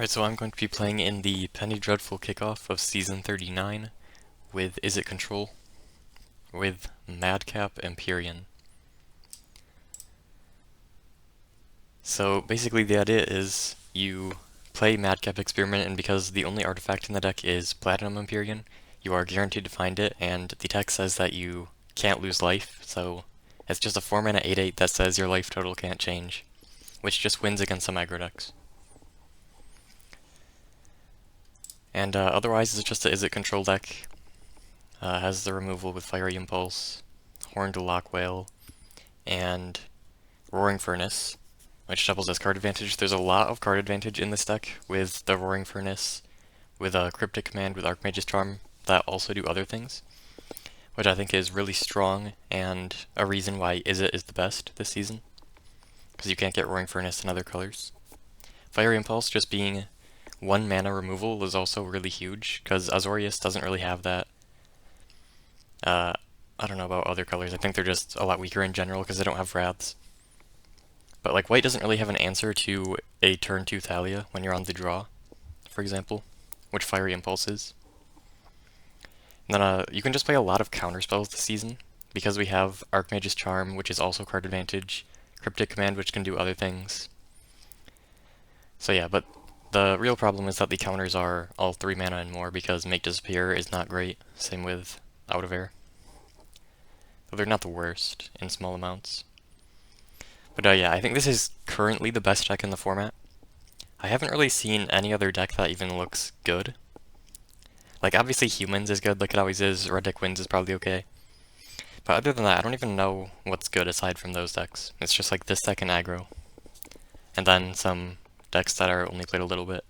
Alright, so I'm going to be playing in the Penny Dreadful Kickoff of Season 39 with Izzet Control with Madcap Empyrean. So basically the idea is you play Madcap Experiment, and because the only artifact in the deck is Platinum Empyrean, you are guaranteed to find it, and the text says that you can't lose life, so it's just a 4-mana 8/8 that says your life total can't change, which just wins against some aggro decks. And otherwise, it's just a Izzet Control deck. Has the removal with Fiery Impulse, Horned Lock Whale, and Roaring Furnace, which doubles as card advantage. There's a lot of card advantage in this deck with the Roaring Furnace, with a Cryptic Command, with Archmage's Charm, that also do other things, which I think is really strong and a reason why Izzet is the best this season, because you can't get Roaring Furnace in other colors. Fiery Impulse just being 1 mana removal is also really huge, because Azorius doesn't really have that. I don't know about other colors. I think they're just a lot weaker in general because they don't have Wraths. But like white doesn't really have an answer to a turn 2 Thalia when you're on the draw, for example, which Fiery Impulse is. And then you can just play a lot of counter spells this season, because we have Archmage's Charm, which is also card advantage, Cryptic Command, which can do other things. So yeah, but the real problem is that the counters are all 3 mana and more, because Make Disappear is not great, same with Out of Air. Though they're not the worst in small amounts. But yeah, I think this is currently the best deck in the format. I haven't really seen any other deck that even looks good. Like, obviously Humans is good, like it always is, Red Deck Wins is probably okay. But other than that, I don't even know what's good aside from those decks. It's just like this deck and aggro. And then some decks that are only played a little bit.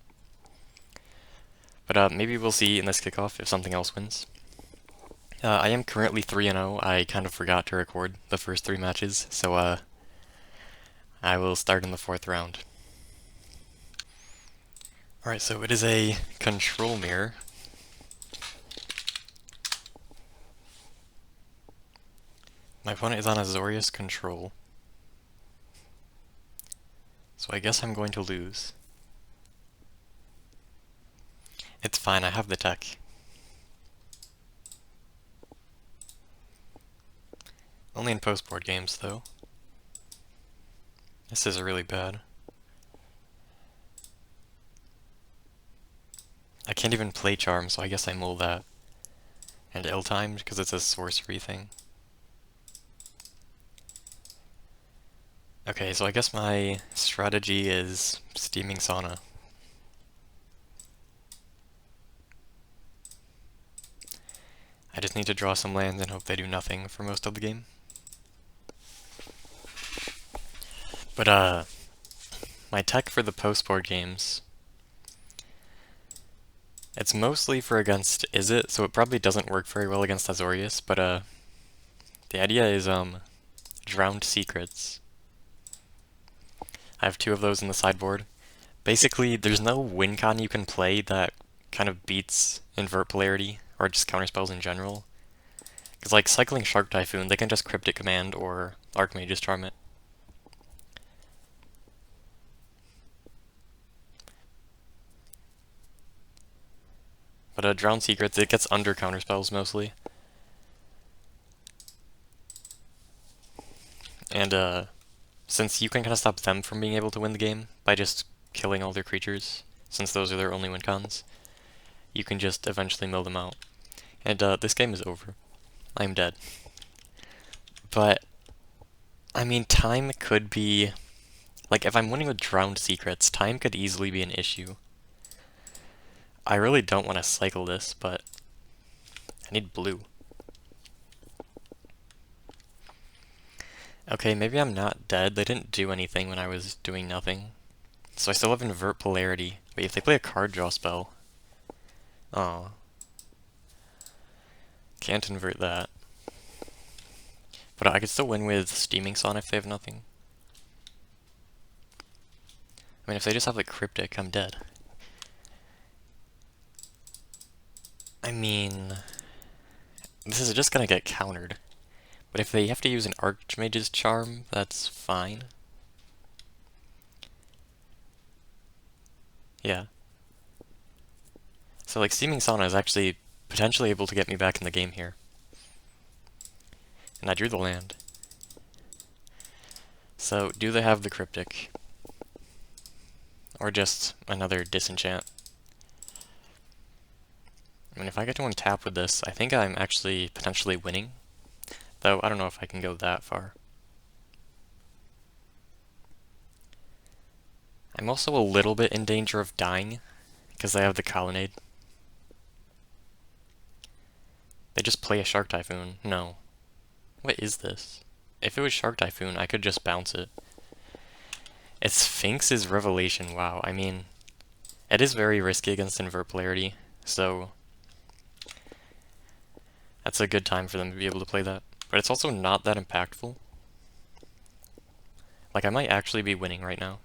But maybe we'll see in this kickoff if something else wins. I am currently 3-0. I kind of forgot to record the first 3 matches, so I will start in the 4th round. Alright, so it is a control mirror. My opponent is on Azorius Control, so I guess I'm going to lose. It's fine, I have the tech. Only in post-board games, though. This is really bad. I can't even play Charm, so I guess I mull that. And ill-timed, because it's a sorcery thing. Okay, so I guess my strategy is Steaming Sauna. I just need to draw some lands and hope they do nothing for most of the game. But my tech for the post-board games, it's mostly for against Izzet, so it probably doesn't work very well against Azorius, but the idea is Drowned Secrets. I have 2 of those in the sideboard. Basically, there's no win con you can play that kind of beats Invert Polarity, or just counterspells in general. Because like cycling Shark Typhoon, they can just Cryptic Command or Archmage's Charm it. But Drowned Secrets, it gets under counterspells mostly. And since you can kind of stop them from being able to win the game by just killing all their creatures, since those are their only win cons, you can just eventually mill them out. And this game is over. I'm dead. But, I mean, time could be... Like, if I'm winning with Drowned Secrets, time could easily be an issue. I really don't want to cycle this, but I need blue. Okay, maybe I'm not dead. They didn't do anything when I was doing nothing. So I still have Invert Polarity. Wait, if they play a card draw spell... Oh. Can't invert that. But I could still win with Steaming Sauna if they have nothing. I mean, if they just have like Cryptic, I'm dead. I mean... This is just gonna get countered. But if they have to use an Archmage's Charm, that's fine. Yeah, So like Steaming Sauna is actually potentially able to get me back in the game here. And I drew the land. So do they have the Cryptic? Or just another disenchant? I mean, if I get to untap with this, I think I'm actually potentially winning. Though I don't know if I can go that far. I'm also a little bit in danger of dying, because they have the Colonnade. They just play a Shark Typhoon. No. What is this? If it was Shark Typhoon, I could just bounce it. It's Sphinx's Revelation. Wow, I mean, it is very risky against invert polarity, so that's a good time for them to be able to play that. But it's also not that impactful. Like, I might actually be winning right now.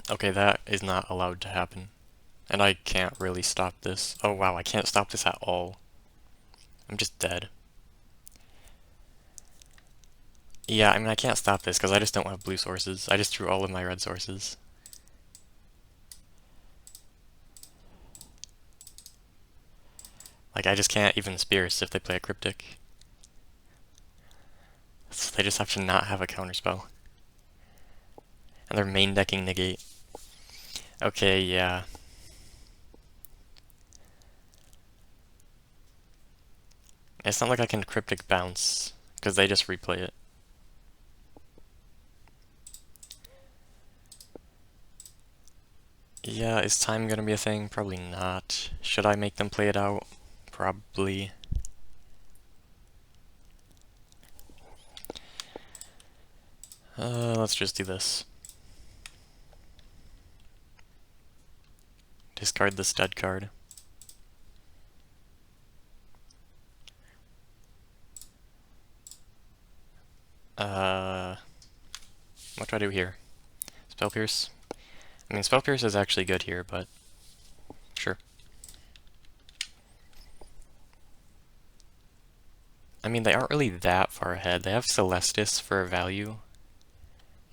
Okay, that is not allowed to happen. And I can't really stop this. Oh wow, I can't stop this at all. I'm just dead. Yeah, I mean, I can't stop this because I just don't have blue sources. I just drew all of my red sources. Like, I just can't even Spears if they play a Cryptic. So they just have to not have a counterspell. And they're main decking Negate. Okay, yeah. It's not like I can Cryptic bounce, because they just replay it. Yeah, is time gonna be a thing? Probably not. Should I make them play it out? Probably. Let's just do this. Discard the stud card. What do I do here? Spell Pierce? I mean, Spell Pierce is actually good here, but sure. I mean, they aren't really that far ahead. They have Celestis for value,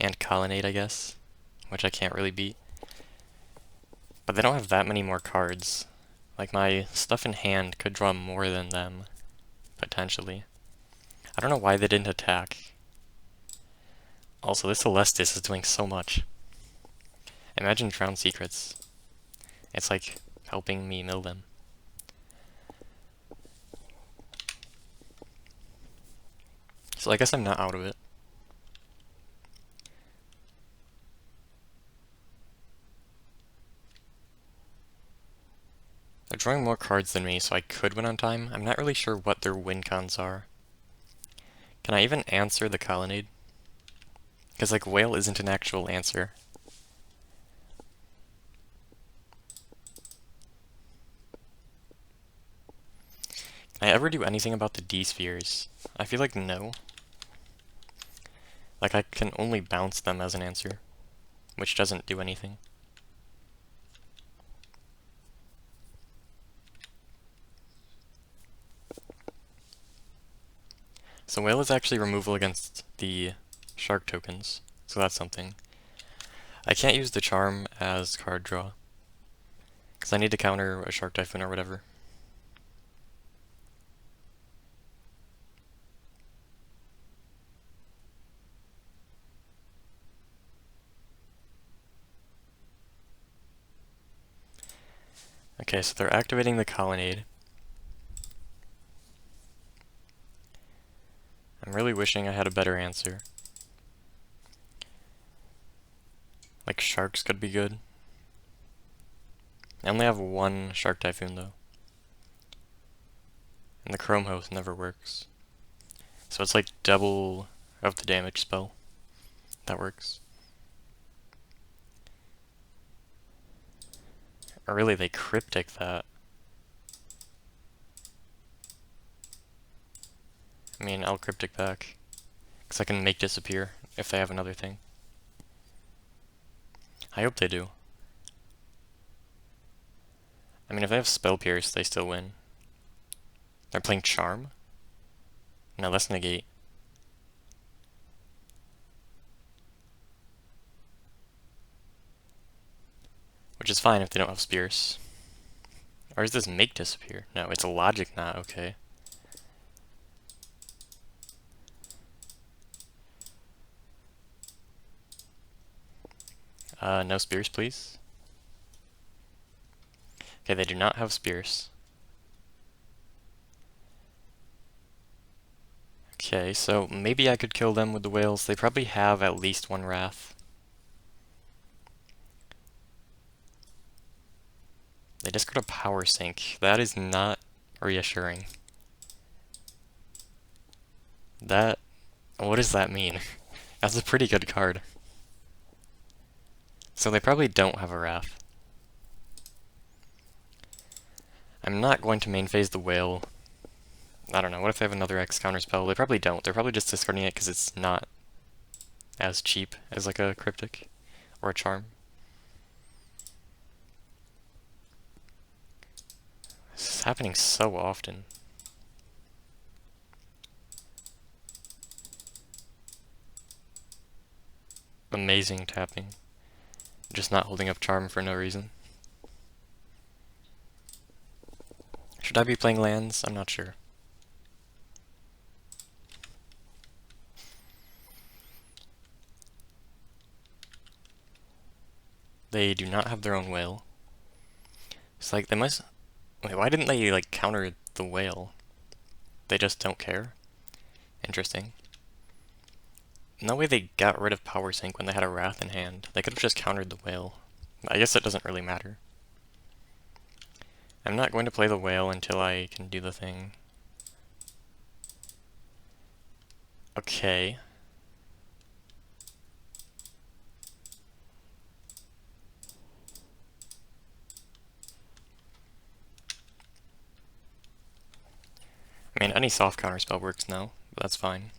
and Colonnade, I guess, which I can't really beat. But they don't have that many more cards. Like, my stuff in hand could draw more than them, potentially. I don't know why they didn't attack. Also, this Celestis is doing so much. Imagine Drowned Secrets. It's like helping me mill them. So I guess I'm not out of it. They're drawing more cards than me, so I could win on time. I'm not really sure what their win cons are. Can I even answer the Colonnade? Because, like, Whale isn't an actual answer. Can I ever do anything about the D-spheres? I feel like no. Like, I can only bounce them as an answer, which doesn't do anything. So Whale is actually removal against the Shark tokens, so that's something. I can't use the Charm as card draw, because I need to counter a Shark Typhoon or whatever. Okay, so they're activating the Colonnade. I'm really wishing I had a better answer. Like, Sharks could be good. I only have one Shark Typhoon, though. And the Chrome Host never works. So it's like double of the damage spell. That works. Or really, they Cryptic that. I mean, I'll Cryptic back. Because I can make disappear if they have another thing. I hope they do. I mean, if they have Spell Pierce, they still win. They're playing Charm? No, that's Negate. which is fine if they don't have spears. Or is this make disappear? No, it's a logic knot, okay. No spears, please. Okay, they do not have spears. Okay, so maybe I could kill them with the whales. They probably have at least one wrath. They just got a power sink. That is not reassuring. What does that mean? That's a pretty good card. So they probably don't have a wrath. I'm not going to main phase the whale. I don't know, what if they have another X counter spell? They probably don't. They're probably just discarding it because it's not as cheap as like a cryptic or a charm. This is happening so often. Amazing tapping. Just not holding up charm for no reason. Should I be playing lands? I'm not sure. They do not have their own whale. It's like they must... Wait, why didn't they like counter the whale? They just don't care? Interesting. No way they got rid of Power Sink when they had a Wrath in hand. They could have just countered the whale. I guess it doesn't really matter. I'm not going to play the whale until I can do the thing. Okay. I mean, any soft counter spell works now, but that's fine.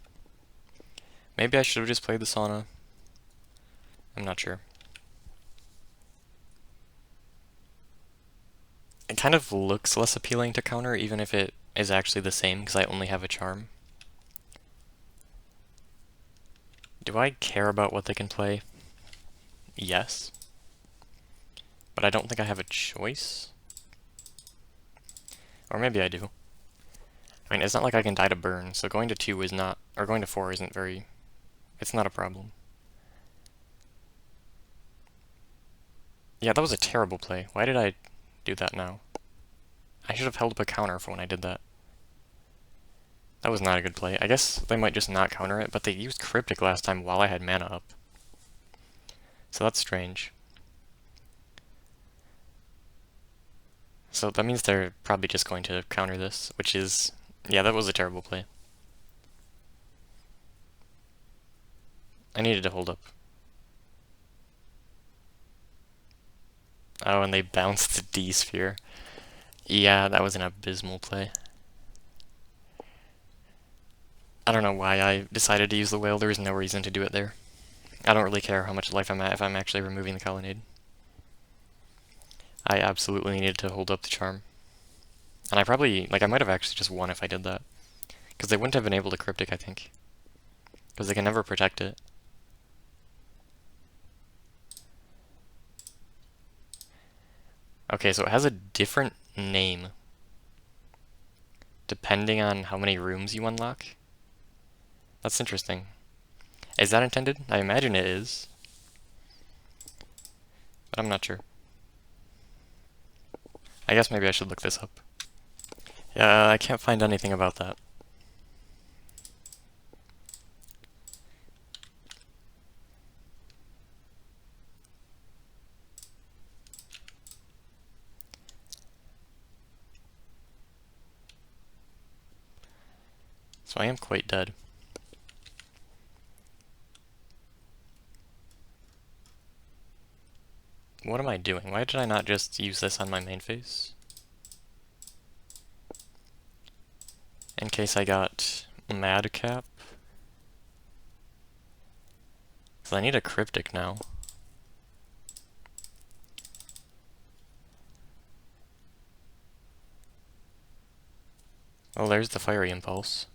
Maybe I should have just played the sauna. I'm not sure. It kind of looks less appealing to counter, even if it is actually the same, because I only have a charm. Do I care about what they can play? Yes. But I don't think I have a choice. Or maybe I do. I mean, it's not like I can die to burn, so going to 2 is not, or going to 4 isn't very, it's not a problem. Yeah, that was a terrible play. Why did I do that now? I should have held up a counter for when I did that. That was not a good play. I guess they might just not counter it, but they used Cryptic last time while I had mana up. So that's strange. So that means they're probably just going to counter this, which is... Yeah, that was a terrible play. I needed to hold up. Oh, and they bounced the D-Sphere. Yeah, that was an abysmal play. I don't know why I decided to use the whale. There was no reason to do it there. I don't really care how much life I'm at if I'm actually removing the colonnade. I absolutely needed to hold up the charm. And I probably, like, I might have actually just won if I did that. Because they wouldn't have been able to Cryptic, I think. Because they can never protect it. Okay, so it has a different name depending on how many rooms you unlock. That's interesting. Is that intended? I imagine it is. But I'm not sure. I guess maybe I should look this up. Yeah, I can't find anything about that. So I am quite dead. What am I doing? Why did I not just use this on my main phase? In case I got Madcap. So I need a Cryptic now. Oh, there's the Fiery Impulse.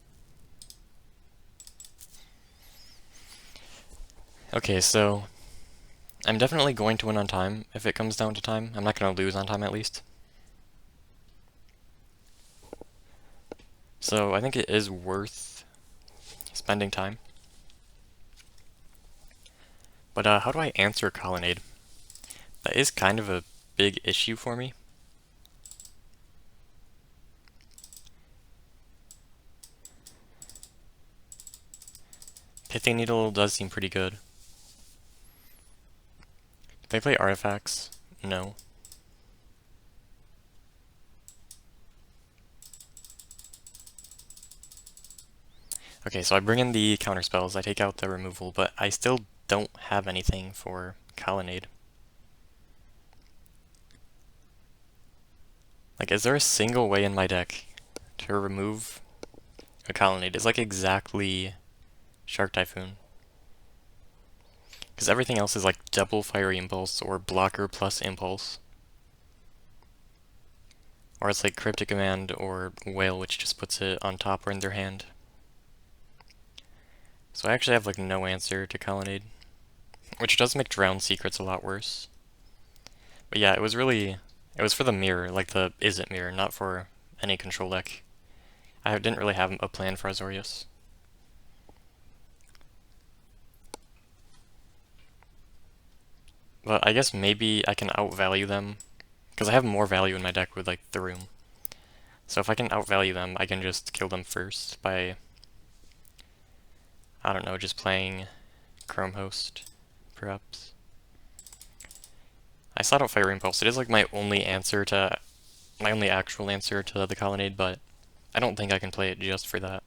Okay, so I'm definitely going to win on time if it comes down to time. I'm not going to lose on time at least. So I think it is worth spending time. But how do I answer Colonnade? That is kind of a big issue for me. Pithing Needle does seem pretty good. Do they play artifacts? No. Okay, so I bring in the counter spells, I take out the removal, but I still don't have anything for Colonnade. Like, is there a single way in my deck to remove a Colonnade? It's like exactly Shark Typhoon. Because everything else is like double Fiery Impulse or blocker plus Impulse. Or it's like Cryptic Command or Whale, which just puts it on top or in their hand. So I actually have like no answer to Colonnade, which does make Drowned Secrets a lot worse. But yeah, it was for the mirror, like the Izzet mirror, not for any control deck. I didn't really have a plan for Azorius. But I guess maybe I can outvalue them, because I have more value in my deck with like the room. So if I can outvalue them, I can just kill them first by, I don't know, just playing Chrome Host, perhaps. I slot out Fire Impulse. It is like my only actual answer to the Colonnade, but I don't think I can play it just for that.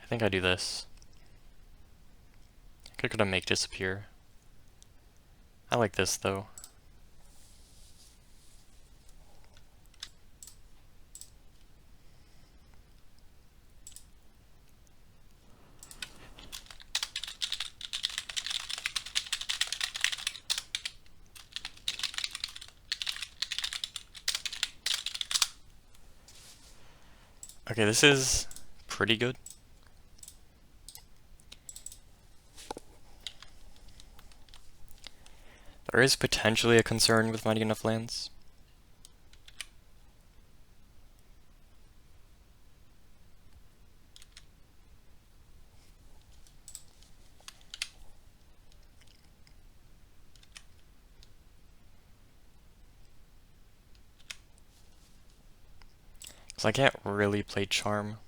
I think I do this. I could make disappear. I like this though. Okay, this is pretty good. There is potentially a concern with Mighty Enough lands. So I can't really play Charm.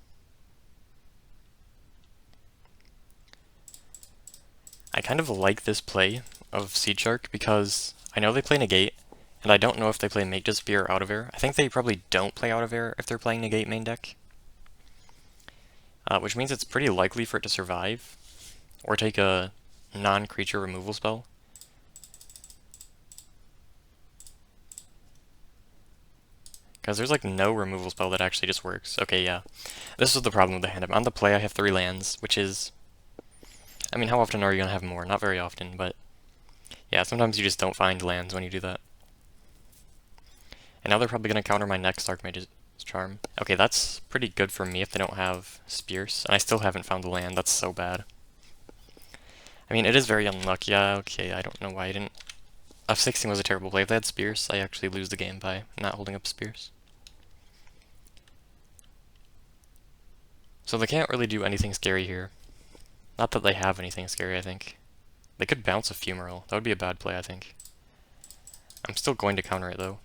I kind of like this play of Seed Shark because I know they play Negate, and I don't know if they play Make Disappear or Out of Air. I think they probably don't play Out of Air if they're playing Negate main deck. Which means it's pretty likely for it to survive, or take a non-creature removal spell. Because there's like no removal spell that actually just works. Okay, yeah. This is the problem with the hand. On the play I have 3 lands, which is... I mean, how often are you going to have more? Not very often, but... Yeah, sometimes you just don't find lands when you do that. And now they're probably going to counter my next Archmage's Charm. Okay, that's pretty good for me if they don't have Spears. And I still haven't found the land. That's so bad. I mean, it is very unlucky. Yeah, okay, I don't know why I didn't... F16 was a terrible play. If they had Spears, I actually lose the game by not holding up Spears. So they can't really do anything scary here. Not that they have anything scary, I think. They could bounce a Fumarole. That would be a bad play, I think. I'm still going to counter it, though.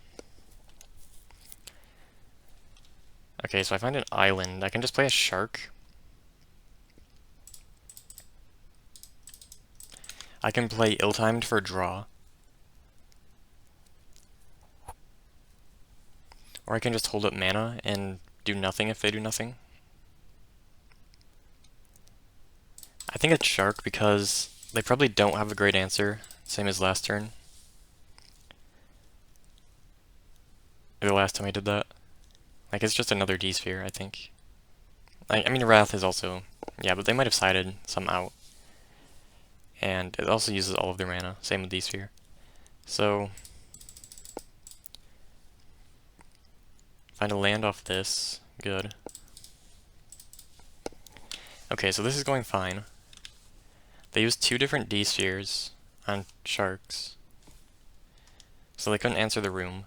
Okay, so I find an island. I can just play a Shark. I can play Ill-Timed for a draw. Or I can just hold up mana and do nothing if they do nothing. I think it's Shark because they probably don't have a great answer, same as last turn. Or the last time I did that. Like, it's just another D-Sphere, I think. I mean, Wrath is also... Yeah, but they might have sided some out. And it also uses all of their mana, same with D-Sphere. So... Find a land off this. Good. Okay, so this is going fine. They used 2 different D spheres on sharks, so they couldn't answer the room.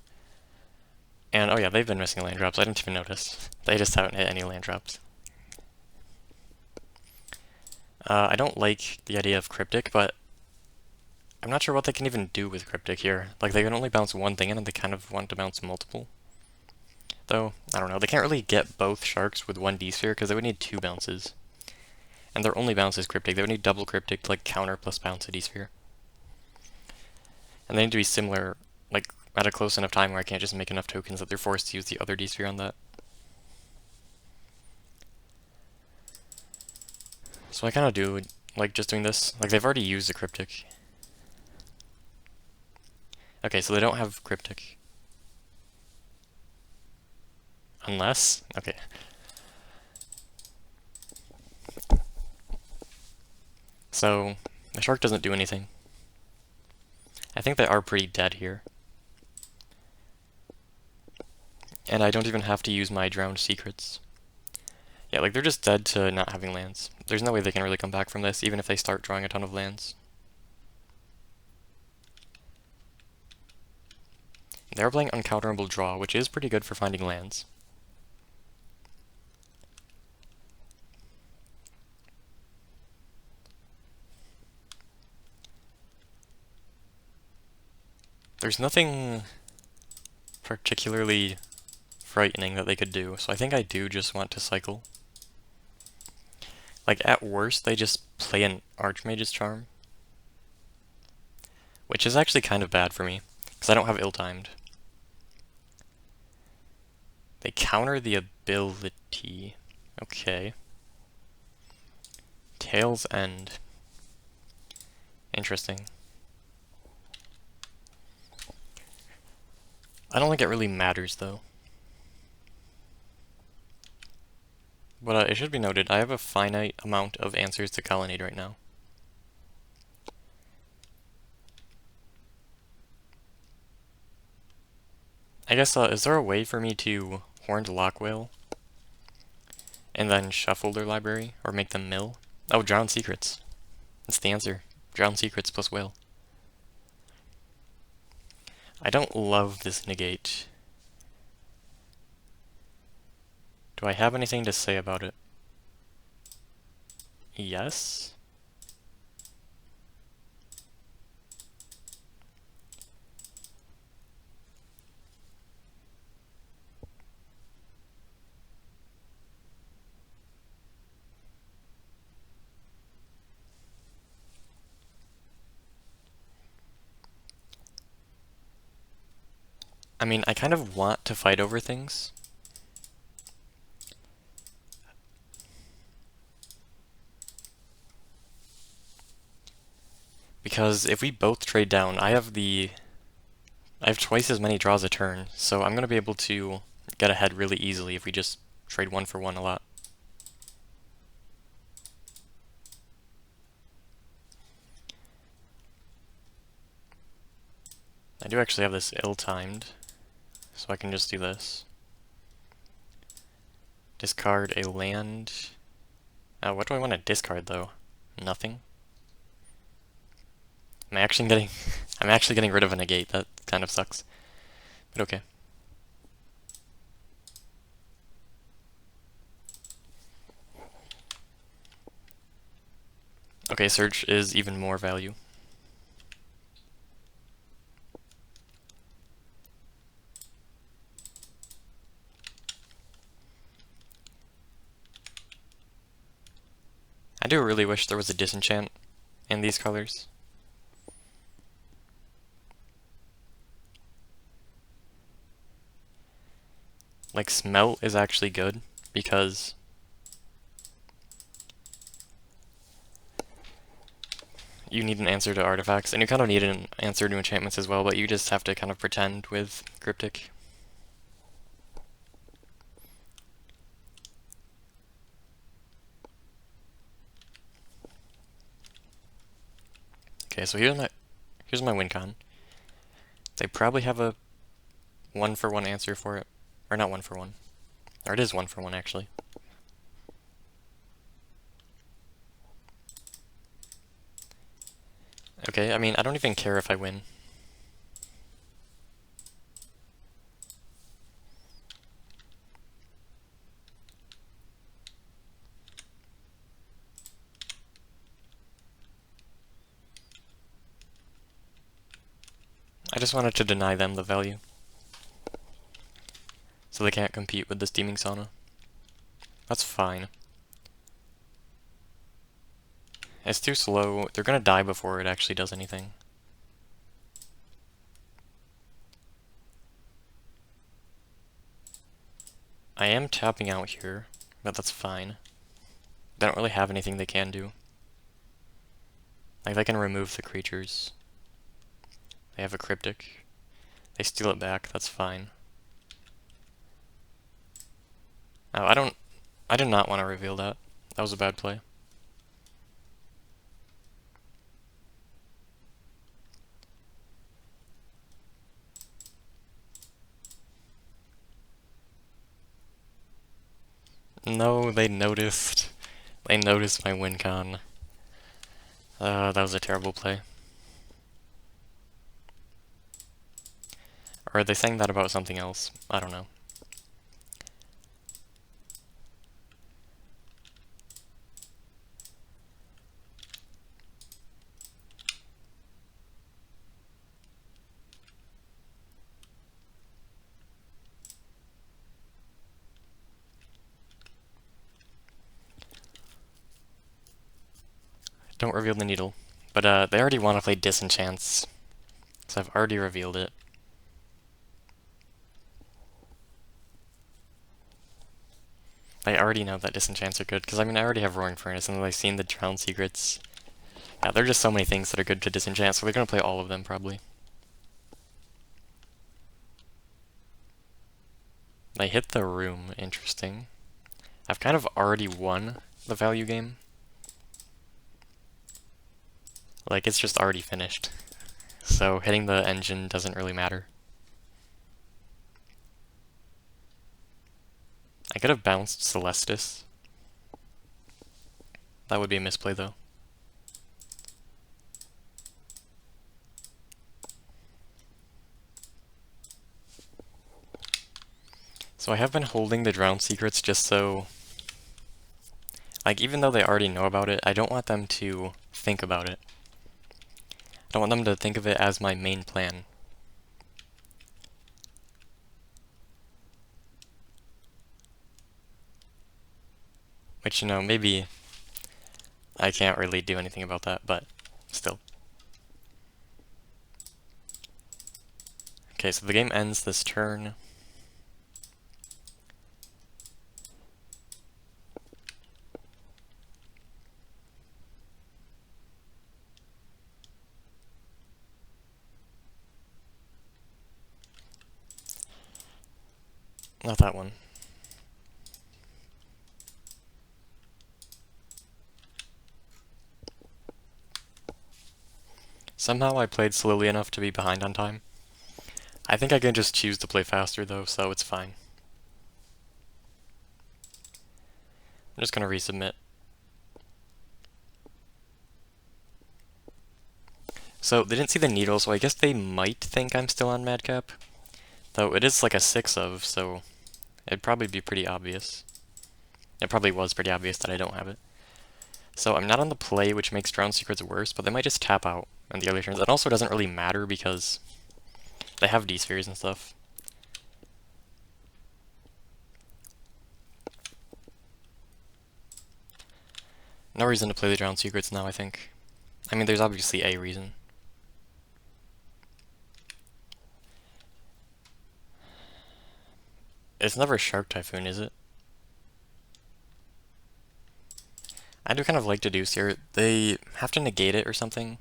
And oh yeah, they've been missing land drops. I didn't even notice. They just haven't hit any land drops. I don't like the idea of Cryptic, but I'm not sure what they can even do with Cryptic here. Like, they can only bounce one thing in, and they kind of want to bounce multiple. Though, I don't know, they can't really get both sharks with one D-sphere, because they would need 2 bounces. And their only bounce is Cryptic. They would need double Cryptic to, like, counter plus bounce a D-sphere. And they need to be similar, like, at a close enough time where I can't just make enough tokens that they're forced to use the other D-sphere on that. So I kind of do like just doing this. Like, they've already used the Cryptic. Okay, so they don't have Cryptic. Unless... okay. So, the shark doesn't do anything. I think they are pretty dead here. And I don't even have to use my drowned secrets. Yeah, like, they're just dead to not having lands. There's no way they can really come back from this, even if they start drawing a ton of lands. They're playing Uncounterable Draw, which is pretty good for finding lands. There's nothing particularly frightening that they could do, so I think I do just want to cycle. Like, at worst, they just play an Archmage's Charm. Which is actually kind of bad for me, because I don't have ill-timed. They counter the ability. Okay. Tail's End. Interesting. I don't think it really matters, though. But it should be noted, I have a finite amount of answers to Colonnade right now. I guess, is there a way for me to Horned Lockwhale and then shuffle their library, or make them mill? Oh, Drowned Secrets. That's the answer. Drowned Secrets plus Whale. I don't love this negate. Do I have anything to say about it? Yes? I mean, I kind of want to fight over things. Because if we both trade down, I have twice as many draws a turn, so I'm going to be able to get ahead really easily if we just trade 1 for 1 a lot. I do actually have this ill-timed, so I can just do this. Discard a land. What do I want to discard, though? Nothing? I'm actually getting rid of a negate. That kind of sucks. But okay. Okay, search is even more value. I do really wish there was a disenchant in these colors. Like, Smelt is actually good, because you need an answer to artifacts, and you kind of need an answer to enchantments as well, but you just have to kind of pretend with Cryptic. Okay, so here's my win con. They probably have a 1 for 1 answer for it. Or not 1 for 1. Or it is 1 for 1, actually. Okay, I mean, I don't even care if I win. I just wanted to deny them the value. So they can't compete with the steaming sauna. That's fine. It's too slow. They're gonna die before it actually does anything. I am tapping out here, but that's fine. They don't really have anything they can do. Like, they can remove the creatures. They have a cryptic. They steal it back, that's fine. Oh, I did not want to reveal that. That was a bad play. No, they noticed. They noticed my win con. That was a terrible play. Or are they saying that about something else? I don't know. Don't reveal the needle. But they already want to play Disenchants, so I've already revealed it. I already know that Disenchants are good, because I mean I already have Roaring Furnace, and I've seen the Drown Secrets. Yeah, there are just so many things that are good to Disenchant, so they're gonna play all of them, probably. They hit the room, interesting. I've kind of already won the value game. Like, it's just already finished. So hitting the engine doesn't really matter. I could have bounced Celestis. That would be a misplay, though. So I have been holding the Drown Secrets just so... Like, even though they already know about it, I don't want them to think about it. I don't want them to think of it as my main plan. Which, you know, maybe I can't really do anything about that, but still. Okay, so the game ends this turn. Not that one. Somehow I played slowly enough to be behind on time. I think I can just choose to play faster though, so it's fine. I'm just gonna resubmit. So they didn't see the needle, so I guess they might think I'm still on Madcap. Though it is like a 6 of, so it'd probably be pretty obvious. It probably was pretty obvious that I don't have it. So I'm not on the play, which makes Drown Secrets worse, but they might just tap out in the early turns. It also doesn't really matter because they have D-spheres and stuff. No reason to play the Drown Secrets now, I think. I mean, there's obviously a reason. It's never Shark Typhoon, is it? I do kind of like Deduce here. They have to negate it or something.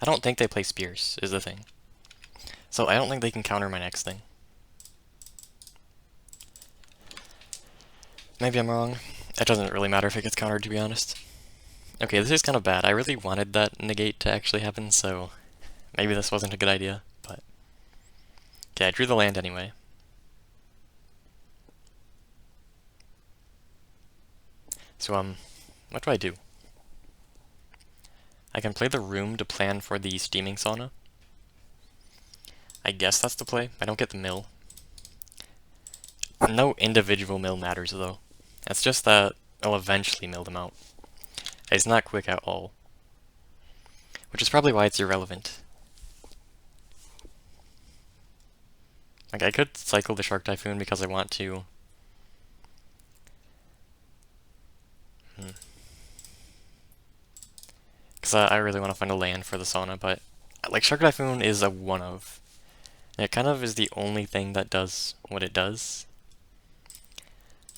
I don't think they play Spears, is the thing. So I don't think they can counter my next thing. Maybe I'm wrong. It doesn't really matter if it gets countered, to be honest. Okay, this is kind of bad. I really wanted that negate to actually happen, so maybe this wasn't a good idea, but... Okay, I drew the land anyway. So, what do I do? I can play the room to plan for the steaming sauna. I guess that's the play. I don't get the mill. No individual mill matters though. It's just that I'll eventually mill them out. It's not quick at all. Which is probably why it's irrelevant. Like, I could cycle the Shark Typhoon because I want to. Because I really want to find a land for the sauna, but like Shark Typhoon is a one of. And it kind of is the only thing that does what it does.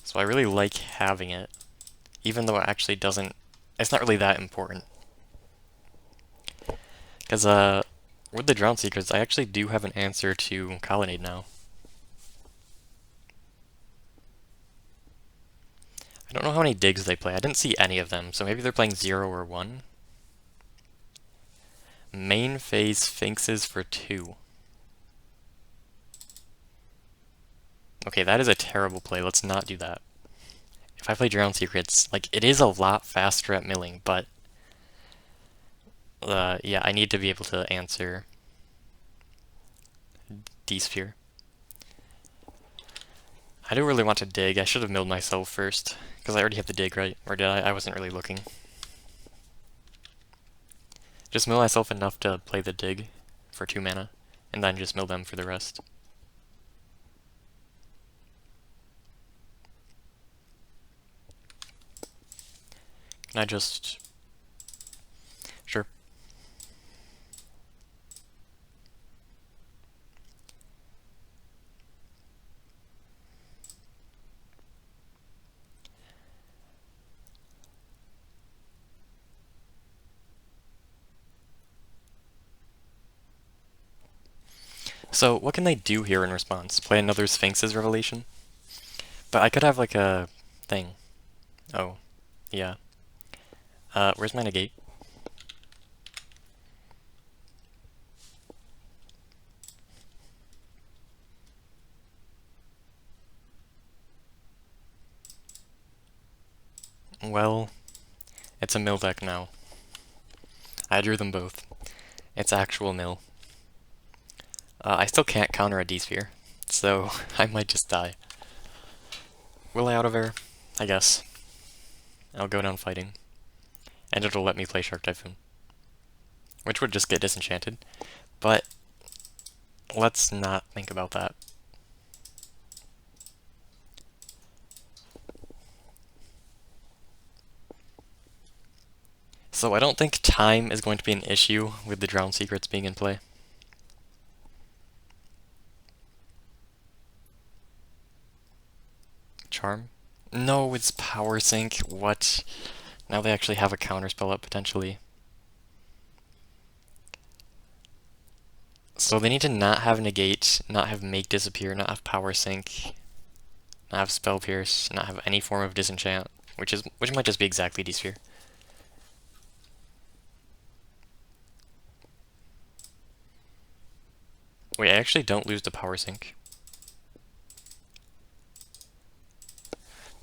So I really like having it, even though it actually doesn't. It's not really that important. Because with the Drown Seekers, I actually do have an answer to Colonnade now. I don't know how many digs they play. I didn't see any of them, so maybe they're playing 0 or 1. Main phase Sphinxes for 2. Okay, that is a terrible play. Let's not do that. If I play Drown Secrets, like, it is a lot faster at milling, but yeah, I need to be able to answer D-Sphere. I do really want to dig. I should have milled myself first, because I already have the dig, right? Or did I? I wasn't really looking. Just mill myself enough to play the dig for 2 mana, and then just mill them for the rest. Can I just... Sure. So, what can they do here in response? Play another Sphinx's Revelation? But I could have, like, a thing. Oh, yeah. Where's my negate? Well, it's a mill deck now. I drew them both. It's actual mill. I still can't counter a D-Sphere, so I might just die. Will I out of air? I guess. I'll go down fighting. And it'll let me play Shark Typhoon. Which would just get disenchanted. But let's not think about that. So I don't think time is going to be an issue with the Drown Secrets being in play. Charm? No, it's Power Sink. What? Now they actually have a counterspell up, potentially. So they need to not have Negate, not have Make Disappear, not have Power Sink, not have Spell Pierce, not have any form of Disenchant, which might just be exactly D-Sphere. Wait, I actually don't lose the Power Sink.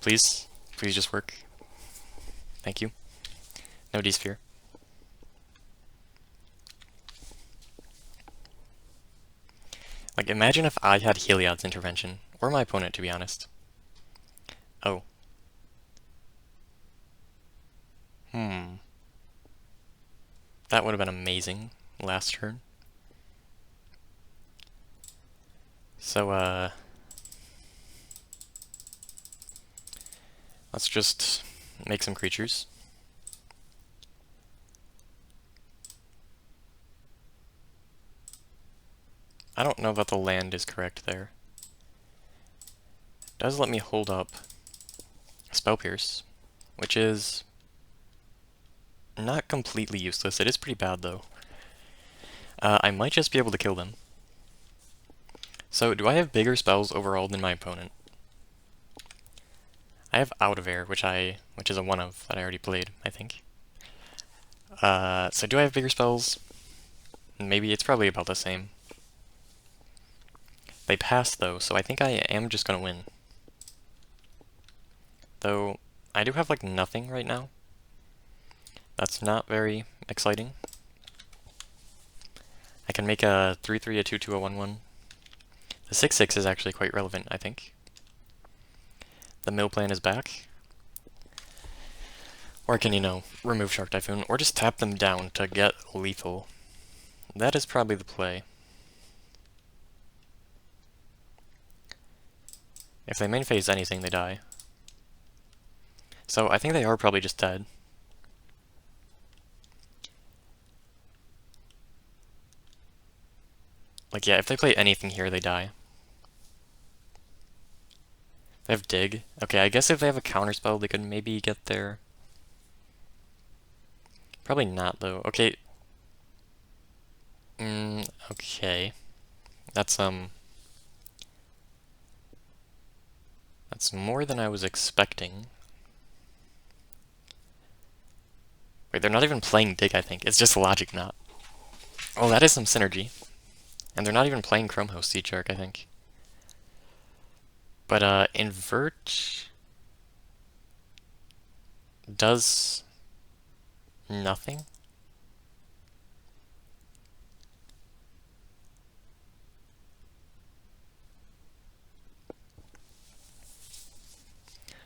Please, please just work. Thank you. No D-Sphere. Like, imagine if I had Heliod's Intervention, or my opponent, to be honest. Oh. That would have been amazing last turn. So, let's just make some creatures. I don't know that the land is correct there. It does let me hold up Spell Pierce, which is not completely useless. It is pretty bad, though. I might just be able to kill them. So, do I have bigger spells overall than my opponent? I have Out of Air, which is a one of that I already played, I think. So do I have bigger spells? Maybe it's probably about the same. They passed though, so I think I am just gonna win. Though, I do have like nothing right now. That's not very exciting. I can make a 3-3, a 2-2, a 1-1. The 6-6 is actually quite relevant, I think. The mill plan is back. Or I can, remove Shark Typhoon, or just tap them down to get lethal. That is probably the play. If they main phase anything, they die. So I think they are probably just dead. Like, yeah, if they play anything here, they die. They have Dig. Okay, I guess if they have a counterspell, they could maybe get there. Probably not, though. Okay. Okay. That's more than I was expecting. Wait, they're not even playing Dig, I think. It's just Logic Knot. Oh, that is some synergy. And they're not even playing Chrome Host Seed Shark, I think. But, Invert does nothing.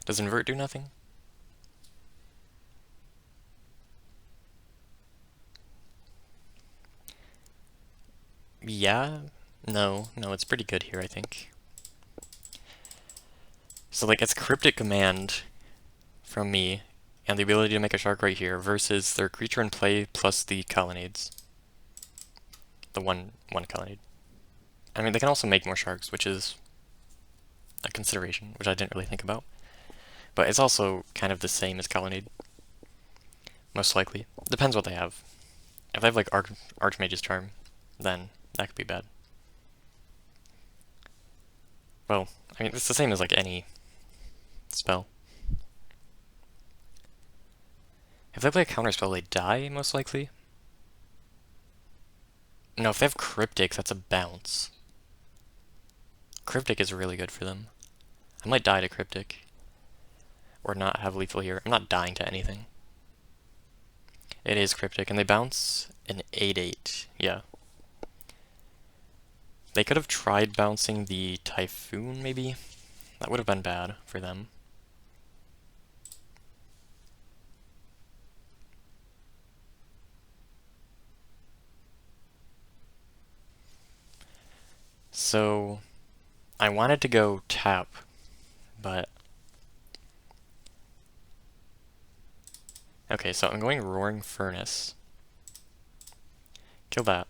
Does Invert do nothing? Yeah? No, it's pretty good here, I think. So, like, it's Cryptic Command from me, and the ability to make a shark right here, versus their creature in play plus the colonnades. The one colonnade. I mean, they can also make more sharks, which is a consideration, which I didn't really think about. But it's also kind of the same as colonnade. Most likely. Depends what they have. If they have, like, Archmage's Charm, then that could be bad. Well, I mean, it's the same as, like, any spell. If they play a counterspell, they die, most likely. No, if they have Cryptic, that's a bounce. Cryptic is really good for them. I might die to Cryptic. Or not have lethal here. I'm not dying to anything. It is Cryptic, and they bounce an 8-8. Yeah. They could have tried bouncing the Typhoon, maybe? That would have been bad for them. So, I wanted to go tap, but... Okay, so I'm going Roaring Furnace. Kill that.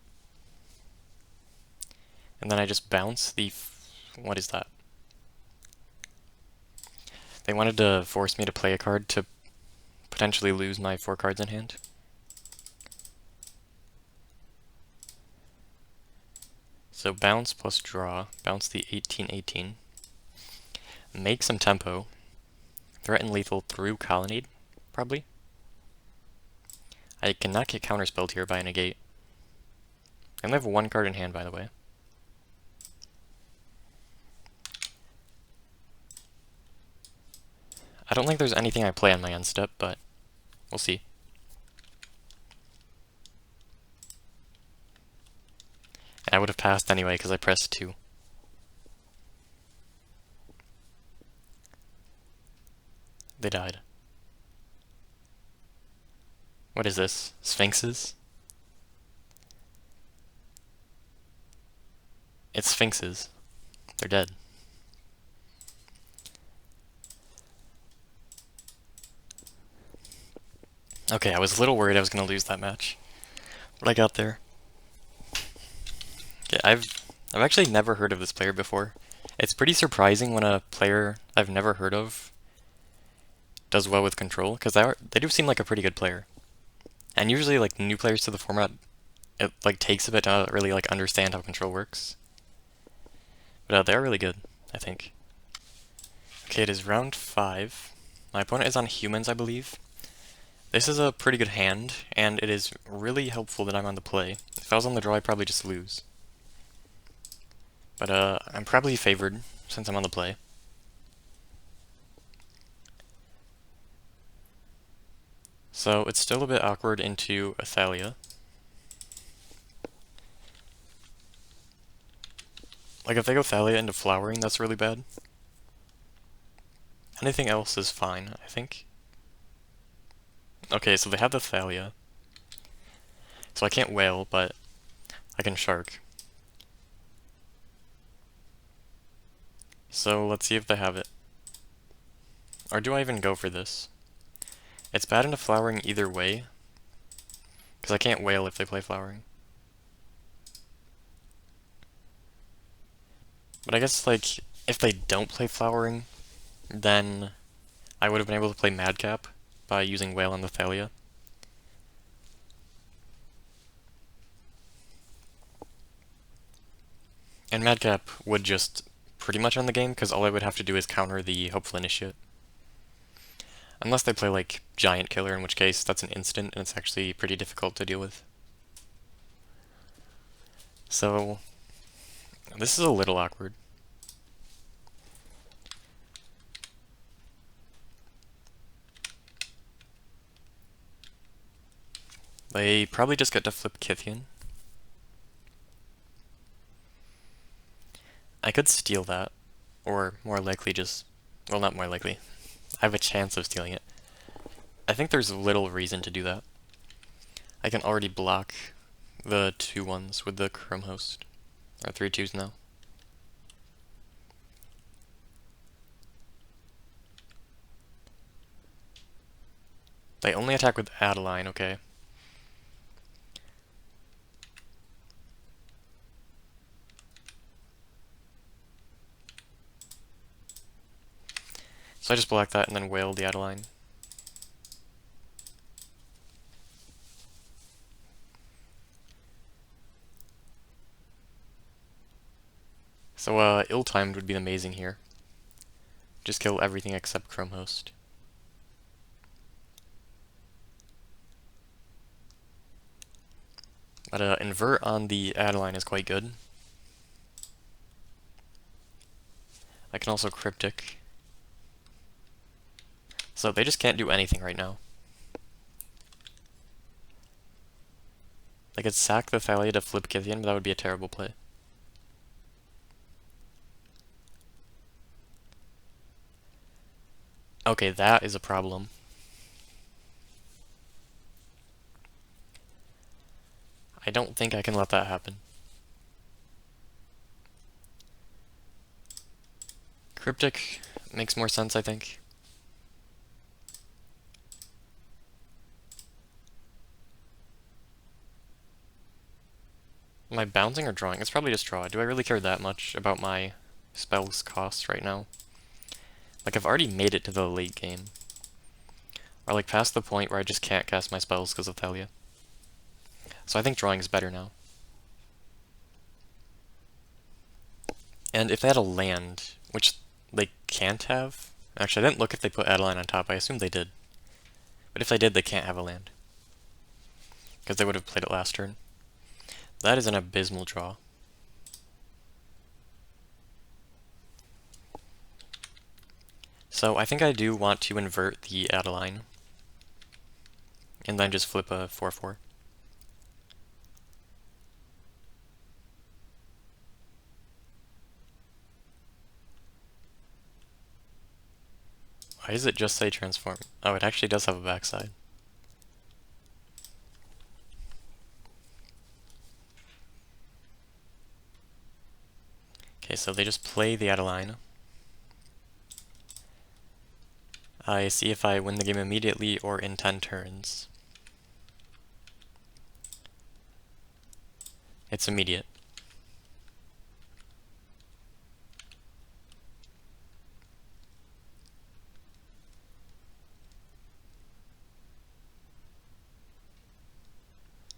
And then I just bounce the... What is that? They wanted to force me to play a card to potentially lose my 4 cards in hand. So bounce plus draw, bounce the 18-18. Make some tempo. Threaten lethal through Colonnade, probably. I cannot get counterspelled here by a negate. I only have 1 card in hand, by the way. I don't think there's anything I play on my end step, but we'll see. And I would have passed anyway because I pressed 2. They died. What is this? Sphinxes? It's Sphinxes. They're dead. Okay, I was a little worried I was going to lose that match. But I got there. Okay, I've actually never heard of this player before. It's pretty surprising when a player I've never heard of does well with control, because they do seem like a pretty good player. And usually, like, new players to the format, it like takes a bit to really like understand how control works. But they're really good, I think. Okay, it is round 5. My opponent is on humans, I believe. This is a pretty good hand, and it is really helpful that I'm on the play. If I was on the draw, I'd probably just lose. But I'm probably favored since I'm on the play. So it's still a bit awkward into Athalia. Like if they go Thalia into Flowering, that's really bad. Anything else is fine, I think. Okay, so they have the Thalia. So I can't Whale, but I can Shark. So let's see if they have it. Or do I even go for this? It's bad into Flowering either way, because I can't Whale if they play Flowering. But I guess, like, if they don't play Flowering, then I would have been able to play Madcap by using Whale on the Thalia. And Madcap would just pretty much end the game, because all I would have to do is counter the Hopeful Initiate. Unless they play, like, Giant Killer, in which case that's an instant, and it's actually pretty difficult to deal with. So, this is a little awkward. They probably just get to flip Kithian. I could steal that, or more likely just, well, not more likely. I have a chance of stealing it. I think there's little reason to do that. I can already block the 2-1s with the Chrome Host, or 3-2s now. They only attack with Adeline, okay. So I just block that and then Whale the Adeline. So ill-timed would be amazing here. Just kill everything except Chrome Host. But invert on the Adeline is quite good. I can also Cryptic. So they just can't do anything right now. They could sack the Thalia to flip Kithian, but that would be a terrible play. Okay, that is a problem. I don't think I can let that happen. Cryptic makes more sense, I think. Am I bouncing or drawing? It's probably just draw. Do I really care that much about my spells cost right now? Like, I've already made it to the late game. Or, like, past the point where I just can't cast my spells because of Thalia. So I think drawing is better now. And if they had a land, which they can't have... Actually, I didn't look if they put Adeline on top. I assume they did. But if they did, they can't have a land. Because they would have played it last turn. That is an abysmal draw. So I think I do want to invert the Adeline. And then just flip a 4-4. Why does it just say transform? Oh, it actually does have a backside. Okay, so they just play the Adeline. I see if I win the game immediately or in 10 turns. It's immediate.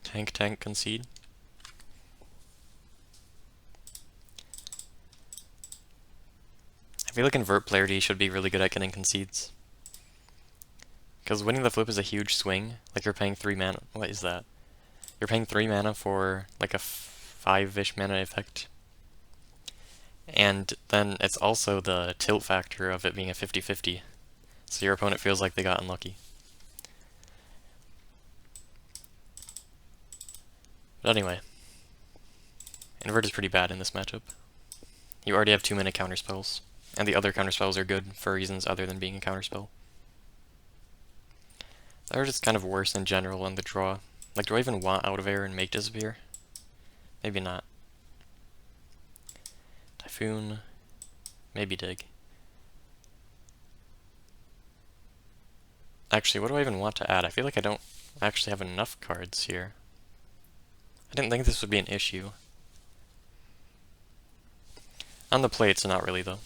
Tank, tank, concede. I feel like invert player D should be really good at getting concedes. Because winning the flip is a huge swing. Like you're paying 3 mana. What is that? You're paying 3 mana for like a 5-ish mana effect. And then it's also the tilt factor of it being a 50-50. So your opponent feels like they got unlucky. But anyway, invert is pretty bad in this matchup. You already have 2-minute counterspells, and the other counterspells are good for reasons other than being a counterspell. They're just kind of worse in general on the draw. Like, do I even want Out of Air and make disappear? Maybe not. Typhoon. Maybe Dig. Actually, what do I even want to add? I feel like I don't actually have enough cards here. I didn't think this would be an issue. On the play, it's not really, though.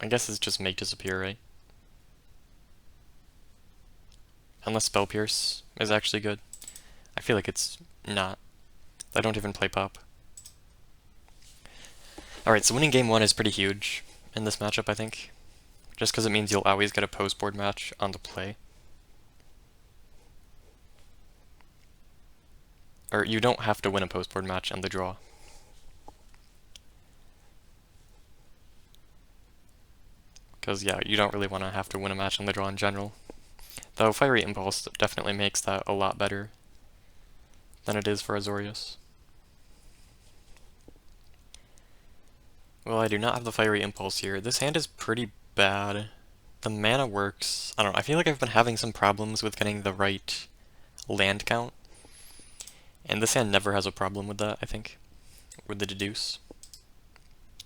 I guess it's just make disappear, right? Unless Spell Pierce is actually good. I feel like it's not. I don't even play Pop. Alright, so winning game 1 is pretty huge in this matchup, I think. Just because it means you'll always get a post-board match on the play. Or you don't have to win a post-board match on the draw. Because, yeah, you don't really want to have to win a match on the draw in general. Though Fiery Impulse definitely makes that a lot better than it is for Azorius. Well, I do not have the Fiery Impulse here. This hand is pretty bad. The mana works. I don't know, I feel like I've been having some problems with getting the right land count. And this hand never has a problem with that, I think. With the Deduce.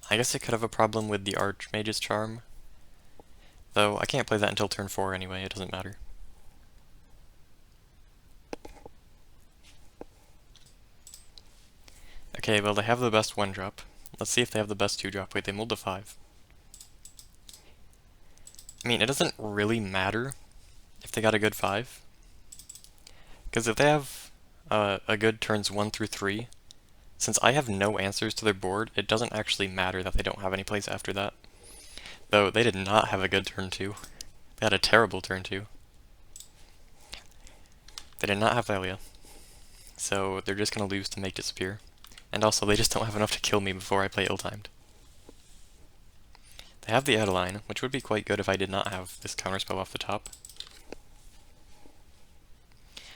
I guess it could have a problem with the Archmage's Charm. Though I can't play that until turn 4 anyway, it doesn't matter. Okay, well they have the best 1-drop. Let's see if they have the best 2-drop. Wait, they mulled to 5. I mean, it doesn't really matter if they got a good 5. Because if they have a good turns 1 through 3, since I have no answers to their board, it doesn't actually matter that they don't have any plays after that. Though they did not have a good turn 2. They had a terrible turn 2. They did not have Thalia. So they're just going to lose to make disappear. And also, they just don't have enough to kill me before I play ill-timed. They have the Adeline, which would be quite good if I did not have this counterspell off the top.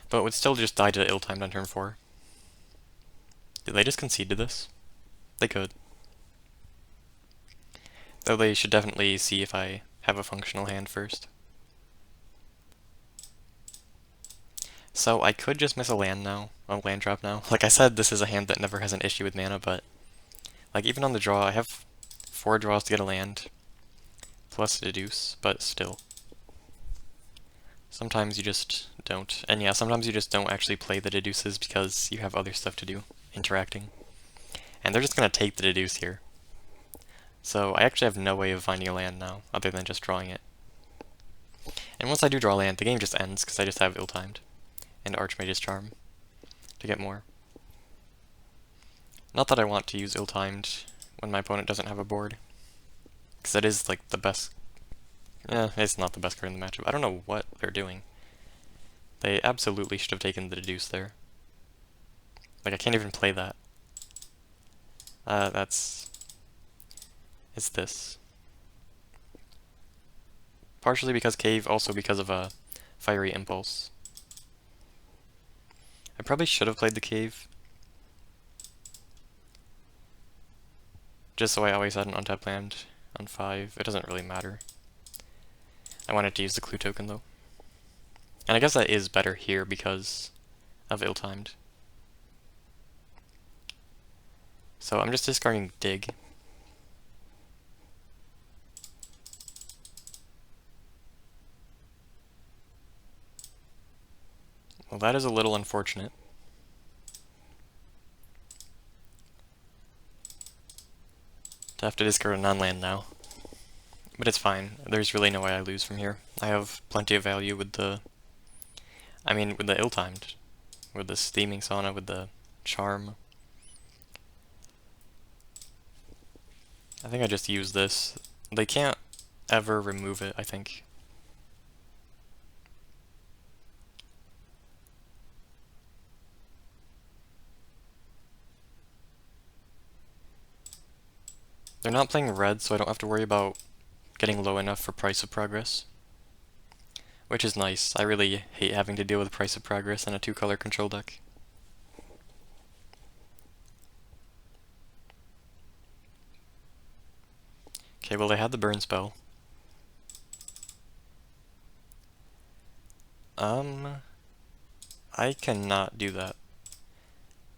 But it would still just die to ill-timed on turn 4. Did they just concede to this? They could. Though they should definitely see if I have a functional hand first. So I could just miss a land drop now. Like I said, this is a hand that never has an issue with mana, but like even on the draw, I have 4 draws to get a land, plus Deduce, but still. Sometimes you just don't. And yeah, sometimes you just don't actually play the Deduces because you have other stuff to do, interacting. And they're just going to take the Deduce here. So I actually have no way of finding a land now, other than just drawing it. And once I do draw land, the game just ends because I just have ill-timed. And Archmage's Charm to get more. Not that I want to use ill-timed when my opponent doesn't have a board. Because that is like the best. It's not the best card in the matchup. I don't know what they're doing. They absolutely should have taken the Deduce there. Like I can't even play that. It's this. Partially because Cave, also because of a Fiery Impulse. I probably should have played the Cave. Just so I always had an untapped land on 5. It doesn't really matter. I wanted to use the clue token though. And I guess that is better here because of ill-timed. So I'm just discarding Dig. Well, that is a little unfortunate. To have to discard a non-land now. But it's fine. There's really no way I lose from here. I have plenty of value with the... with the ill-timed. With the Steaming Sauna, with the Charm. I think I just use this. They can't ever remove it, I think. They're not playing red, so I don't have to worry about getting low enough for Price of Progress. Which is nice. I really hate having to deal with Price of Progress in a 2-color control deck. Okay, well they had the burn spell. I cannot do that.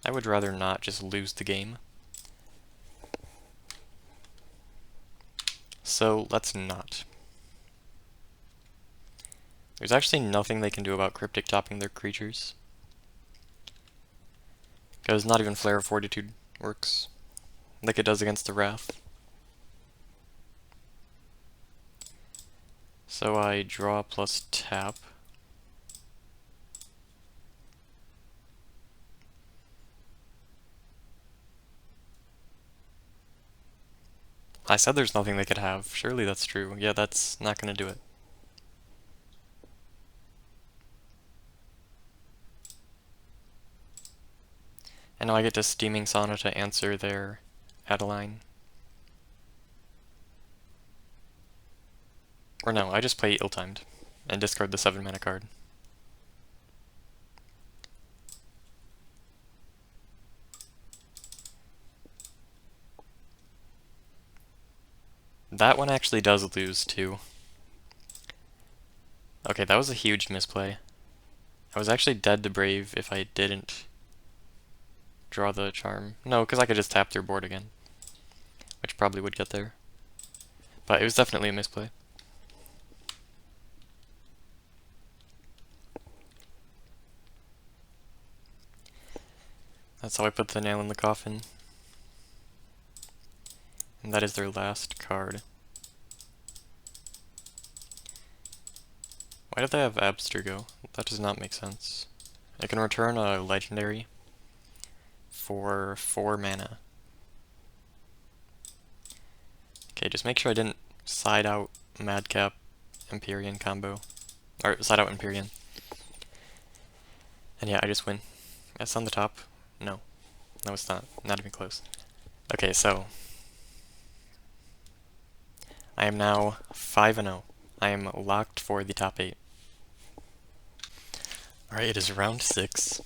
I would rather not just lose the game. So let's not. There's actually nothing they can do about Cryptic topping their creatures. Because not even Flare of Fortitude works, like it does against the Wrath. So I draw plus tap. I said there's nothing they could have. Surely that's true. Yeah, that's not gonna do it. And now I get to Steaming Sauna to answer their Adeline. Or no, I just play Ill-Timed and discard the 7 mana card. That one actually does lose too. Okay, that was a huge misplay. I was actually dead to Brave if I didn't draw the charm. No, because I could just tap their board again, which probably would get there. But it was definitely a misplay. That's how I put the nail in the coffin. And that is their last card. Why did they have Abstergo? That does not make sense. I can return a legendary for 4 mana. Okay, just make sure I didn't side out Madcap Empyrean combo. Or side out Empyrean. And yeah, I just win. It's on the top. No. No, it's not. Not even close. Okay, so I am now 5-0. I am locked for the top 8. Alright, it is round 6.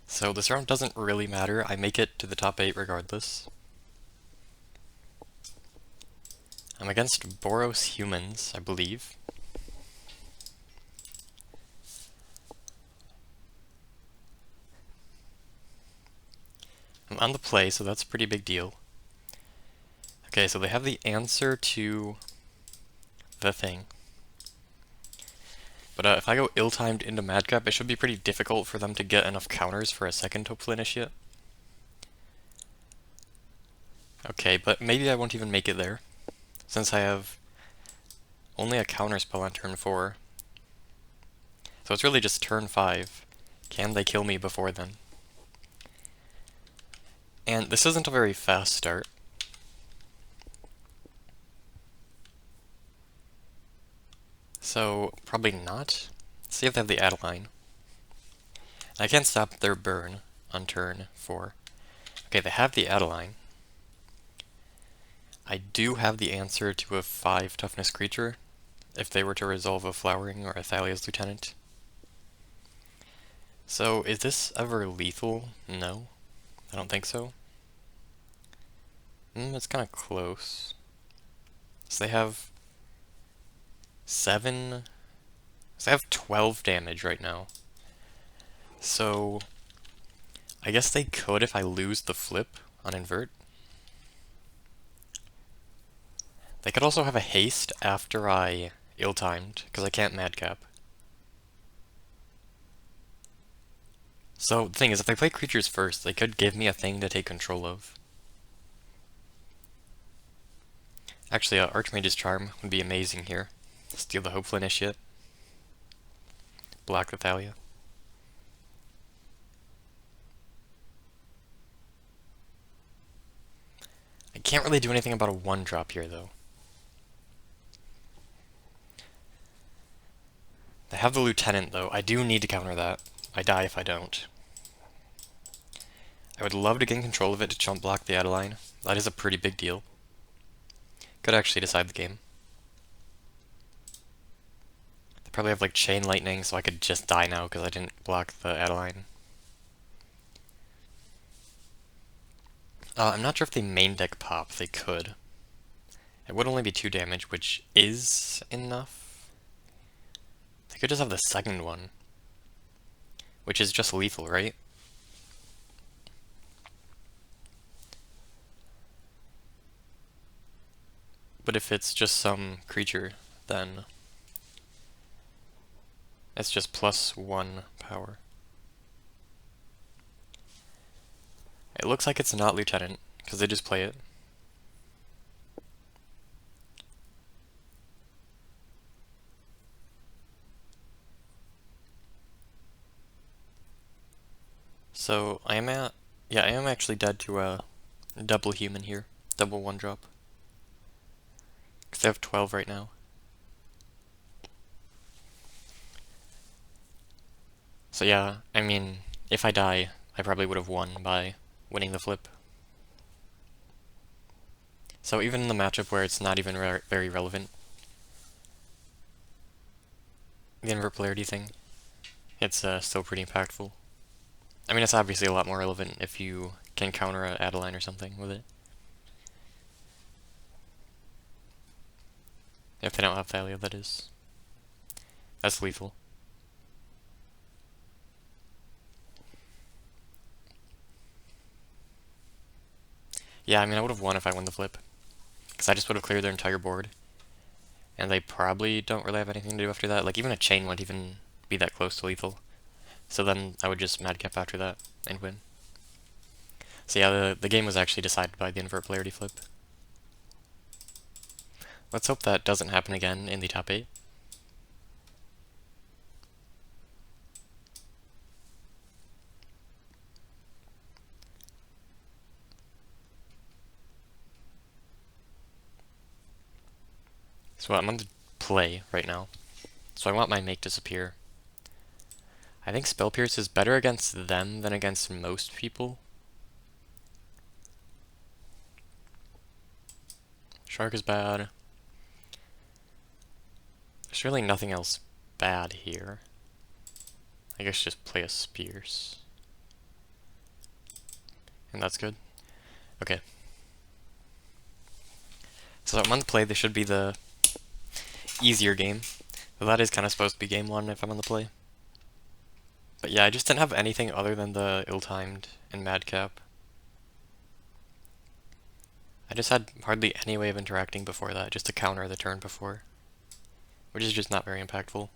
So this round doesn't really matter. I make it to the top 8 regardless. I'm against Boros Humans, I believe. I'm on the play, so that's a pretty big deal. Okay, so they have the answer to the thing. But if I go ill-timed into Madcap, it should be pretty difficult for them to get enough counters for a second Hopeful Initiate. Okay, but maybe I won't even make it there, since I have only a counter spell on turn 4. So it's really just turn 5. Can they kill me before then? And this isn't a very fast start. So, probably not. Let's see if they have the Adeline. I can't stop their burn on turn 4. Okay, they have the Adeline. I do have the answer to a 5 toughness creature, if they were to resolve a Flowering or a Thalia's Lieutenant. So, is this ever lethal? No. I don't think so. It's kind of close. So they have 7... So they have 12 damage right now. So, I guess they could if I lose the flip on invert. They could also have a haste after I ill-timed, because I can't Madcap. So, the thing is, if they play creatures first, they could give me a thing to take control of. Actually, Archmage's Charm would be amazing here. Steal the Hopeful Initiate. Block the Thalia. I can't really do anything about a 1-drop here, though. They have the Lieutenant, though. I do need to counter that. I die if I don't. I would love to gain control of it to chump block the Adeline. That is a pretty big deal. Could actually decide the game. They probably have like Chain Lightning, so I could just die now because I didn't block the Adeline. I'm not sure if they main deck Pop. They could. It would only be 2 damage, which is enough. They could just have the second one, which is just lethal, right? But if it's just some creature, then it's just +1 power. It looks like it's not Lieutenant, because they just play it. So I am actually dead to a double human here, double 1-drop. Because they have 12 right now. So yeah, I mean, if I die, I probably would have won by winning the flip. So even in the matchup where it's not even very relevant, the invert polarity thing, it's still pretty impactful. I mean, it's obviously a lot more relevant if you can counter a Adeline or something with it. If they don't have Thalia, that is. That's lethal. Yeah, I mean, I would have won if I won the flip. Because I just would have cleared their entire board. And they probably don't really have anything to do after that. Like, even a chain wouldn't even be that close to lethal. So then I would just madcap after that and win. So yeah, the game was actually decided by the invert polarity flip. Let's hope that doesn't happen again in the top 8. So I'm on the play right now. So I want my make disappear. I think Spell Pierce is better against them than against most people. Shark is bad. There's really nothing else bad here. I guess just play a Spears. And that's good. Okay. So I'm on the play, this should be the easier game. But that is kind of supposed to be game 1 if I'm on the play. But yeah, I just didn't have anything other than the ill-timed and madcap. I just had hardly any way of interacting before that, just to counter the turn before. Which is just not very impactful.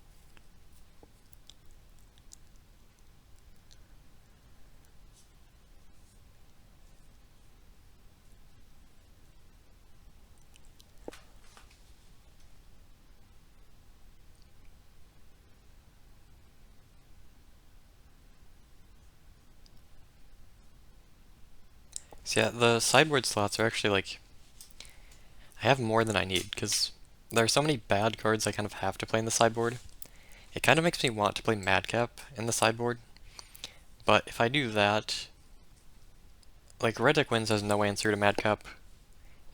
So yeah, the sideboard slots are actually like... I have more than I need, because there are so many bad cards I kind of have to play in the sideboard. It kind of makes me want to play Madcap in the sideboard. But if I do that... Like, Red Deck Wins has no answer to Madcap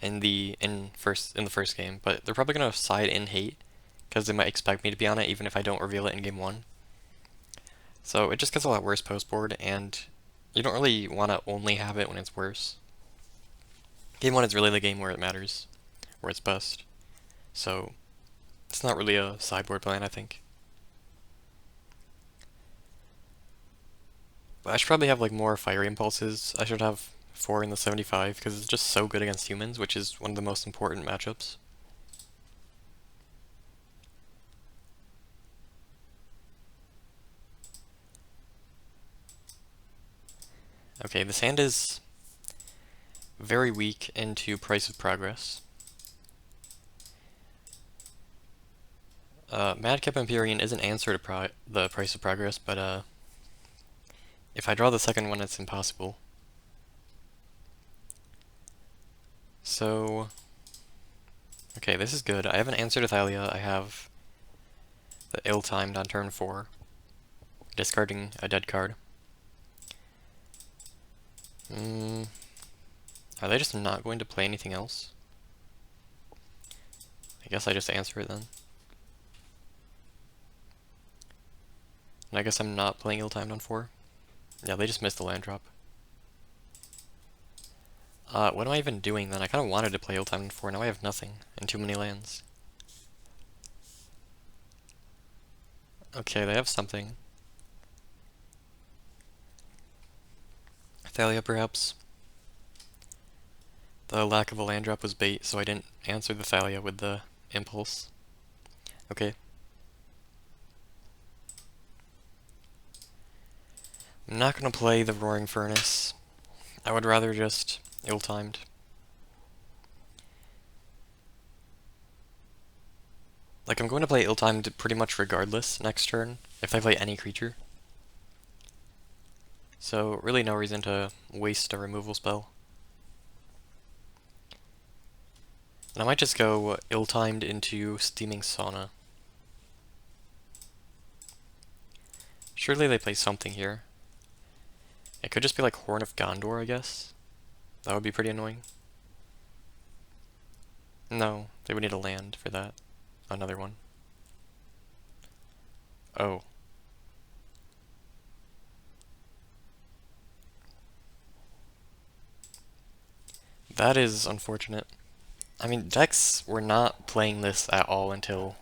in the first game, but they're probably going to side in Hate, because they might expect me to be on it even if I don't reveal it in game 1. So it just gets a lot worse post-board, and you don't really want to only have it when it's worse. Game 1 is really the game where it matters, where it's best. So it's not really a sideboard plan, I think. But I should probably have like more Fiery Impulses. I should have 4 in the 75, because it's just so good against humans, which is one of the most important matchups. Okay, this hand is very weak into Price of Progress. Madcap Empyrean is an answer to the Price of Progress, but if I draw the second one, it's impossible. So, okay, this is good. I have an answer to Thalia. I have the ill-timed on turn 4, discarding a dead card. Are they just not going to play anything else? I guess I just answer it then. And I guess I'm not playing ill-timed on 4. Yeah, they just missed the land drop. What am I even doing then? I kind of wanted to play ill-timed 4, now I have nothing, and too many lands. Okay, they have something. Thalia, perhaps? The lack of a land drop was bait, so I didn't answer the Thalia with the impulse. Okay. I'm not gonna play the Roaring Furnace. I would rather just ill-timed. Like, I'm going to play ill-timed pretty much regardless next turn, if I play any creature. So, really no reason to waste a removal spell. And I might just go ill-timed into Steaming Sauna. Surely they play something here. It could just be like Horn of Gondor, I guess. That would be pretty annoying. No, they would need a land for that. Another one. Oh. That is unfortunate. I mean, decks were not playing this at all until...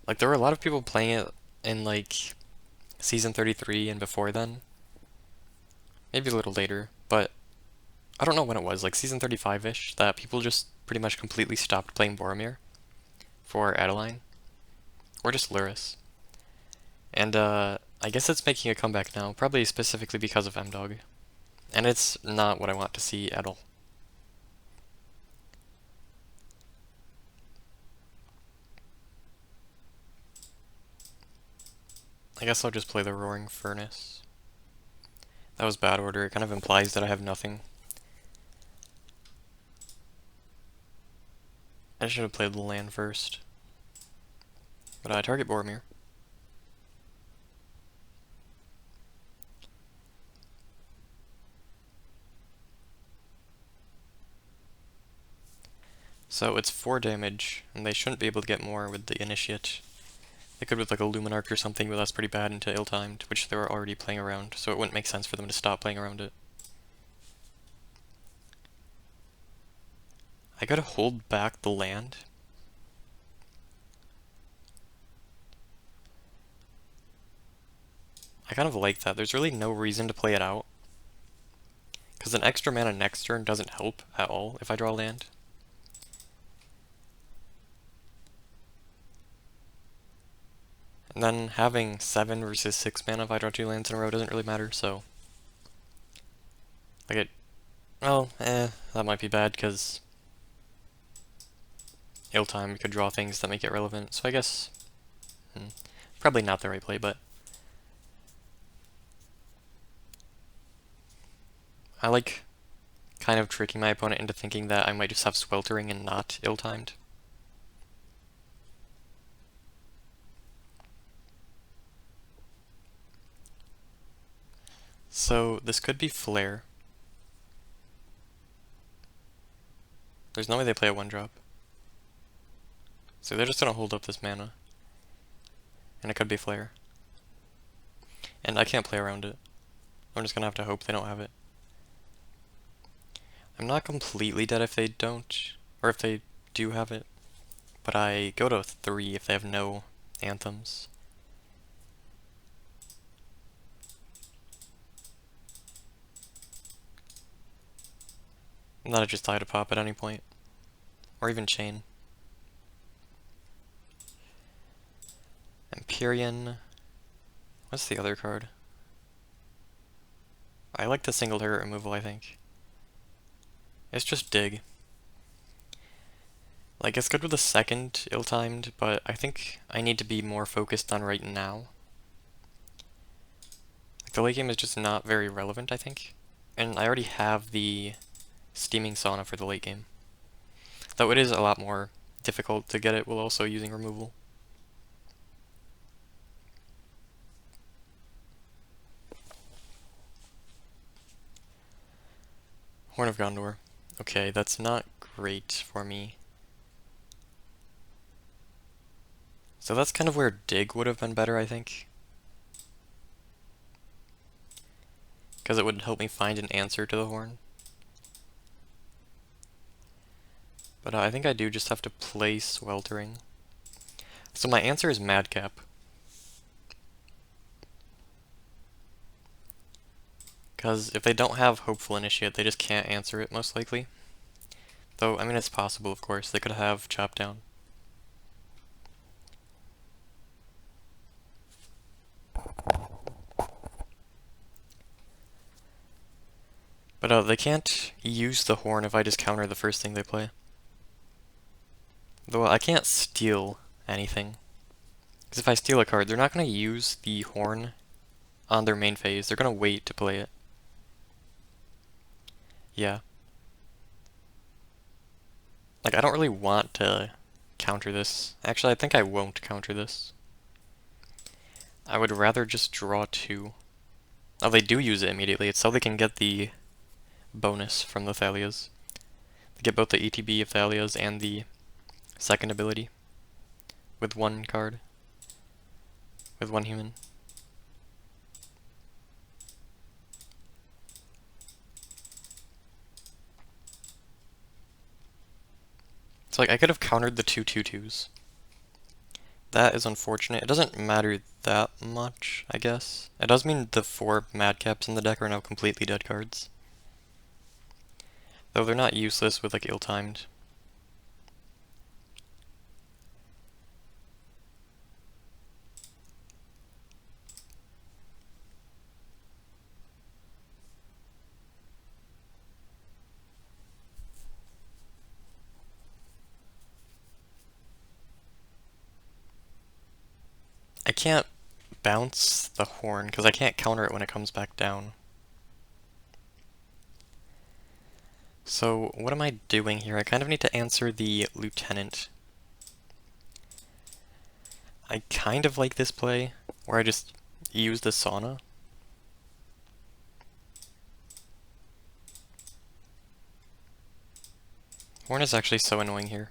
Like, there were a lot of people playing it in, like, Season 33 and before then. Maybe a little later, but I don't know when it was, like Season 35-ish, that people just pretty much completely stopped playing Boromir for Adeline. Or just Luris. And, I guess it's making a comeback now, probably specifically because of M-Dog. And it's not what I want to see at all. I guess I'll just play the Roaring Furnace. That was bad order, it kind of implies that I have nothing. I should have played the land first. But I target Boromir. So it's 4 damage, and they shouldn't be able to get more with the Initiate. They could with like a Luminarch or something, but that's pretty bad into ill-timed, which they were already playing around, so it wouldn't make sense for them to stop playing around it. I gotta hold back the land. I kind of like that. There's really no reason to play it out. Because an extra mana next turn doesn't help at all if I draw land. And then having 7 versus 6 mana if I draw 2 lands in a row doesn't really matter, so... Like it... Well, that might be bad, because... Ill-time could draw things that make it relevant, so I guess... probably not the right play, but... I like kind of tricking my opponent into thinking that I might just have Sweltering and not ill-timed. So, this could be Flare. There's no way they play a 1-drop. So they're just gonna hold up this mana. And it could be Flare. And I can't play around it. I'm just gonna have to hope they don't have it. I'm not completely dead if they don't, or if they do have it. But I go to 3 if they have no anthems. And then I just die to pop at any point. Or even chain. Empyrean. What's the other card? I like the single turret removal, I think. It's just dig. Like, it's good with the second ill-timed, but I think I need to be more focused on right now. Like, the late game is just not very relevant, I think. And I already have the Steaming Sauna for the late game. Though it is a lot more difficult to get it while also using removal. Horn of Gondor. Okay, that's not great for me. So that's kind of where Dig would have been better, I think. Because it would help me find an answer to the Horn. But I think I do just have to play Sweltering. So my answer is Madcap. Because if they don't have Hopeful Initiate, they just can't answer it, most likely. Though, I mean, it's possible, of course. They could have Chop Down. But they can't use the Horn if I just counter the first thing they play. Though I can't steal anything. Because if I steal a card, they're not going to use the Horn on their main phase. They're going to wait to play it. Yeah. Like, I don't really want to counter this. Actually, I think I won't counter this. I would rather just draw 2. Oh, they do use it immediately. It's so they can get the bonus from the Thalias. They get both the ETB of Thalias and the second ability with one card. With one human. So like I could have countered the 2/2/2s. That is unfortunate. It doesn't matter that much, I guess. It does mean the 4 Madcaps in the deck are now completely dead cards. Though they're not useless with like ill-timed. I can't bounce the Horn because I can't counter it when it comes back down. So what am I doing here? I kind of need to answer the Lieutenant. I kind of like this play, where I just use the Sauna. Horn is actually so annoying here.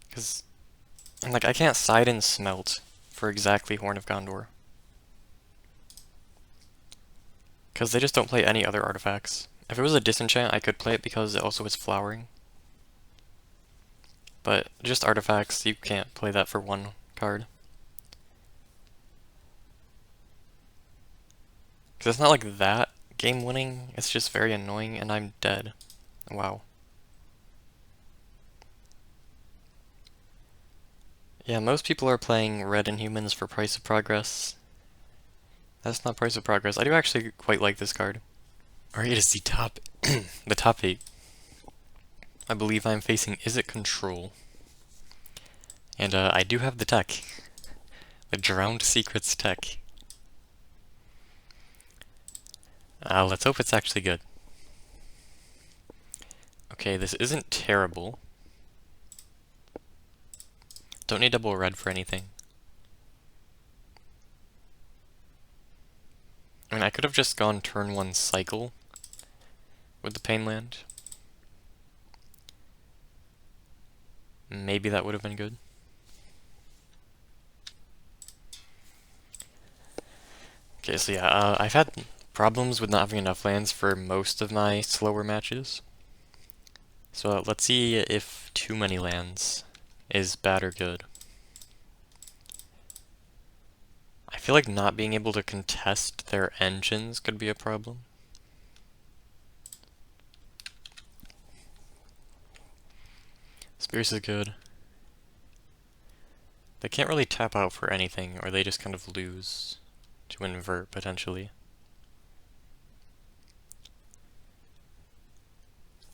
Because, like, I can't side and Smelt for exactly Horn of Gondor. Because they just don't play any other artifacts. If it was a Disenchant, I could play it because it also has Flowering. But just artifacts, you can't play that for one card. Because it's not like that game-winning, it's just very annoying, and I'm dead. Wow. Yeah, most people are playing Red Inhumans for Price of Progress. That's not Price of Progress. I do actually quite like this card. Alright, it is the top the top 8. I believe I'm facing Izzet Control. And I do have the tech. The Drowned Secrets tech. Let's hope it's actually good. Okay, this isn't terrible. Don't need double red for anything. I mean, I could have just gone turn 1 cycle with the Painland. Maybe that would have been good. Okay, so yeah, I've had problems with not having enough lands for most of my slower matches. So let's see if too many lands is bad or good. I feel like not being able to contest their engines could be a problem. Spears is good. They can't really tap out for anything, or they just kind of lose to invert, potentially.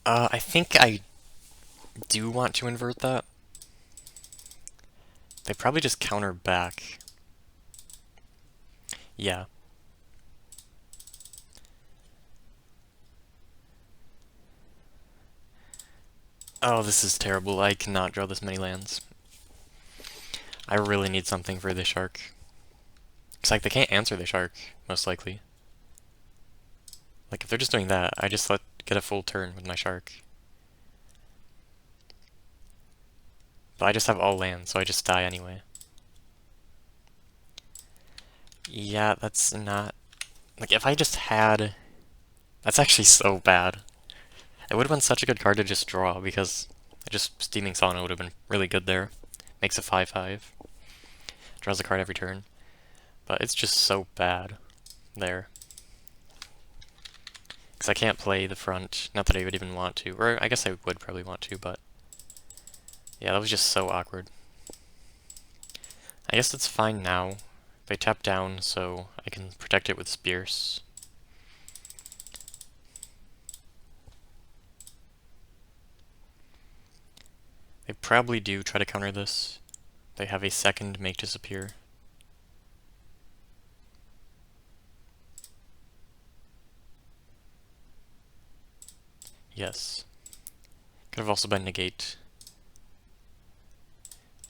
I think I do want to invert that. They probably just counter back. Yeah. Oh, this is terrible. I cannot draw this many lands. I really need something for the shark. It's like they can't answer the shark, most likely. Like, if they're just doing that, I just get a full turn with my shark. But I just have all lands, so I just die anyway. Yeah, that's not... Like, if I just had... That's actually so bad. That would have been such a good card to just draw, because just Steaming Sauna would have been really good there. Makes a 5/5. Draws a card every turn. But it's just so bad there. Because I can't play the front. Not that I would even want to. Or I guess I would probably want to, but... yeah, that was just so awkward. I guess it's fine now. They tap down, so I can protect it with Spears. They probably do try to counter this. They have a second Make Disappear. Yes. Could have also been Negate.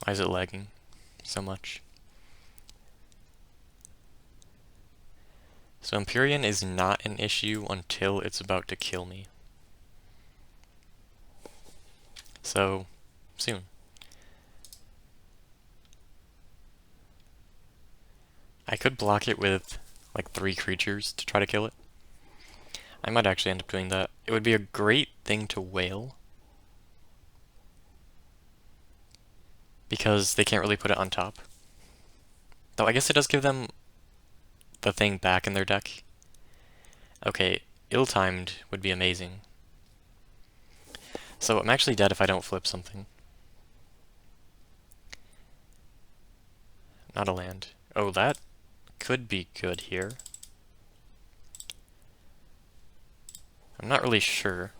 Why is it lagging so much? So Empyrean is not an issue until it's about to kill me. So, soon. I could block it with, like, 3 creatures to try to kill it. I might actually end up doing that. It would be a great thing to whale, because they can't really put it on top. Though I guess it does give them the thing back in their deck. Okay, Ill-Timed would be amazing. So I'm actually dead if I don't flip something. Not a land. Oh, that could be good here. I'm not really sure.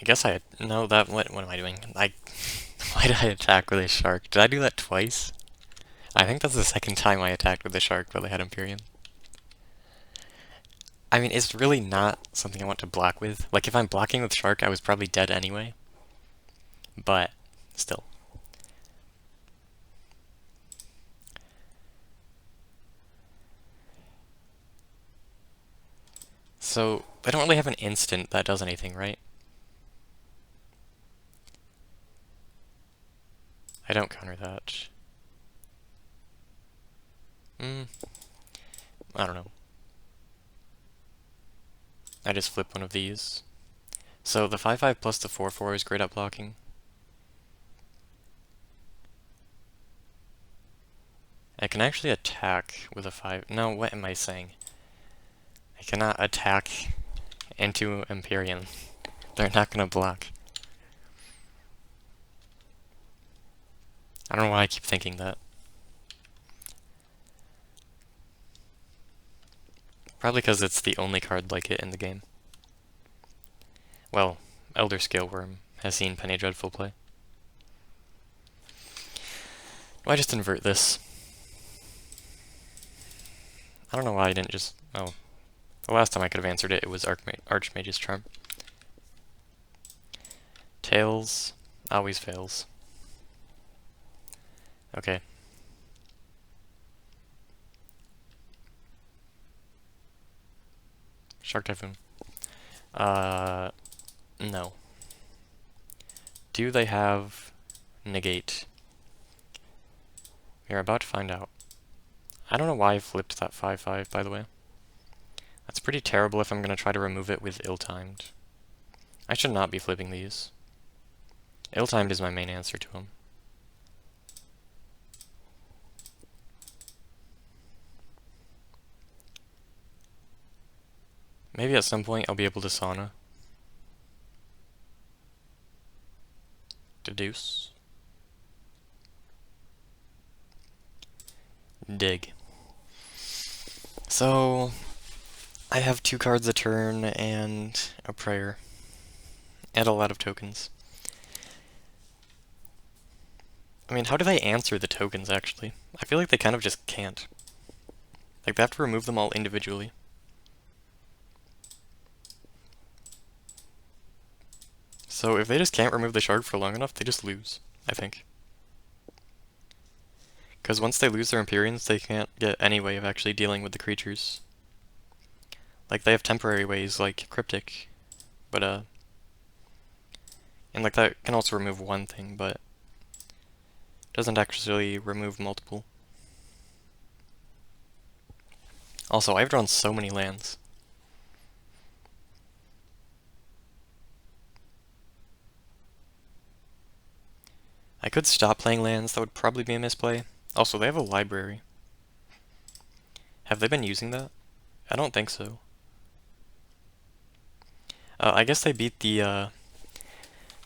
I guess no, what am I doing? Why did I attack with a shark? Did I do that twice? I think that's the second time I attacked with a shark while I had Empyrean. I mean, it's really not something I want to block with. Like, if I'm blocking with shark, I was probably dead anyway. But, still. So, I don't really have an instant that does anything, right? I don't counter that. I don't know. I just flip one of these. So the 5/5 plus the 4/4 is great at blocking. I can actually attack with a 5. No, what am I saying? I cannot attack into Empyrean. They're not gonna block. I don't know why I keep thinking that. Probably because it's the only card like it in the game. Well, Elder Scaleworm has seen Penny Dreadful play. Why just invert this? I don't know why I didn't just... oh. The last time I could have answered it, it was Archmage's Charm. Tails always fails. Okay. Shark Typhoon. No. Do they have Negate? We are about to find out. I don't know why I flipped that 5/5, by the way. That's pretty terrible if I'm going to try to remove it with Ill-Timed. I should not be flipping these. Ill-Timed is my main answer to him. Maybe at some point I'll be able to Sauna. Deduce. Dig. So, I have 2 cards a turn and a prayer. And a lot of tokens. I mean, how do they answer the tokens, actually? I feel like they kind of just can't. Like, they have to remove them all individually. So if they just can't remove the shark for long enough, they just lose, I think. Because once they lose their Empyreans, they can't get any way of actually dealing with the creatures. Like, they have temporary ways, like Cryptic, but, and like that can also remove one thing, but doesn't actually remove multiple. Also, I've drawn so many lands. I could stop playing lands, that would probably be a misplay. Also, they have a library. Have they been using that? I don't think so. I guess they beat the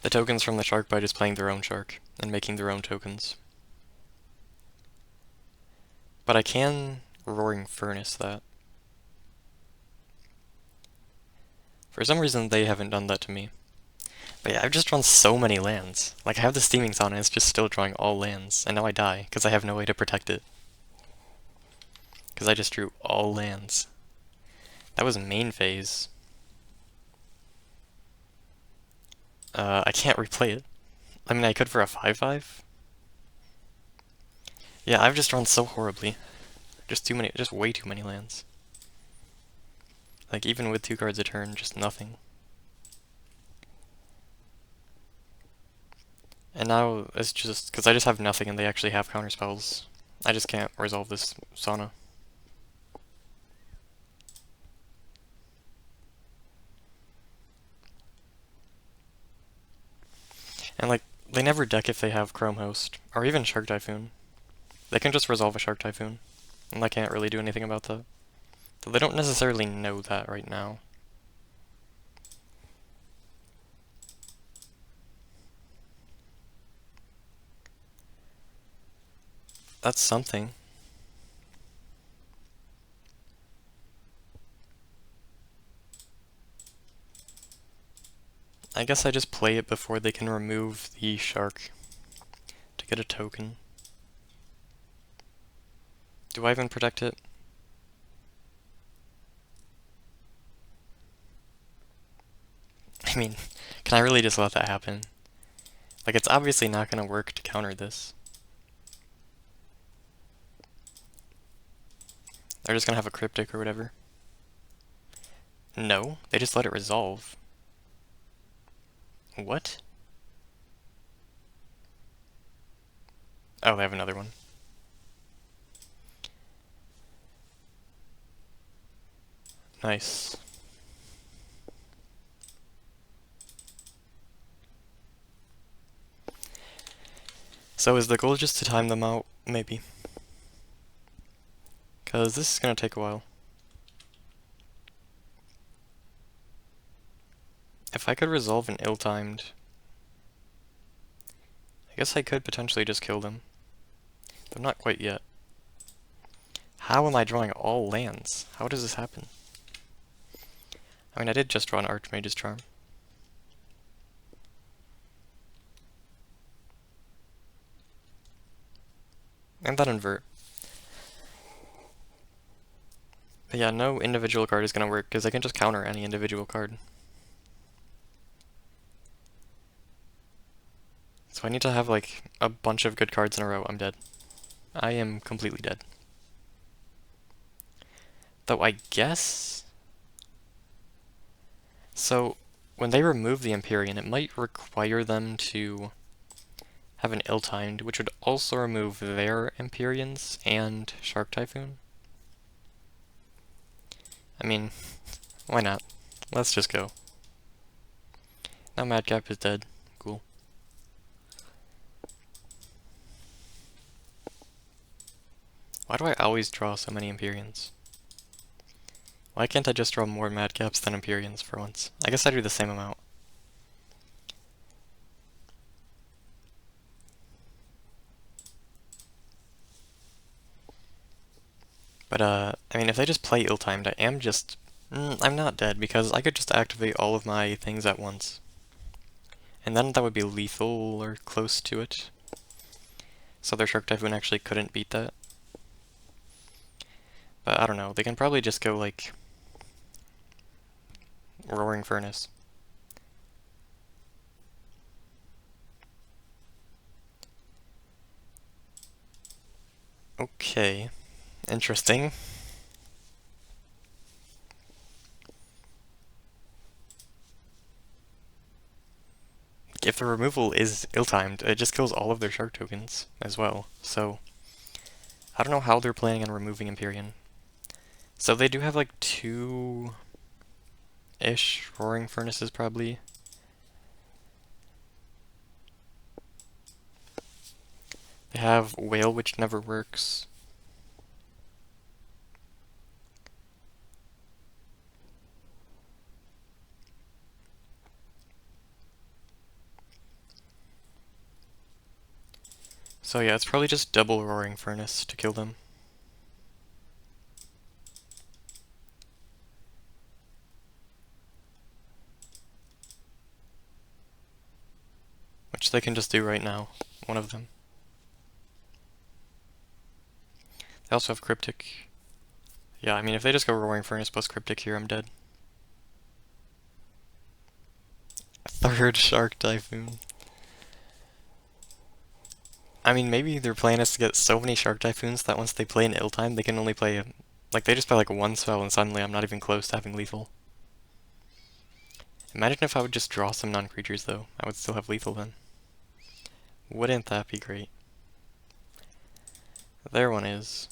tokens from the shark by just playing their own shark and making their own tokens. But I can Roaring Furnace that. For some reason, they haven't done that to me. But yeah, I've just drawn so many lands. Like, I have the Steaming Sauna and it's just still drawing all lands. And now I die, because I have no way to protect it. Because I just drew all lands. That was main phase. I can't replay it. I mean, I could for a 5/5. Yeah, I've just drawn so horribly. Just too many, just way too many lands. Like, even with 2 cards a turn, just nothing. And now, it's just, because I just have nothing and they actually have counter spells. I just can't resolve this Sauna. And like, they never deck if they have Chrome Host, or even Shark Typhoon. They can just resolve a Shark Typhoon, and I can't really do anything about that. So they don't necessarily know that right now. That's something. I guess I just play it before they can remove the shark to get a token. Do I even protect it? I mean, can I really just let that happen? Like, it's obviously not going to work to counter this. They're just going to have a Cryptic or whatever. No, they just let it resolve. What? Oh, they have another one. Nice. So is the goal just to time them out? Maybe. Because this is going to take a while. If I could resolve an ill-timed... I guess I could potentially just kill them. But not quite yet. How am I drawing all lands? How does this happen? I mean, I did just draw an Archmage's Charm. And that invert. But yeah, no individual card is going to work, because I can just counter any individual card. So I need to have, like, a bunch of good cards in a row. I'm dead. I am completely dead. Though I guess... So, when they remove the Empyrean, it might require them to have an ill-timed, which would also remove their Empyreans and Shark Typhoon. I mean, why not? Let's just go. Now Madcap is dead. Cool. Why do I always draw so many Empyreans? Why can't I just draw more Madcaps than Empyreans for once? I guess I do the same amount. But, I mean, if they just play ill-timed, I am just... I'm not dead, because I could just activate all of my things at once. And then that would be lethal, or close to it. So their Shark Typhoon actually couldn't beat that. But I don't know, they can probably just go, like... Roaring Furnace. Okay. Interesting. If the removal is ill-timed, it just kills all of their shark tokens as well. So, I don't know how they're planning on removing Empyrean. So they do have like 2-ish roaring furnaces probably. They have whale, which never works. So yeah, it's probably just double roaring furnace to kill them. Which they can just do right now, one of them. They also have cryptic. Yeah, I mean, if they just go roaring furnace plus cryptic here, I'm dead. Third shark typhoon. I mean, maybe their plan is to get so many shark typhoons that once they play in ill time, they can only play like they just play like one spell and suddenly I'm not even close to having lethal. Imagine if I would just draw some non-creatures though. I would still have lethal then. Wouldn't that be great? There one is.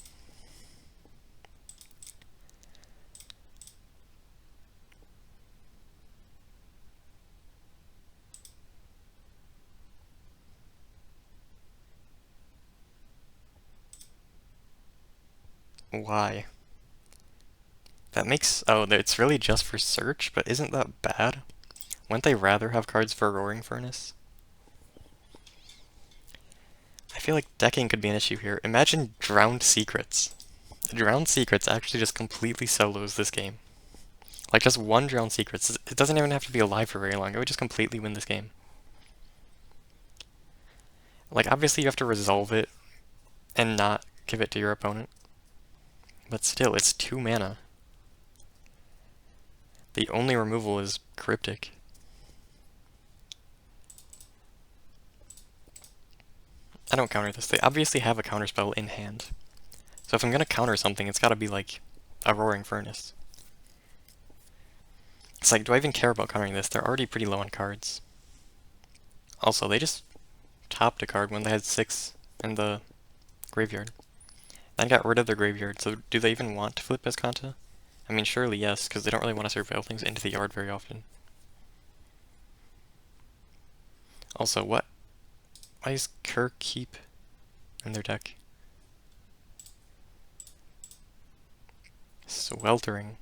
Why? That makes... Oh, it's really just for search, but isn't that bad? Wouldn't they rather have cards for Roaring Furnace? I feel like decking could be an issue here. Imagine Drowned Secrets. Drowned Secrets actually just completely solos this game. Like, just one Drowned Secrets. It doesn't even have to be alive for very long. It would just completely win this game. Like, obviously you have to resolve it and not give it to your opponent. But still, it's 2 mana. The only removal is Cryptic. I don't counter this. They obviously have a counterspell in hand. So if I'm gonna counter something, it's gotta be like a Roaring Furnace. It's like, do I even care about countering this? They're already pretty low on cards. Also, they just topped a card when they had 6 in the graveyard. Then got rid of their graveyard, so do they even want to flip Escanta? I mean, surely yes, because they don't really want to surveil things into the yard very often. Also, what? Why is Kirk keep in their deck? Sweltering.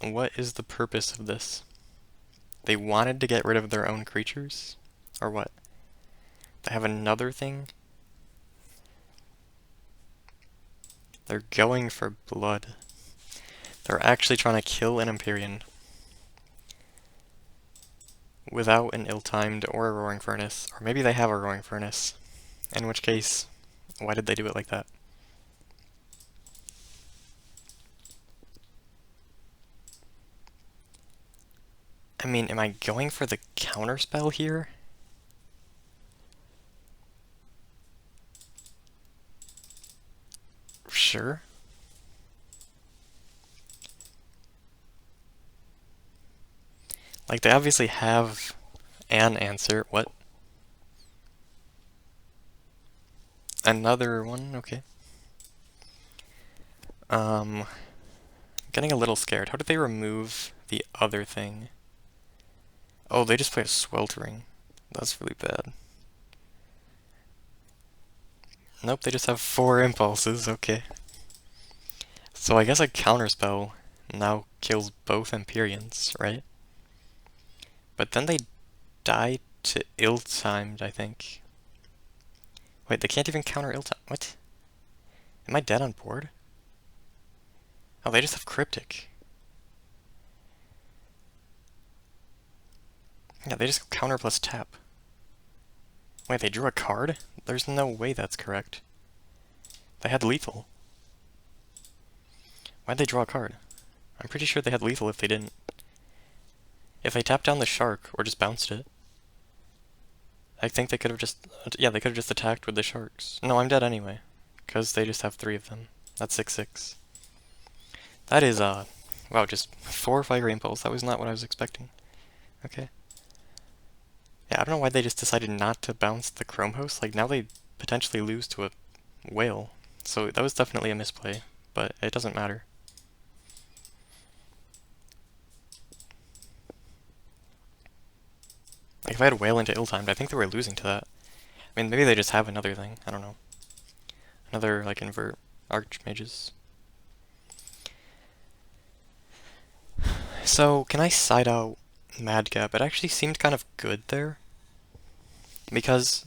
What is the purpose of this? They wanted to get rid of their own creatures? Or what? They have another thing? They're going for blood. They're actually trying to kill an Empyrean without an ill-timed or a Roaring Furnace. Or maybe they have a Roaring Furnace. In which case, why did they do it like that? I mean, am I going for the counterspell here? Sure. Like, they obviously have an answer. What? Another one? Okay. Getting a little scared. How did they remove the other thing? Oh, they just play a Sweltering. That's really bad. Nope, they just have 4 impulses. Okay. So I guess a counterspell now kills both Empyreans, right? But then they die to ill-timed, I think. Wait, they can't even counter ill-timed. What? Am I dead on board? Oh, they just have Cryptic. Yeah, they just counter plus tap. Wait, they drew a card? There's no way that's correct. They had lethal. Why'd they draw a card? I'm pretty sure they had lethal if they didn't. If they tapped down the shark, or just bounced it, I think they could have just... Yeah, they could have just attacked with the sharks. No, I'm dead anyway. Because they just have 3 of them. That's 6/6. That is, wow, just 4 Fire Impulse. That was not what I was expecting. Okay. Yeah, I don't know why they just decided not to bounce the Chrome Host. Like, now they potentially lose to a whale. So that was definitely a misplay, but it doesn't matter. Like if I had Whale into ill-timed, I think they were losing to that. I mean, maybe they just have another thing. I don't know. Another, like, invert archmages. So, can I side out Madcap? It actually seemed kind of good there. Because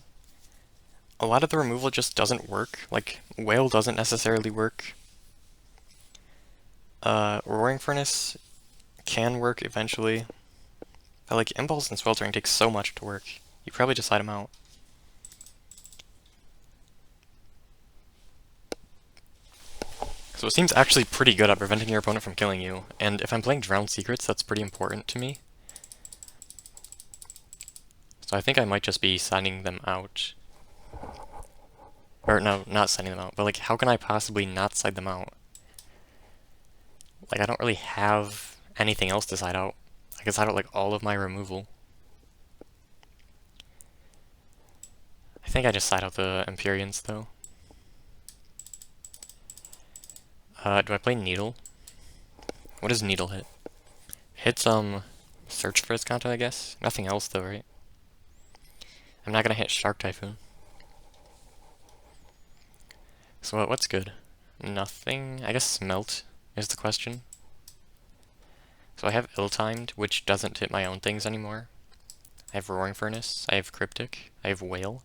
a lot of the removal just doesn't work. Like, Whale doesn't necessarily work. Roaring Furnace can work eventually. But, like, Impulse and Sweltering takes so much to work. You probably just side them out. So it seems actually pretty good at preventing your opponent from killing you, and if I'm playing Drowned Secrets, that's pretty important to me. So I think I might just be signing them out. Or no, not signing them out, but like, how can I possibly not side them out? Like, I don't really have anything else to side out. I can side out like all of my removal. I think I just side out the Empyreans though. Do I play Needle? What does Needle hit? Hits, Search for its content, I guess? Nothing else though, right? I'm not gonna hit Shark Typhoon. So what's good? Nothing? I guess Smelt is the question. So I have Ill-Timed, which doesn't hit my own things anymore. I have Roaring Furnace, I have Cryptic, I have Whale.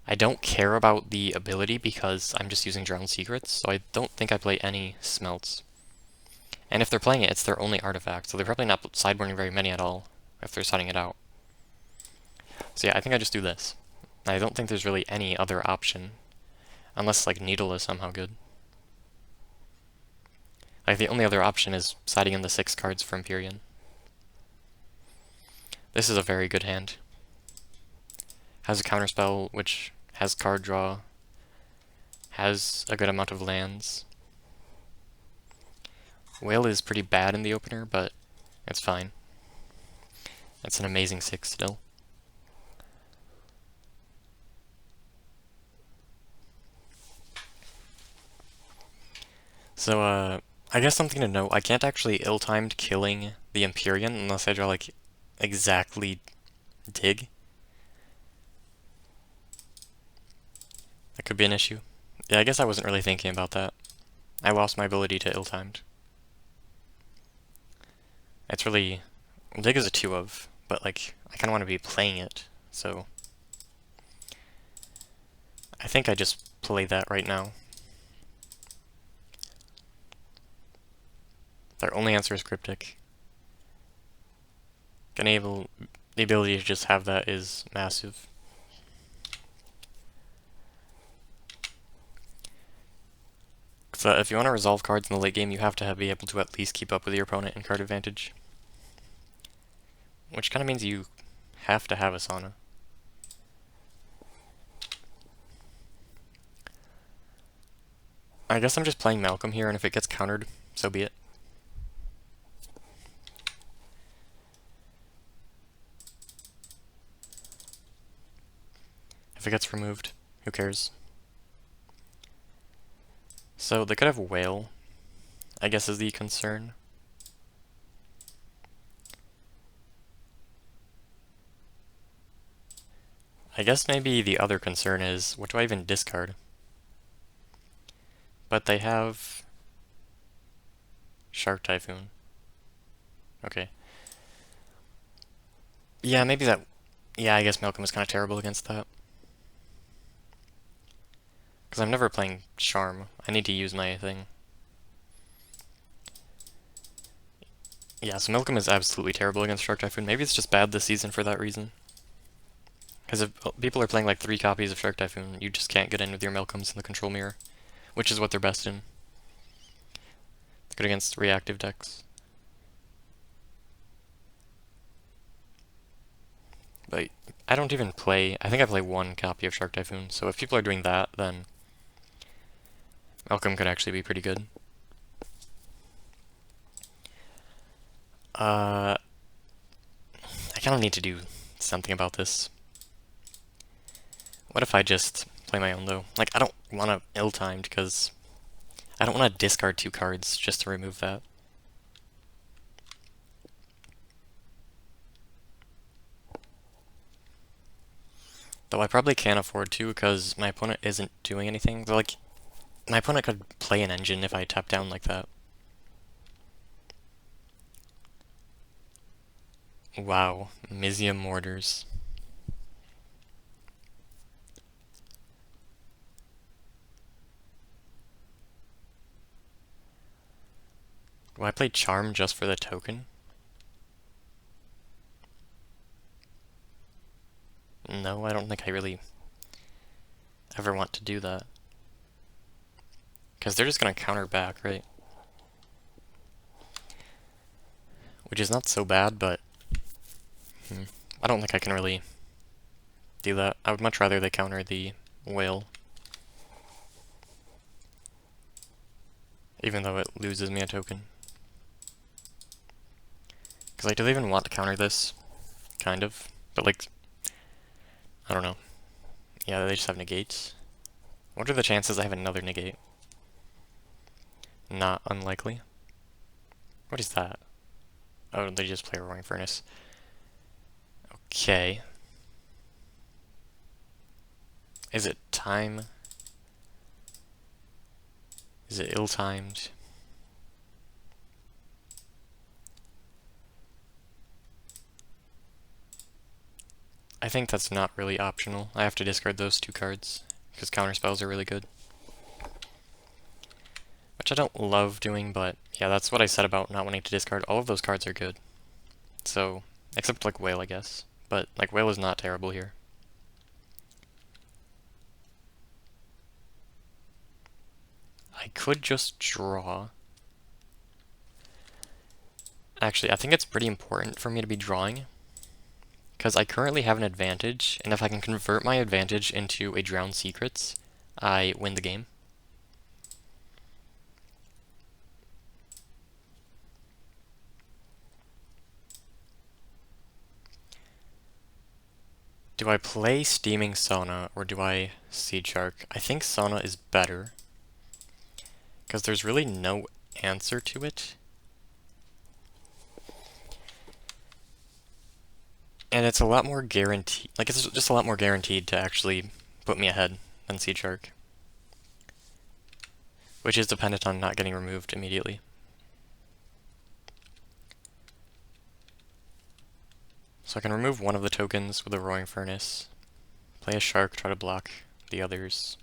I don't care about the ability because I'm just using Drowned Secrets, so I don't think I play any Smelts. And if they're playing it, it's their only artifact, so they're probably not sideboarding very many at all if they're setting it out. So yeah, I think I just do this. I don't think there's really any other option, unless like Needle is somehow good. Like the only other option is siding in the 6 cards for Empyrean. This is a very good hand. Has a counterspell, which has card draw, has a good amount of lands. Whale is pretty bad in the opener, but it's fine. It's an amazing 6 still. So, I guess something to note, I can't actually ill-timed killing the Empyrean unless I draw, like, exactly Dig. That could be an issue. Yeah, I guess I wasn't really thinking about that. I lost my ability to ill-timed. It's really... Dig is a 2 of, but, like, I kind of want to be playing it, so... I think I just play that right now. Their only answer is Cryptic. The ability to just have that is massive. So if you want to resolve cards in the late game, you have to be able to at least keep up with your opponent in card advantage. Which kind of means you have to have a Sauna. I guess I'm just playing Malcolm here, and if it gets countered, so be it. If it gets removed, who cares? So they could have Whale, I guess is the concern. I guess maybe the other concern is, what do I even discard? But they have Shark Typhoon. Okay. Yeah, maybe that... Yeah, I guess Malcolm is kind of terrible against that. Because I'm never playing Charm. I need to use my thing. Yeah, so Malcolm is absolutely terrible against Shark Typhoon. Maybe it's just bad this season for that reason. Because if people are playing like 3 copies of Shark Typhoon, you just can't get in with your Malcolms in the control mirror. Which is what they're best in. It's good against reactive decks. But I don't even play... I think I play 1 copy of Shark Typhoon, so if people are doing that, then Malcolm could actually be pretty good. I kind of need to do something about this. What if I just play my own, though. Like, I don't want to ill-timed, because I don't want to discard 2 cards just to remove that. Though I probably can't afford to, because my opponent isn't doing anything. They're like, my opponent could play an engine if I tap down like that. Wow, Mizium Mortars. Do I play Charm just for the token? No, I don't think I really ever want to do that. Because they're just going to counter back, right? Which is not so bad, but I don't think I can really do that. I would much rather they counter the whale. Even though it loses me a token. Because I do even want to counter this. Kind of. But like, I don't know. Yeah, they just have negates. What are the chances I have another negate? Not unlikely. What is that? Oh, they just play a Roaring Furnace. Okay. Is it time? Is it ill-timed? I think that's not really optional. I have to discard those 2 cards, because counterspells are really good. Which I don't love doing, but yeah, that's what I said about not wanting to discard. All of those cards are good. So, except like Whale, I guess. But like Whale is not terrible here. I could just draw. Actually, I think it's pretty important for me to be drawing, because I currently have an advantage, and if I can convert my advantage into a Drowned Secrets, I win the game. Do I play Steaming Sauna, or do I Seed Shark? I think Sauna is better, because there's really no answer to it. And it's a lot more guaranteed, like it's just a lot more guaranteed to actually put me ahead than Seed Shark. Which is dependent on not getting removed immediately. So I can remove one of the tokens with a Roaring Furnace, play a Shark, try to block the others.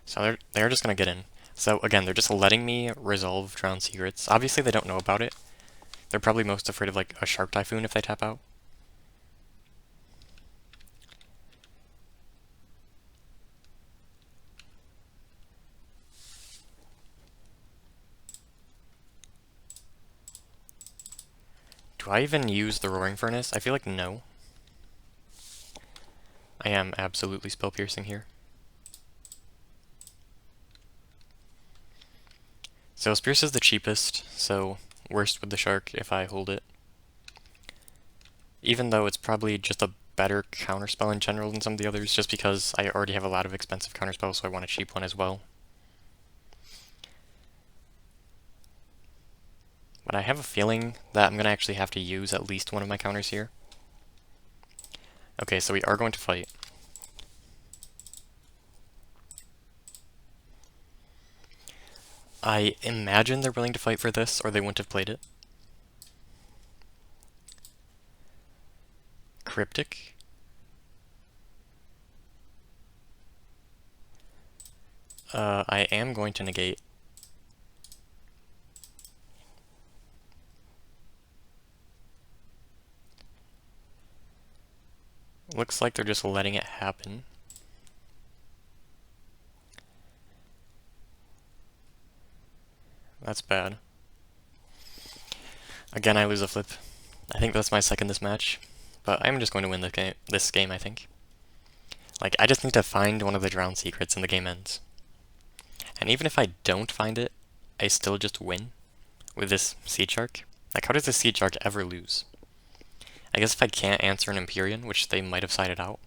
So they're just going to get in. So again, they're just letting me resolve Drowned Secrets. Obviously they don't know about it. They're probably most afraid of like a Shark Typhoon if they tap out. Do I even use the Roaring Furnace? I feel like no. I am absolutely spell piercing here. So Spears is the cheapest, so worst with the Shark if I hold it. Even though it's probably just a better counterspell in general than some of the others, just because I already have a lot of expensive counterspells, so I want a cheap one as well. But I have a feeling that I'm going to actually have to use at least one of my counters here. Okay, so we are going to fight. I imagine they're willing to fight for this, or they wouldn't have played it. Cryptic. I am going to negate. Looks like they're just letting it happen. That's bad. Again, I lose a flip. I think that's my second this match, but I'm just going to win this game, I think. Like, I just need to find one of the Drowned Secrets and the game ends. And even if I don't find it, I still just win with this Seed Shark. Like, how does this Seed Shark ever lose? I guess if I can't answer an Empyrean, which they might have sided out.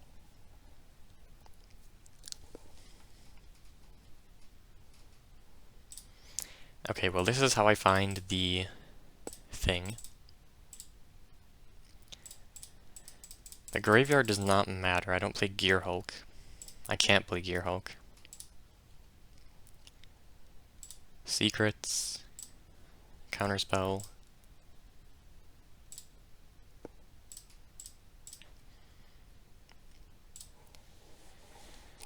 Okay, well this is how I find the thing. The graveyard does not matter. I don't play Gear Hulk. I can't play Gear Hulk. Secrets. Counterspell.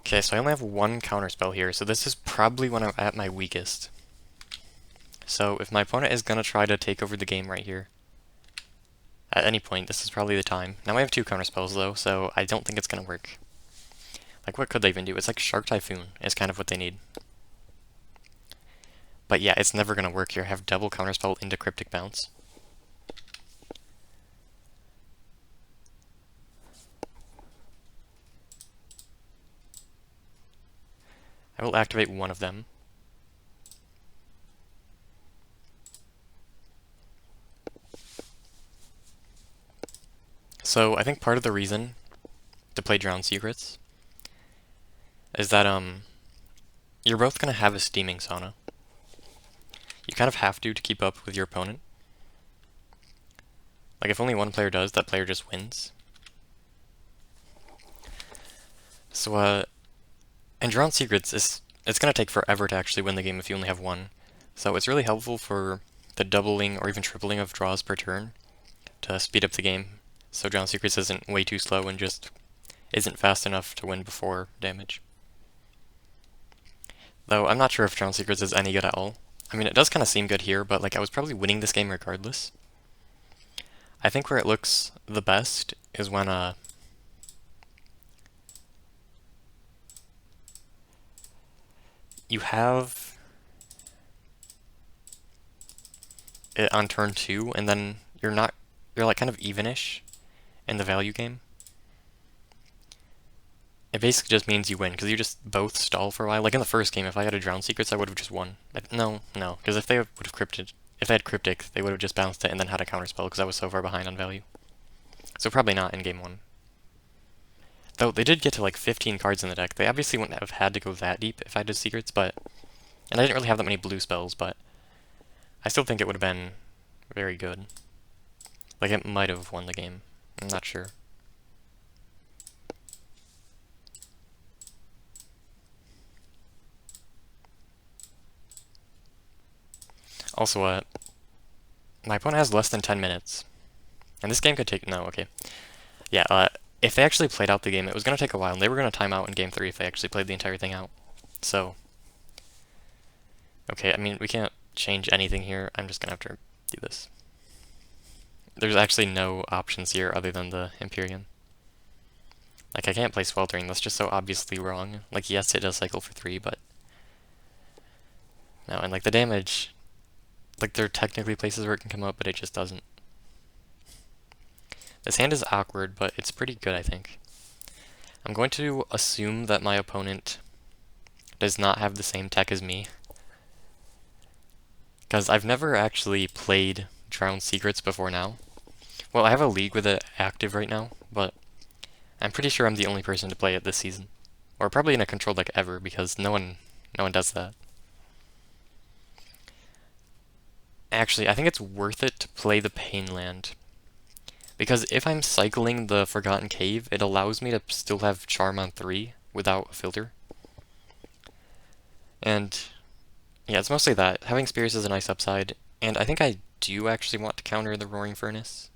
Okay, so I only have one counterspell here, so this is probably when I'm at my weakest. So if my opponent is going to try to take over the game right here, at any point, this is probably the time. Now I have two counterspells though, so I don't think it's going to work. Like, what could they even do? It's like Shark Typhoon is kind of what they need. But yeah, it's never going to work here. I have double counterspell into Cryptic Bounce. I will activate one of them. So I think part of the reason to play Drowned Secrets is that you're both going to have a Steaming Sauna. You kind of have to keep up with your opponent. Like, if only one player does, that player just wins. So, and Drowned Secrets it's going to take forever to actually win the game if you only have one. So it's really helpful for the doubling or even tripling of draws per turn to speed up the game. So Drowned Secrets isn't way too slow and just isn't fast enough to win before damage. Though I'm not sure if Drowned Secrets is any good at all. I mean, it does kind of seem good here, but like I was probably winning this game regardless. I think where it looks the best is when you have it on turn 2, and then you're like kind of evenish in the value game. It basically just means you win, because you just both stall for a while. Like in the first game, if I had a Drowned Secrets, I would have just won. No, because if they would have crypted, if they had Cryptic, they would have just bounced it and then had a counterspell, because I was so far behind on value. So probably not in game 1. Though they did get to like 15 cards in the deck. They obviously wouldn't have had to go that deep if I did Secrets, but... And I didn't really have that many blue spells, but... I still think it would have been very good. Like, it might have won the game. I'm not sure. Also, my opponent has less than 10 minutes. And this game could take... No, okay. Yeah, if they actually played out the game, it was going to take a while, and they were going to time out in game 3 if they actually played the entire thing out. So... Okay, I mean, we can't change anything here. I'm just going to have to do this. There's actually no options here other than the Empyrean. Like, I can't play Sweltering, that's just so obviously wrong. Like, yes, it does cycle for 3, but... No, and like, the damage... Like, there are technically places where it can come up, but it just doesn't. This hand is awkward, but it's pretty good, I think. I'm going to assume that my opponent does not have the same tech as me. Because I've never actually played Drowned Secrets before now. Well, I have a league with it active right now, but I'm pretty sure I'm the only person to play it this season. Or probably in a controlled deck ever, because no one does that. Actually, I think it's worth it to play the Painland. Because if I'm cycling the Forgotten Cave, it allows me to still have Charm on 3 without a filter. And yeah, it's mostly that. Having Spears is a nice upside, and I think I do actually want to counter the Roaring Furnace.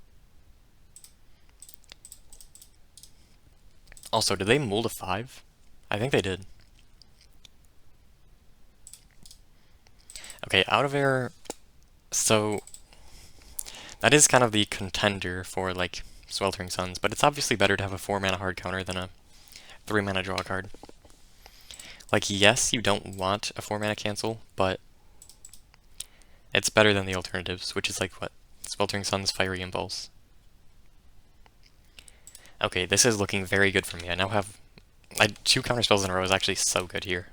Also, did they mold a 5? I think they did. Okay, out of air. So that is kind of the contender for like Sweltering Suns, but it's obviously better to have a 4-mana hard counter than a 3-mana draw card. Like, yes, you don't want a 4-mana cancel, but it's better than the alternatives, which is like what? Sweltering Suns, Fiery Impulse. Okay, this is looking very good for me. I now have 2 counterspells in a row is actually so good here.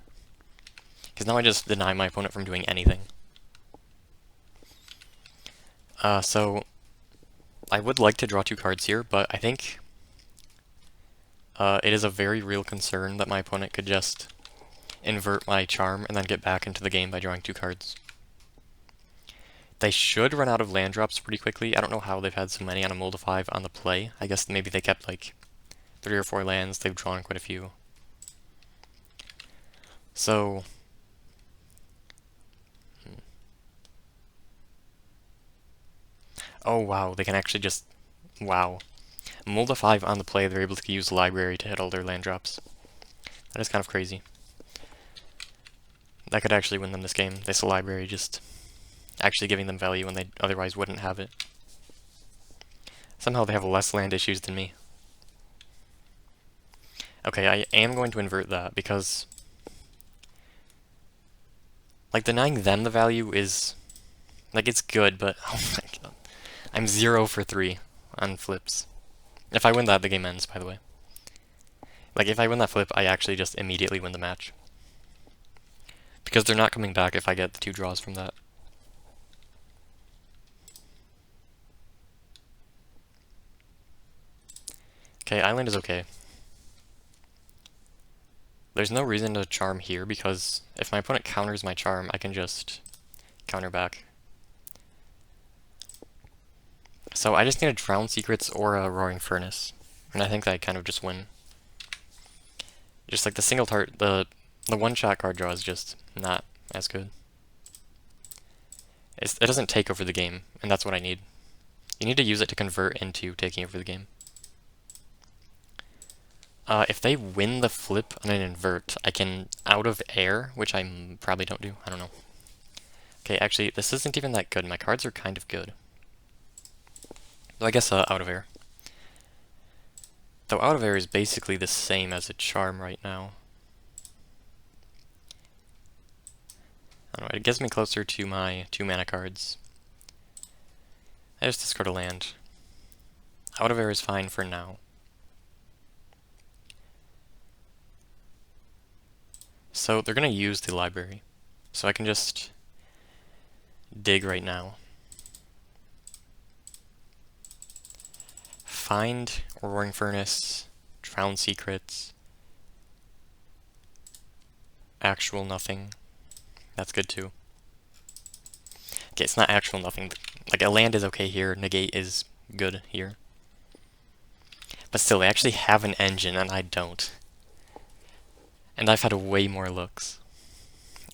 Because now I just deny my opponent from doing anything. So I would like to draw 2 cards here, but I think it is a very real concern that my opponent could just invert my charm and then get back into the game by drawing 2 cards. They should run out of land drops pretty quickly. I don't know how they've had so many on a mold of 5 on the play. I guess maybe they kept like 3 or 4 lands. They've drawn quite a few. So, oh wow, they can actually just, wow. Mold of 5 on the play, they're able to use the library to hit all their land drops. That is kind of crazy. That could actually win them this game. This library just actually giving them value when they otherwise wouldn't have it. Somehow they have less land issues than me. Okay, I am going to invert that because, like, denying them the value is, like, it's good, but oh my god. I'm 0 for 3 on flips. If I win that, the game ends, by the way. Like, if I win that flip, I actually just immediately win the match. Because they're not coming back if I get the 2 draws from that. Okay, island is okay. There's no reason to charm here, because if my opponent counters my charm, I can just counter back. So I just need a Drown Secrets or a Roaring Furnace, and I think that I kind of just win. Just like the the one-shot card draw is just not as good. It doesn't take over the game, and that's what I need. You need to use it to convert into taking over the game. If they win the flip on an invert, I can out of air, which I probably don't do. I don't know. Okay, actually, this isn't even that good. My cards are kind of good. So I guess out of air. Though out of air is basically the same as a charm right now. I don't know, it gets me closer to my 2 mana cards. I just discard a land. Out of air is fine for now. So they're going to use the library. So I can just dig right now. Find Roaring Furnace, Drown Secrets, actual nothing. That's good too. Okay, it's not actual nothing. Like, a land is okay here, negate is good here. But still, they actually have an engine, and I don't. And I've had way more looks.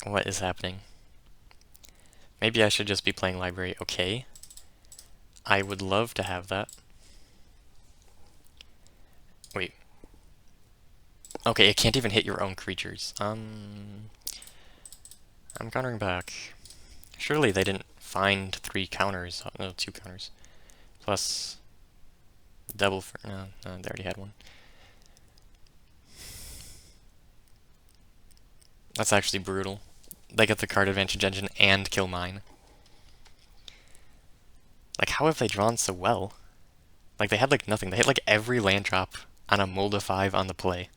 What is happening? Maybe I should just be playing library. Okay. I would love to have that. Wait. Okay, it can't even hit your own creatures. I'm countering back. Surely they didn't find 3 counters. No, 2 counters. Plus double for... No, they already had one. That's actually brutal. They get the card advantage engine and kill mine. Like, how have they drawn so well? Like, they had, like, nothing. They hit, like, every land drop on a mold of 5 on the play.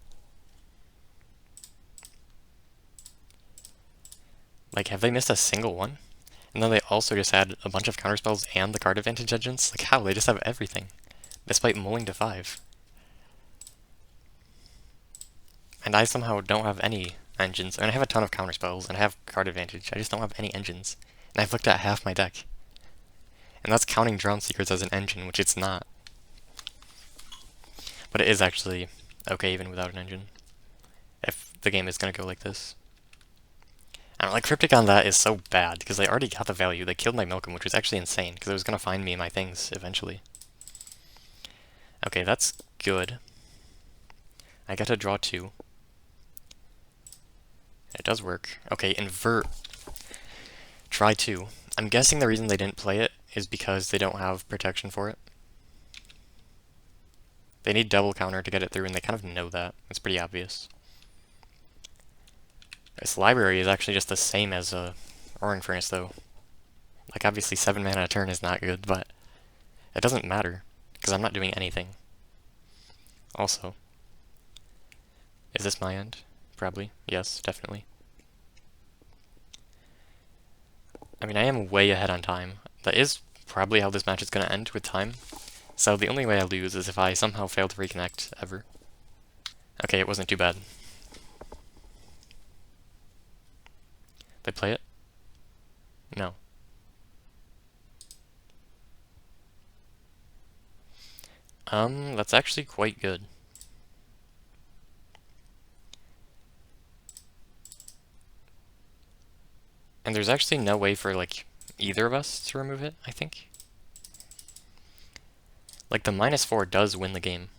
Like, have they missed a single one? And then they also just had a bunch of counterspells and the card advantage engines? Like, how? They just have everything. Despite mulling to 5. And I somehow don't have any engines. And I have a ton of counterspells, and I have card advantage. I just don't have any engines. And I've looked at half my deck. And that's counting Drown Secrets as an engine, which it's not. But it is actually okay even without an engine. If the game is going to go like this. I don't know, like, Cryptic on that is so bad, because they already got the value. They killed my Milkum, which was actually insane, because it was going to find me in my things eventually. Okay, that's good. I got to draw 2. It does work. Okay, invert. Try 2. I'm guessing the reason they didn't play it is because they don't have protection for it. They need double counter to get it through, and they kind of know that. It's pretty obvious. This library is actually just the same as a Roaring Furnace, though. Like, obviously 7 mana a turn is not good, but it doesn't matter, because I'm not doing anything. Also, is this my end? Probably. Yes, definitely. I mean, I am way ahead on time. That is probably how this match is going to end, with time. So the only way I lose is if I somehow fail to reconnect ever. Okay, it wasn't too bad. They play it? No. That's actually quite good. And there's actually no way for, like, either of us to remove it, I think. Like, the -4 does win the game.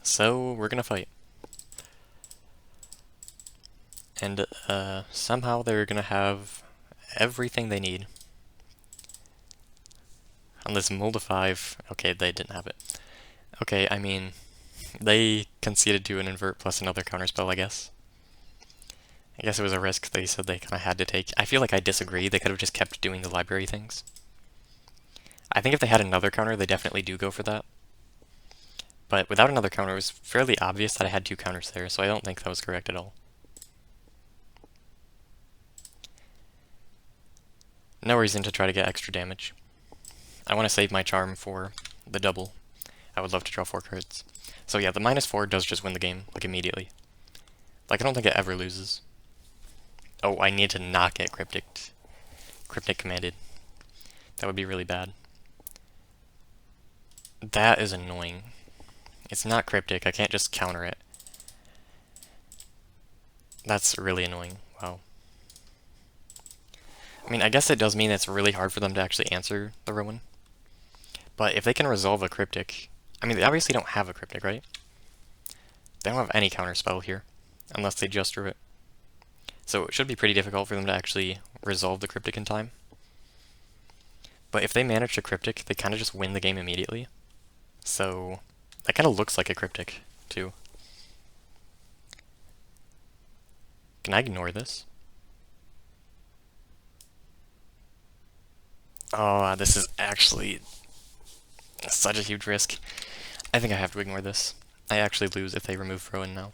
So, we're gonna fight. And, somehow they're gonna have everything they need. On this Mold-5, okay, they didn't have it. Okay, I mean, they conceded to an invert plus another counterspell, I guess. I guess it was a risk they said they kind of had to take. I feel like I disagree. They could have just kept doing the library things. I think if they had another counter, they definitely do go for that. But without another counter, it was fairly obvious that I had 2 counters there, so I don't think that was correct at all. No reason to try to get extra damage. I want to save my charm for the double. I would love to draw 4 cards. So yeah, the -4 does just win the game, like, immediately. Like, I don't think it ever loses. Oh, I need to not get Cryptic commanded. That would be really bad. That is annoying. It's not Cryptic, I can't just counter it. That's really annoying. Wow. I mean, I guess it does mean it's really hard for them to actually answer the Rowan. But if they can resolve a Cryptic... I mean, they obviously don't have a Cryptic, right? They don't have any counterspell here, unless they just drew it. So it should be pretty difficult for them to actually resolve the Cryptic in time. But if they manage to Cryptic, they kind of just win the game immediately. So that kind of looks like a Cryptic, too. Can I ignore this? Oh, this is actually such a huge risk. I think I have to ignore this. I actually lose if they remove Rowan now.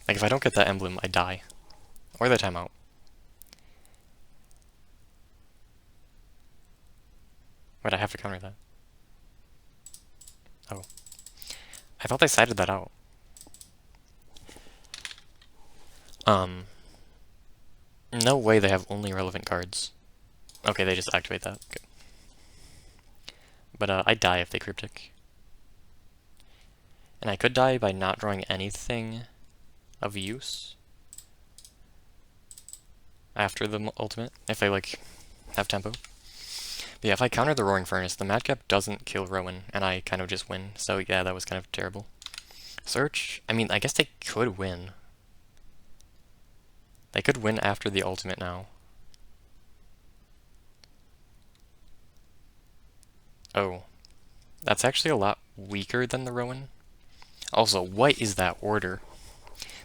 Like, if I don't get that emblem, I die. Or the timeout. Wait, I have to counter that. Oh. I thought they sided that out. No way they have only relevant cards. Okay, they just activate that. Okay. But I die if they Cryptic. And I could die by not drawing anything of use after the ultimate, if they, like, have tempo. But yeah, if I counter the Roaring Furnace, the Madcap doesn't kill Rowan, and I kind of just win. So yeah, that was kind of terrible. Search? I mean, I guess they could win. They could win after the ultimate now. Oh. That's actually a lot weaker than the Rowan. Also, what is that order?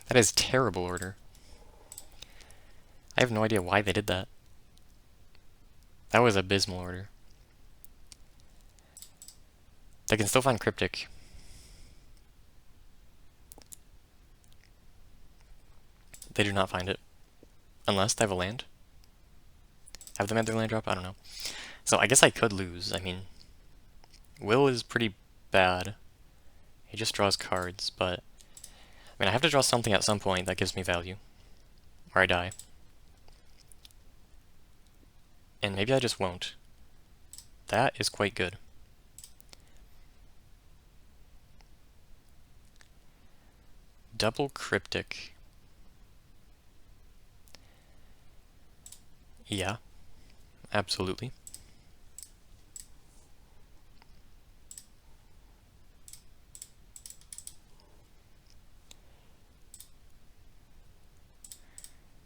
That is terrible order. I have no idea why they did that. That was abysmal order. They can still find Cryptic. They do not find it. Unless they have a land. Have them at their land drop? I don't know. So I guess I could lose. I mean, Will is pretty bad. He just draws cards, but... I mean, I have to draw something at some point that gives me value. Or I die. And maybe I just won't. That is quite good. Double Cryptic. Yeah, absolutely.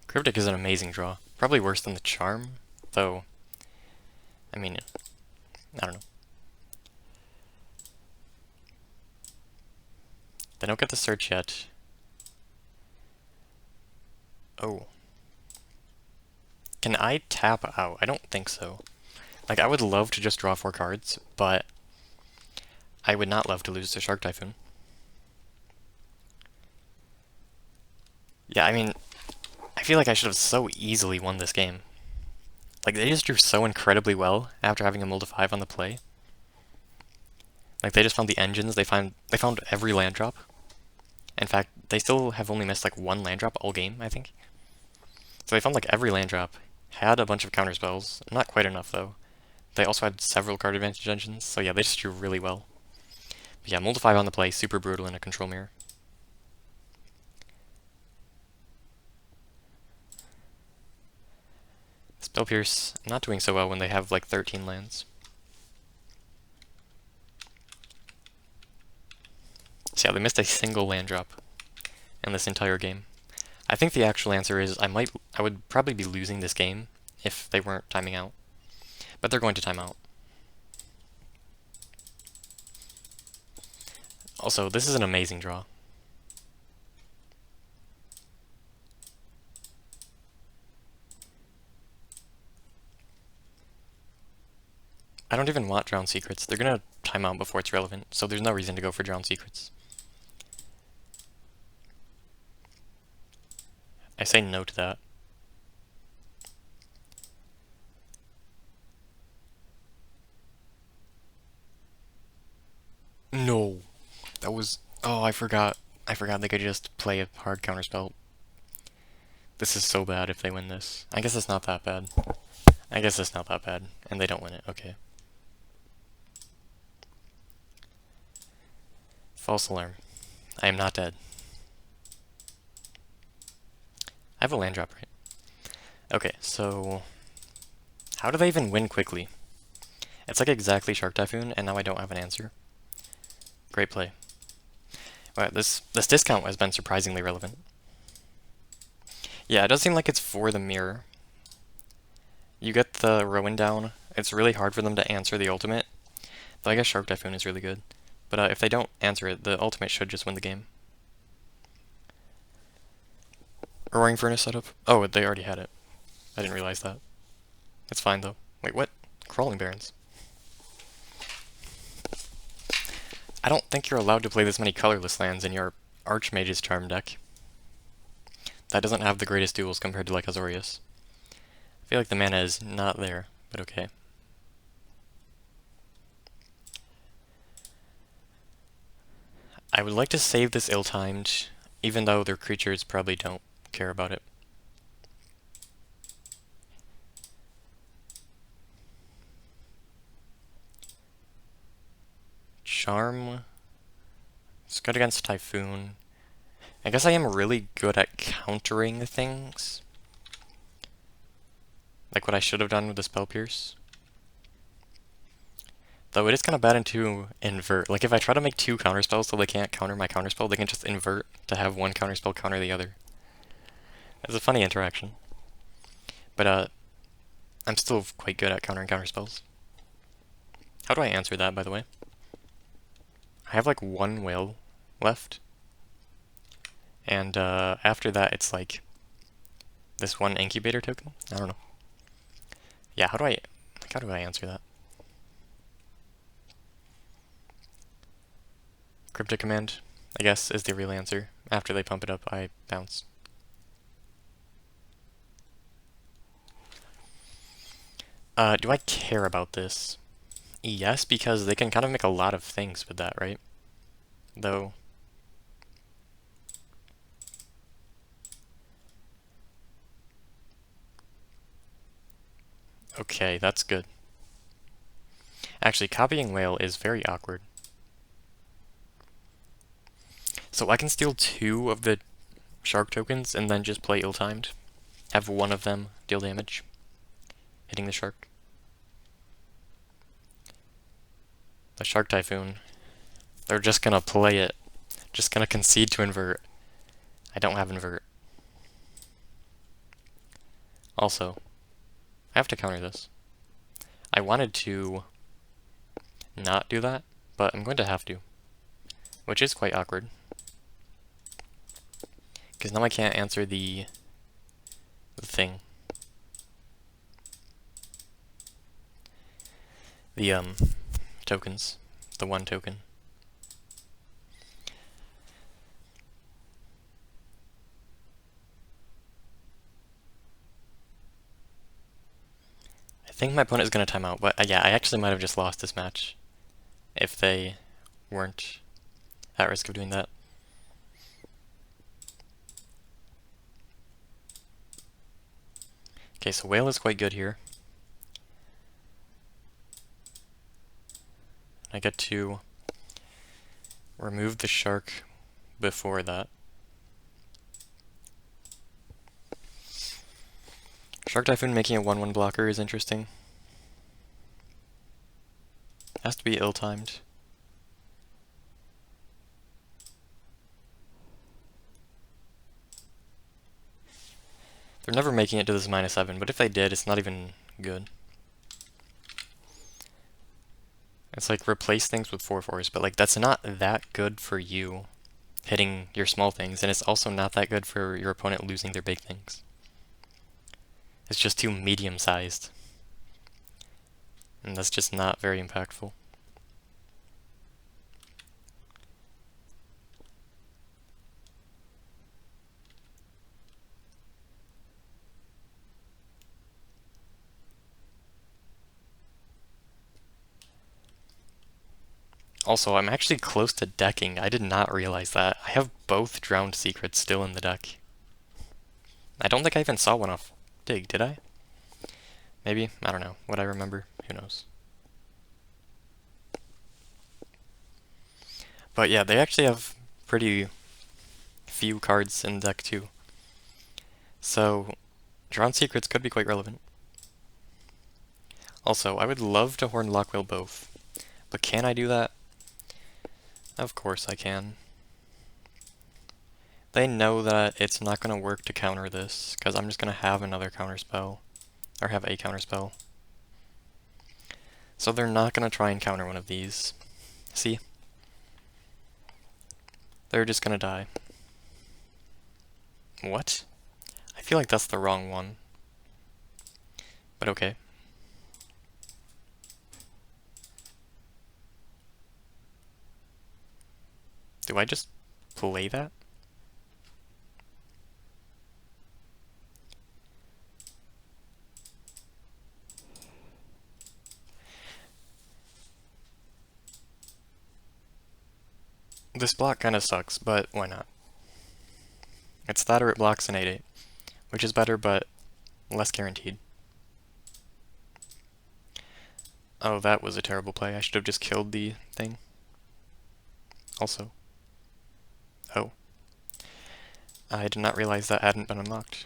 Cryptic is an amazing draw. Probably worse than the Charm, though. I mean, I don't know. They don't get the search yet. Oh. Can I tap out? I don't think so. Like, I would love to just draw 4 cards, but I would not love to lose to Shark Typhoon. Yeah, I mean, I feel like I should have so easily won this game. Like, they just drew so incredibly well after having a mull 5 on the play. Like, they just found the engines, they found every land drop. In fact, they still have only missed like one land drop all game, I think. So they found like every land drop, had a bunch of counter spells, not quite enough though. They also had several card advantage engines, so yeah, they just drew really well. But yeah, mull 5 on the play, super brutal in a control mirror. Spell Pierce, not doing so well when they have like 13 lands. So yeah, they missed a single land drop in this entire game. I think the actual answer is I would probably be losing this game if they weren't timing out. But they're going to time out. Also, this is an amazing draw. I don't even want Drowned Secrets. They're gonna time out before it's relevant, so there's no reason to go for Drowned Secrets. I say no to that. No. That was... Oh, I forgot. I forgot they could just play a hard counterspell. This is so bad if they win this. I guess it's not that bad. I guess it's not that bad. And they don't win it. Okay. False alarm. I am not dead. I have a land drop, right? Okay, so... How do they even win quickly? It's like exactly Shark Typhoon, and now I don't have an answer. Great play. Wow, this discount has been surprisingly relevant. Yeah, it does seem like it's for the mirror. You get the Rowan down. It's really hard for them to answer the ultimate. Though I guess Shark Typhoon is really good. But if they don't answer it, the ultimate should just win the game. Roaring Furnace setup? Oh, they already had it. I didn't realize that. It's fine, though. Wait, what? Crawling Barrens. I don't think you're allowed to play this many colorless lands in your Archmage's Charm deck. That doesn't have the greatest duels compared to, like, Azorius. I feel like the mana is not there, but okay. I would like to save this ill-timed, even though their creatures probably don't care about it. Charm. It's good against Typhoon. I guess I am really good at countering things. Like what I should have done with the Spell Pierce. Though it is kind of bad to invert. Like if I try to make two counterspells so they can't counter my counterspell, they can just invert to have one counterspell counter the other. It's a funny interaction. But I'm still quite good at countering counterspells. How do I answer that, by the way? I have like one whale left. And after that, it's like this one incubator token? I don't know. Yeah, how do I answer that? Cryptic Command, I guess, is the real answer. After they pump it up, I bounce. Do I care about this? Yes, because they can kind of make a lot of things with that, right? Though... Okay, that's good. Actually, copying whale is very awkward. So I can steal two of the shark tokens and then just play ill-timed. Have one of them deal damage, hitting the shark. The Shark Typhoon, they're just gonna play it. Just gonna concede to invert. I don't have invert. Also, I have to counter this. I wanted to not do that, but I'm going to have to. Which is quite awkward. Because now I can't answer the thing. The, tokens. The one token. think my opponent is going to time out, but yeah, I actually might have just lost this match if they weren't at risk of doing that. Okay, so whale is quite good here. I get to remove the shark before that. Shark Typhoon making a 1/1 blocker is interesting. Has to be ill-timed. They're never making it to this -7, but if they did, it's not even good. It's like replace things with 4/4s, but like that's not that good for you hitting your small things, and it's also not that good for your opponent losing their big things. It's just too medium-sized. And that's just not very impactful. Also, I'm actually close to decking. I did not realize that. I have both Drowned Secrets still in the deck. I don't think I even saw one off Dig, did I? Maybe? I don't know. Would I remember? Who knows? But yeah, they actually have pretty few cards in the deck too. So, Drowned Secrets could be quite relevant. Also, I would love to Horn Lockwhale both. But can I do that? Of course I can. They know that it's not going to work to counter this, because I'm just going to have another counterspell. Or have a counterspell. So they're not going to try and counter one of these. See? They're just going to die. What? I feel like that's the wrong one. But okay. Do I just play that? This block kind of sucks, but why not? It's that or it blocks an 8/8, which is better, but less guaranteed. Oh, that was a terrible play. I should have just killed the thing. Also. Oh. I did not realize that hadn't been unlocked.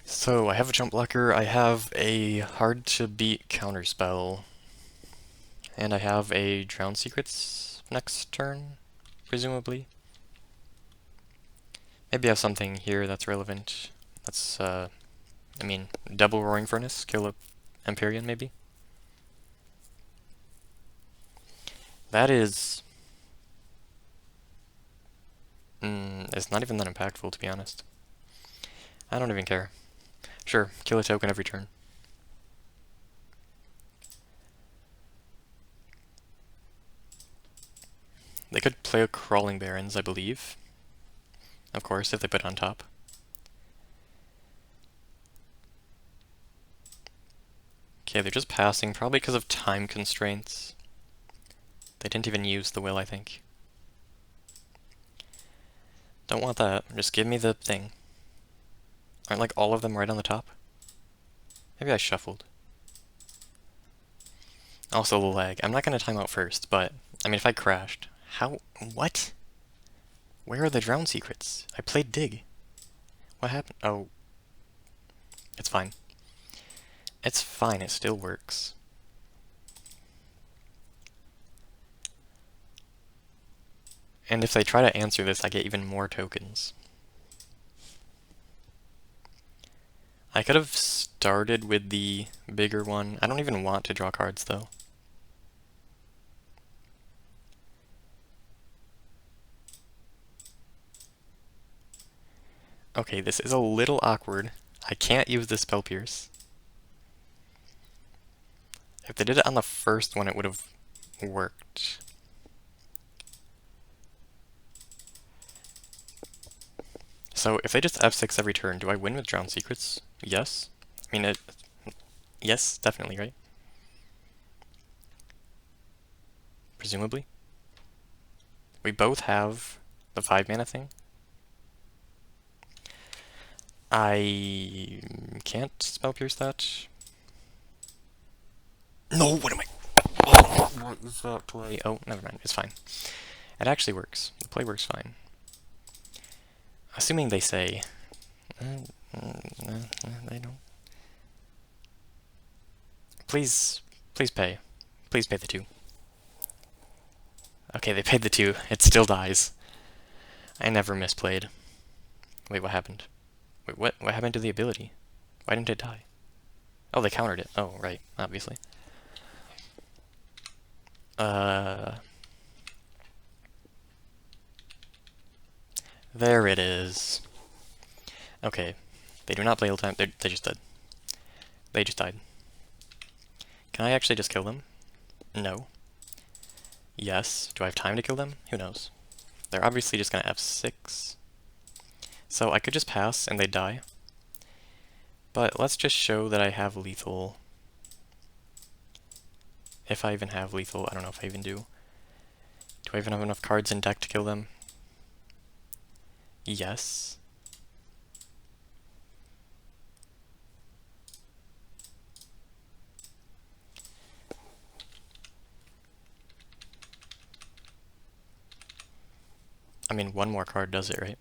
So, I have a jump blocker, I have a hard-to-beat counterspell, and I have a Drown Secrets next turn, presumably. Maybe I have something here that's relevant. That's, I mean, double Roaring Furnace, kill a Empyrean, maybe? That is... it's not even that impactful, to be honest. I don't even care. Sure, kill a token every turn. They could play a Crawling Barrens, I believe. Of course, if they put it on top. Okay, they're just passing, probably because of time constraints. They didn't even use the will, I think. Don't want that. Just give me the thing. Aren't like all of them right on the top? Maybe I shuffled. Also the lag. I'm not going to time out first, but, I mean, if I crashed. How? What? Where are the Drown Secrets? I played Dig. What happened? Oh. It's fine. It's fine, it still works. And if they try to answer this, I get even more tokens. I could have started with the bigger one. I don't even want to draw cards, though. Okay, this is a little awkward. I can't use the Spell Pierce. If they did it on the first one, it would have worked. So if they just F6 every turn, do I win with Drowned Secrets? Yes. I mean, yes, definitely, right? Presumably. We both have the 5-mana thing. I can't Spell Pierce that. No, what am I? Oh, what is that play? Oh, never mind, it's fine. It actually works. The play works fine. Assuming they say... they don't. Please pay. Please pay the 2. Okay, they paid the 2. It still dies. I never misplayed. Wait, what happened? Wait, what happened to the ability? Why didn't it die? Oh, they countered it. Oh, right, obviously. There it is. Okay. They do not play all the time. They just did. They just died. Can I actually just kill them? No. Yes. Do I have time to kill them? Who knows? They're obviously just gonna F6. So I could just pass and they'd die. But let's just show that I have lethal. If I even have lethal, I don't know if I even do. Do I even have enough cards in deck to kill them? Yes. I mean, one more card does it, right?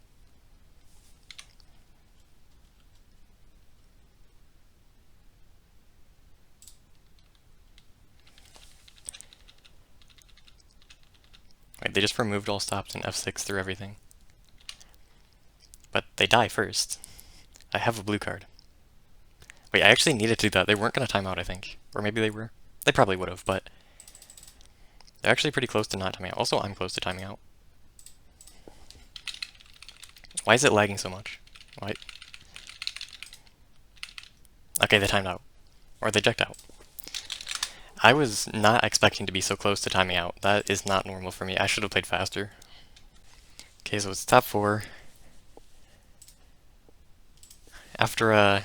Wait, they just removed all stops and F6 through everything. But they die first. I have a blue card. Wait, I actually needed to do that. They weren't going to time out, I think. Or maybe they were. They probably would have, but... They're actually pretty close to not timing out. Also, I'm close to timing out. Why is it lagging so much? Why? Okay, they timed out. Or they checked out. I was not expecting to be so close to timing out. That is not normal for me. I should have played faster. Okay, so it's top 4. After a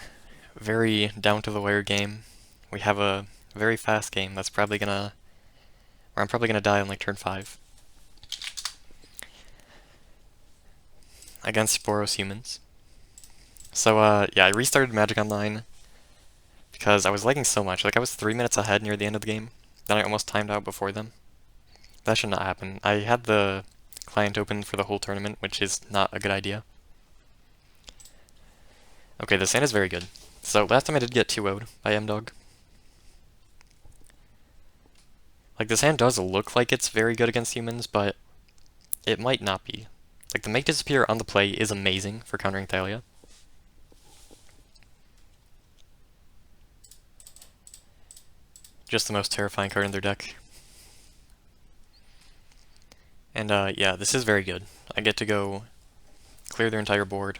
very down-to-the-wire game, we have a very fast game that's probably gonna... Or I'm probably gonna die on like turn 5. Against Boros humans. So, yeah, I restarted Magic Online because I was lagging so much. Like, I was 3 minutes ahead near the end of the game. Then I almost timed out before them. That should not happen. I had the client open for the whole tournament, which is not a good idea. Okay, this hand is very good. So, last time I did get 2-0'd by M-Dog. Like, this hand does look like it's very good against humans, but it might not be. Like, the Make Disappear on the play is amazing for countering Thalia. Just the most terrifying card in their deck. And, yeah, this is very good. I get to go clear their entire board,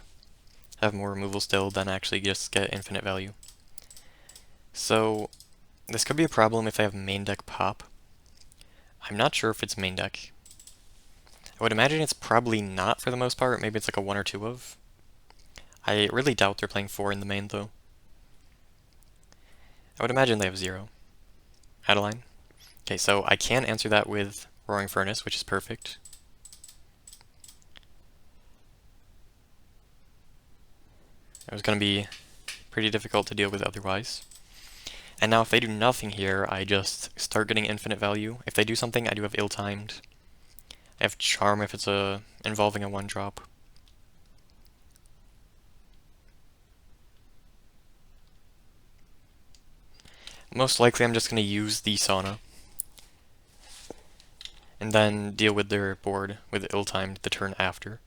have more removal still, then actually just get infinite value. So, this could be a problem if I have main deck pop. I'm not sure if it's main deck. I would imagine it's probably not for the most part. Maybe it's like a 1 or 2 of. I really doubt they're playing 4 in the main, though. I would imagine they have 0. Adeline? Okay, so I can answer that with Roaring Furnace, which is perfect. It was going to be pretty difficult to deal with otherwise. And now if they do nothing here, I just start getting infinite value. If they do something, I do have Ill-Timed. I have Charm if it's involving a 1-drop. Most likely I'm just going to use the Sauna. And then deal with their board with Ill-Timed the turn after.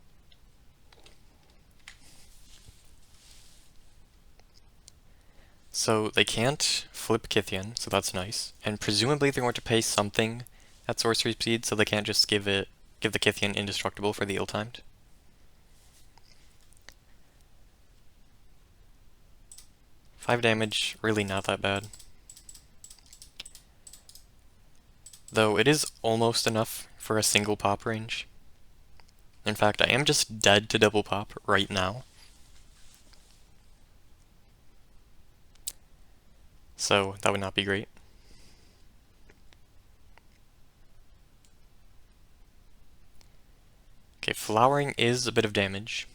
So they can't flip Kythian, so that's nice. And presumably they're going to pay something at sorcery speed, so they can't just give the Kythian indestructible for the Ill-Timed. 5 damage, really not that bad. Though it is almost enough for a single pop range. In fact, I am just dead to double pop right now. So that would not be great. Okay, flowering is a bit of damage.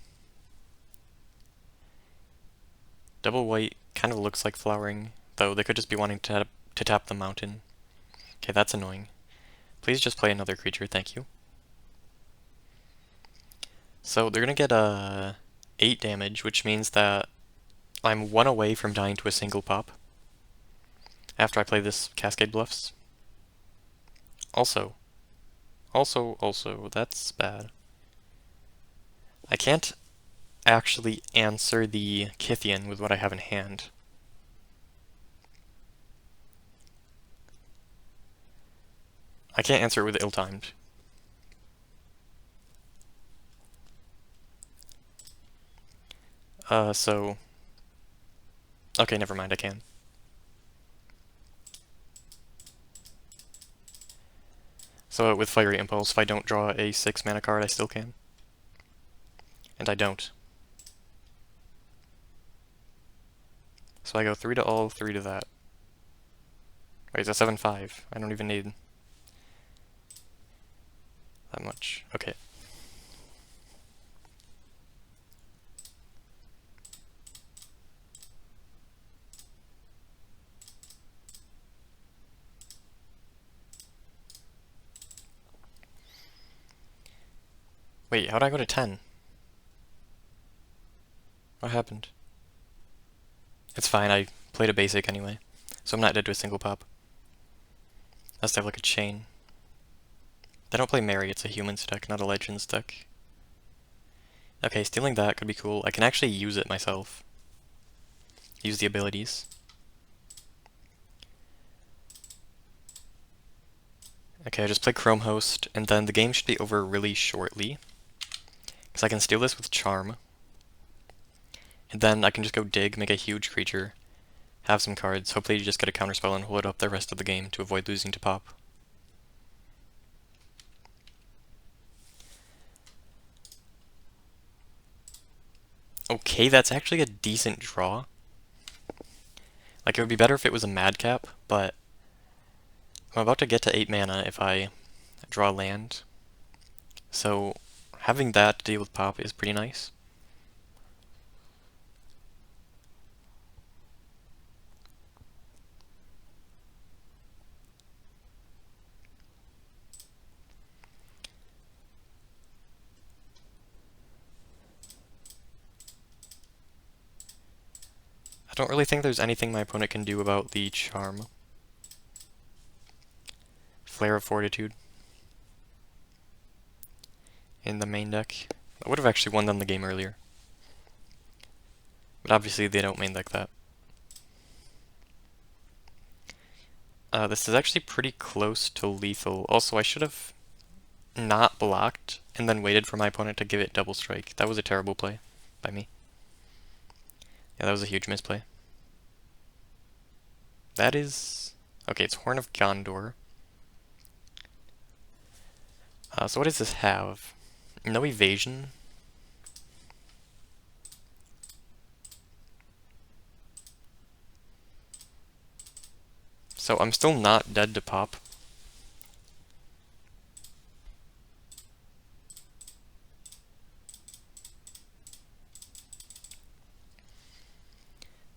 Double white kind of looks like flowering, though they could just be wanting to tap the mountain. Okay, that's annoying. Please just play another creature, thank you. So they're gonna get 8 damage, which means that I'm 1 away from dying to a single pop after I play this Cascade Bluffs. Also, that's bad. I can't actually answer the Kythian with what I have in hand. I can't answer it with ill-timed. So... Okay, never mind, I can. So with Fiery Impulse, if I don't draw a 6 mana card, I still can. And I don't. So I go 3 to all, 3 to that. Wait, it's a 7/5. I don't even need that much. Okay. Wait, how'd I go to 10? What happened? It's fine, I played a basic anyway, so I'm not dead to a single pop. Unless they have like a chain. They don't play Mary, it's a humans deck, not a legends deck. Okay, stealing that could be cool. I can actually use it myself. Use the abilities. Okay, I just play Chrome Host, and then the game should be over really shortly. Because I can steal this with Charm. And then I can just go dig, make a huge creature, have some cards, hopefully just get a counterspell and hold it up the rest of the game to avoid losing to pop. Okay, that's actually a decent draw. Like, it would be better if it was a Madcap, but I'm about to get to 8 mana if I draw land. So, having that to deal with pop is pretty nice. I don't really think there's anything my opponent can do about the Charm. Flare of Fortitude in the main deck. I would have actually won them the game earlier. But obviously they don't main deck that. This is actually pretty close to lethal. Also, I should have not blocked and then waited for my opponent to give it double strike. That was a terrible play by me. Yeah, that was a huge misplay. That is... Okay, it's Horn of Gondor. So what does this have? No evasion. So I'm still not dead to pop.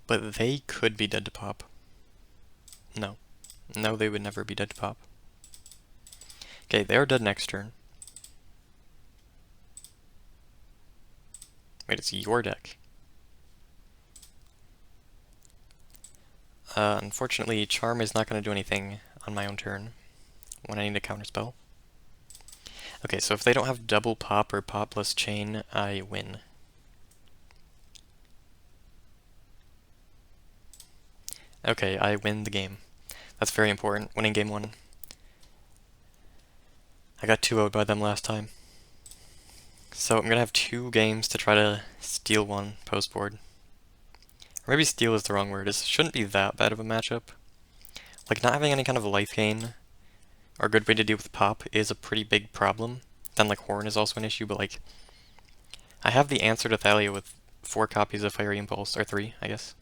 But they could be dead to pop. No. No, they would never be dead to pop. Okay, they're dead next turn. Wait, it's your deck. Unfortunately, Charm is not going to do anything on my own turn when I need a counterspell. Okay, so if they don't have double pop or pop plus chain, I win. Okay, I win the game. That's very important, winning game 1. I got 2-0'd by them last time. So I'm gonna have 2 games to try to steal one post board. Or maybe steal is the wrong word. It shouldn't be that bad of a matchup. Like, not having any kind of life gain or a good way to deal with pop is a pretty big problem. Then, like, Horn is also an issue, but, like, I have the answer to Thalia with 4 copies of Fiery Impulse, or 3, I guess.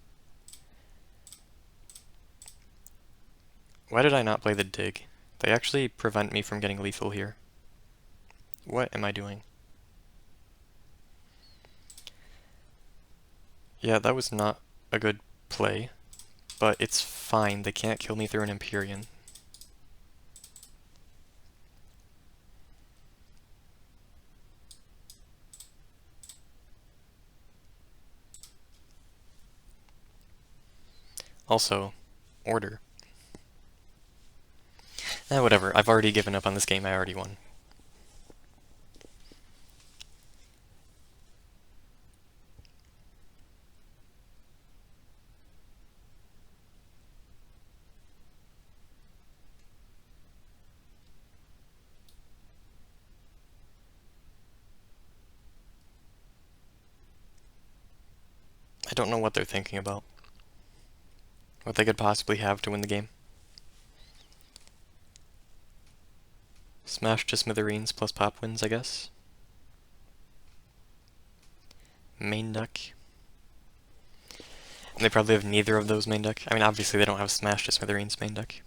Why did I not play the dig? They actually prevent me from getting lethal here. What am I doing? Yeah, that was not a good play, but it's fine. They can't kill me through an Empyrean. Also, order. Whatever. I've already given up on this game. I already won. I don't know what they're thinking about. What they could possibly have to win the game. Smash to smithereens plus pop wins, I guess. Main deck. They probably have neither of those main deck. I mean, obviously they don't have Smash to smithereens main deck.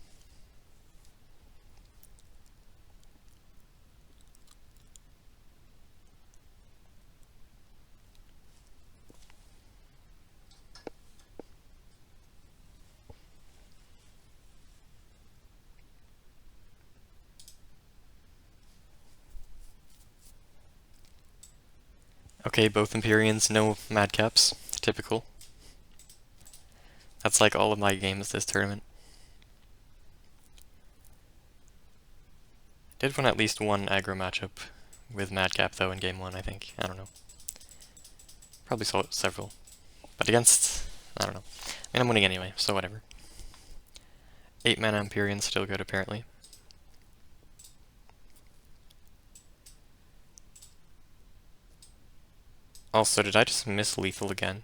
Okay, both Empyreans, no Madcaps. Typical. That's like all of my games this tournament. Did win at least one aggro matchup with Madcap though in game 1, I think. I don't know. Probably saw several. But against, I don't know. I mean, I'm winning anyway, so whatever. 8 mana Empyrean, still good apparently. Also, did I just miss lethal again?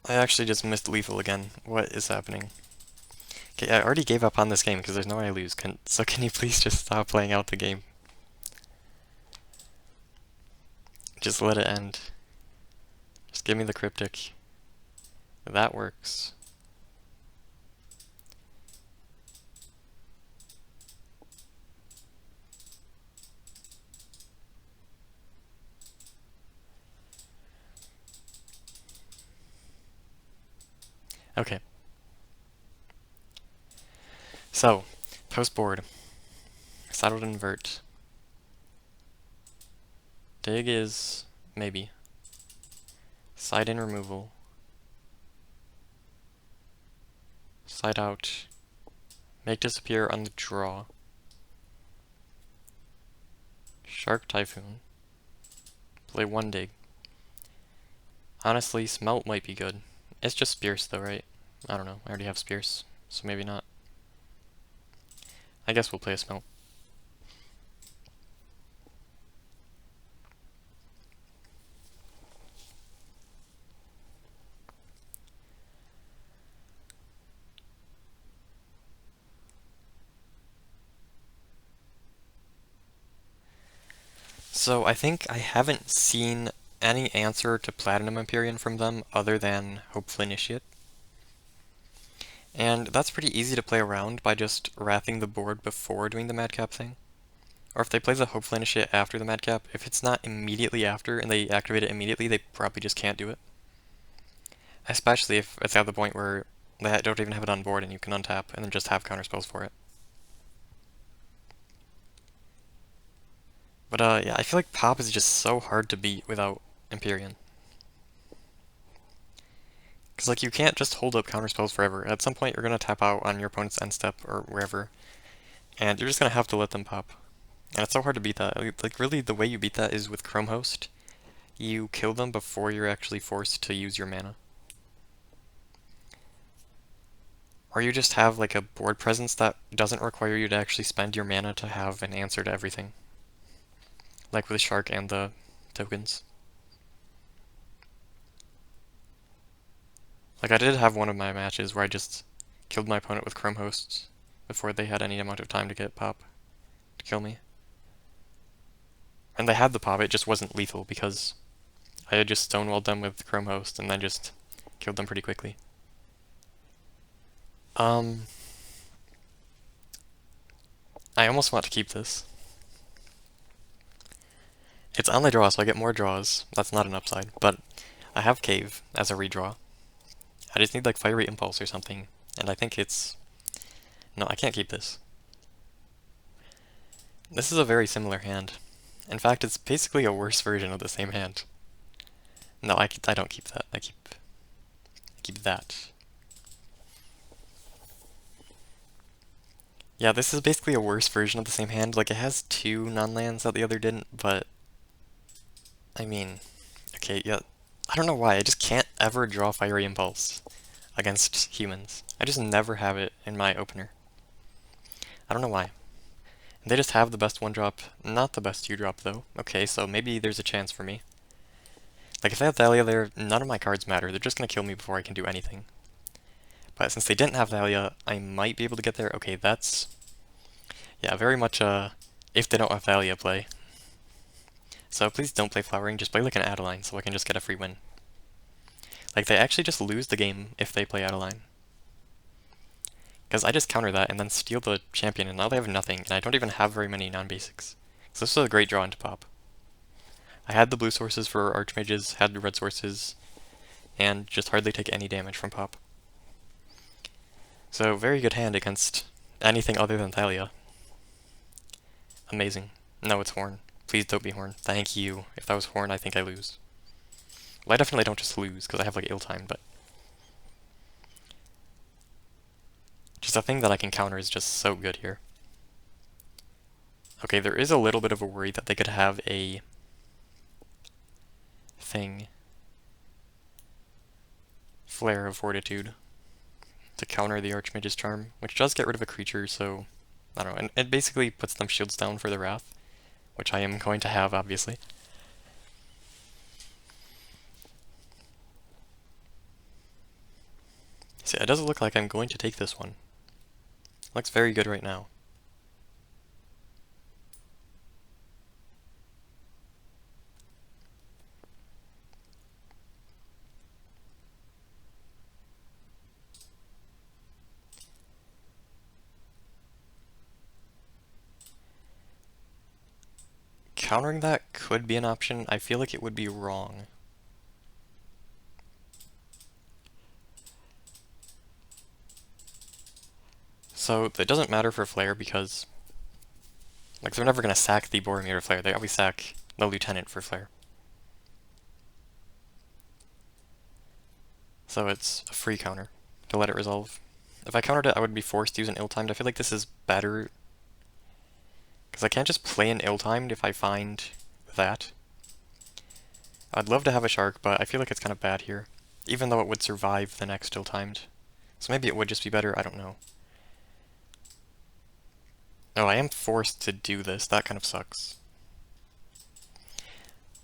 I actually just missed lethal again. What is happening? Okay, I already gave up on this game because there's no way I lose. So can you please just stop playing out the game? Just let it end. Just give me the cryptic. That works. Okay. So, post board. Saddled invert. Dig is maybe. Side in removal. Side out. Make disappear on the draw. Shark Typhoon. Play 1 dig. Honestly, Smelt might be good. It's just Spears though, right? I don't know. I already have Spears, so maybe not. I guess we'll play a Smelt. So I think I haven't seen any answer to Platinum Empyrean from them other than Hopeful Initiate. And that's pretty easy to play around by just wrathing the board before doing the Madcap thing. Or if they play the Hopeful Initiate after the Madcap, if it's not immediately after and they activate it immediately, they probably just can't do it. Especially if it's at the point where they don't even have it on board and you can untap and then just have counterspells for it. But yeah, I feel like Pop is just so hard to beat without Empyrean. Because like you can't just hold up counterspells forever. At some point you're going to tap out on your opponent's end step or wherever, and you're just going to have to let them pop. And it's so hard to beat that. Like really the way you beat that is with Chrome Host. You kill them before you're actually forced to use your mana. Or you just have like a board presence that doesn't require you to actually spend your mana to have an answer to everything. like with the Shark and the tokens. Like I did have one of my matches where I just killed my opponent with Chrome Hosts before they had any amount of time to get pop to kill me. And they had the pop, it just wasn't lethal because I had just stonewalled them with Chrome Host and then just killed them pretty quickly. I almost want to keep this. It's on the draw, so I get more draws. That's not an upside, but I have Cave as a redraw. I just need like Fiery Impulse or something, and I think it's... No, I can't keep this. This is a very similar hand. In fact, it's basically a worse version of the same hand. No, I don't keep that. I keep that. Yeah, this is basically a worse version of the same hand. Like, it has two non-lands that the other didn't, but... I mean... Okay, yeah. I don't know why, I just can't ever draw Fiery Impulse against humans. I just never have it in my opener. I don't know why. They just have the best one-drop, not the best two-drop, though. Okay, so maybe there's a chance for me. Like, if they have Thalia there, none of my cards matter. They're just gonna kill me before I can do anything. But since they didn't have Thalia, I might be able to get there. Okay, that's... Yeah, very much if they don't have Thalia play. So please don't play Flowering, just play like an Adeline so I can just get a free win. Like, they actually just lose the game if they play Adeline. Because I just counter that and then steal the champion, and now they have nothing, and I don't even have very many non-basics. So this is a great draw into pop. I had the blue sources for Archmages, had the red sources, and just hardly take any damage from pop. So, very good hand against anything other than Thalia. Amazing. No, it's Horn. Please don't be Horn. Thank you. If that was Horn, I think I lose. Well, I definitely don't just lose, because I have, like, ill-time, but... Just a thing that I can counter is just so good here. Okay, there is a little bit of a worry that they could have a... thing. Flare of Fortitude. To counter the Archmage's Charm, which does get rid of a creature, so... I don't know, and it basically puts them shields down for the Wrath, which I am going to have, obviously. See, it doesn't look like I'm going to take this one. Looks very good right now. Countering that could be an option. I feel like it would be wrong. So, it doesn't matter for Flare because... Like, they're never going to sack the Boromir to Flare. They always sack the Lieutenant for Flare. So it's a free counter to let it resolve. If I countered it, I would be forced to use an ill-timed. I feel like this is better because I can't just play an ill-timed if I find that. I'd love to have a Shark, but I feel like it's kind of bad here, even though it would survive the next ill-timed. So maybe it would just be better, I don't know. Oh, I am forced to do this. That kind of sucks.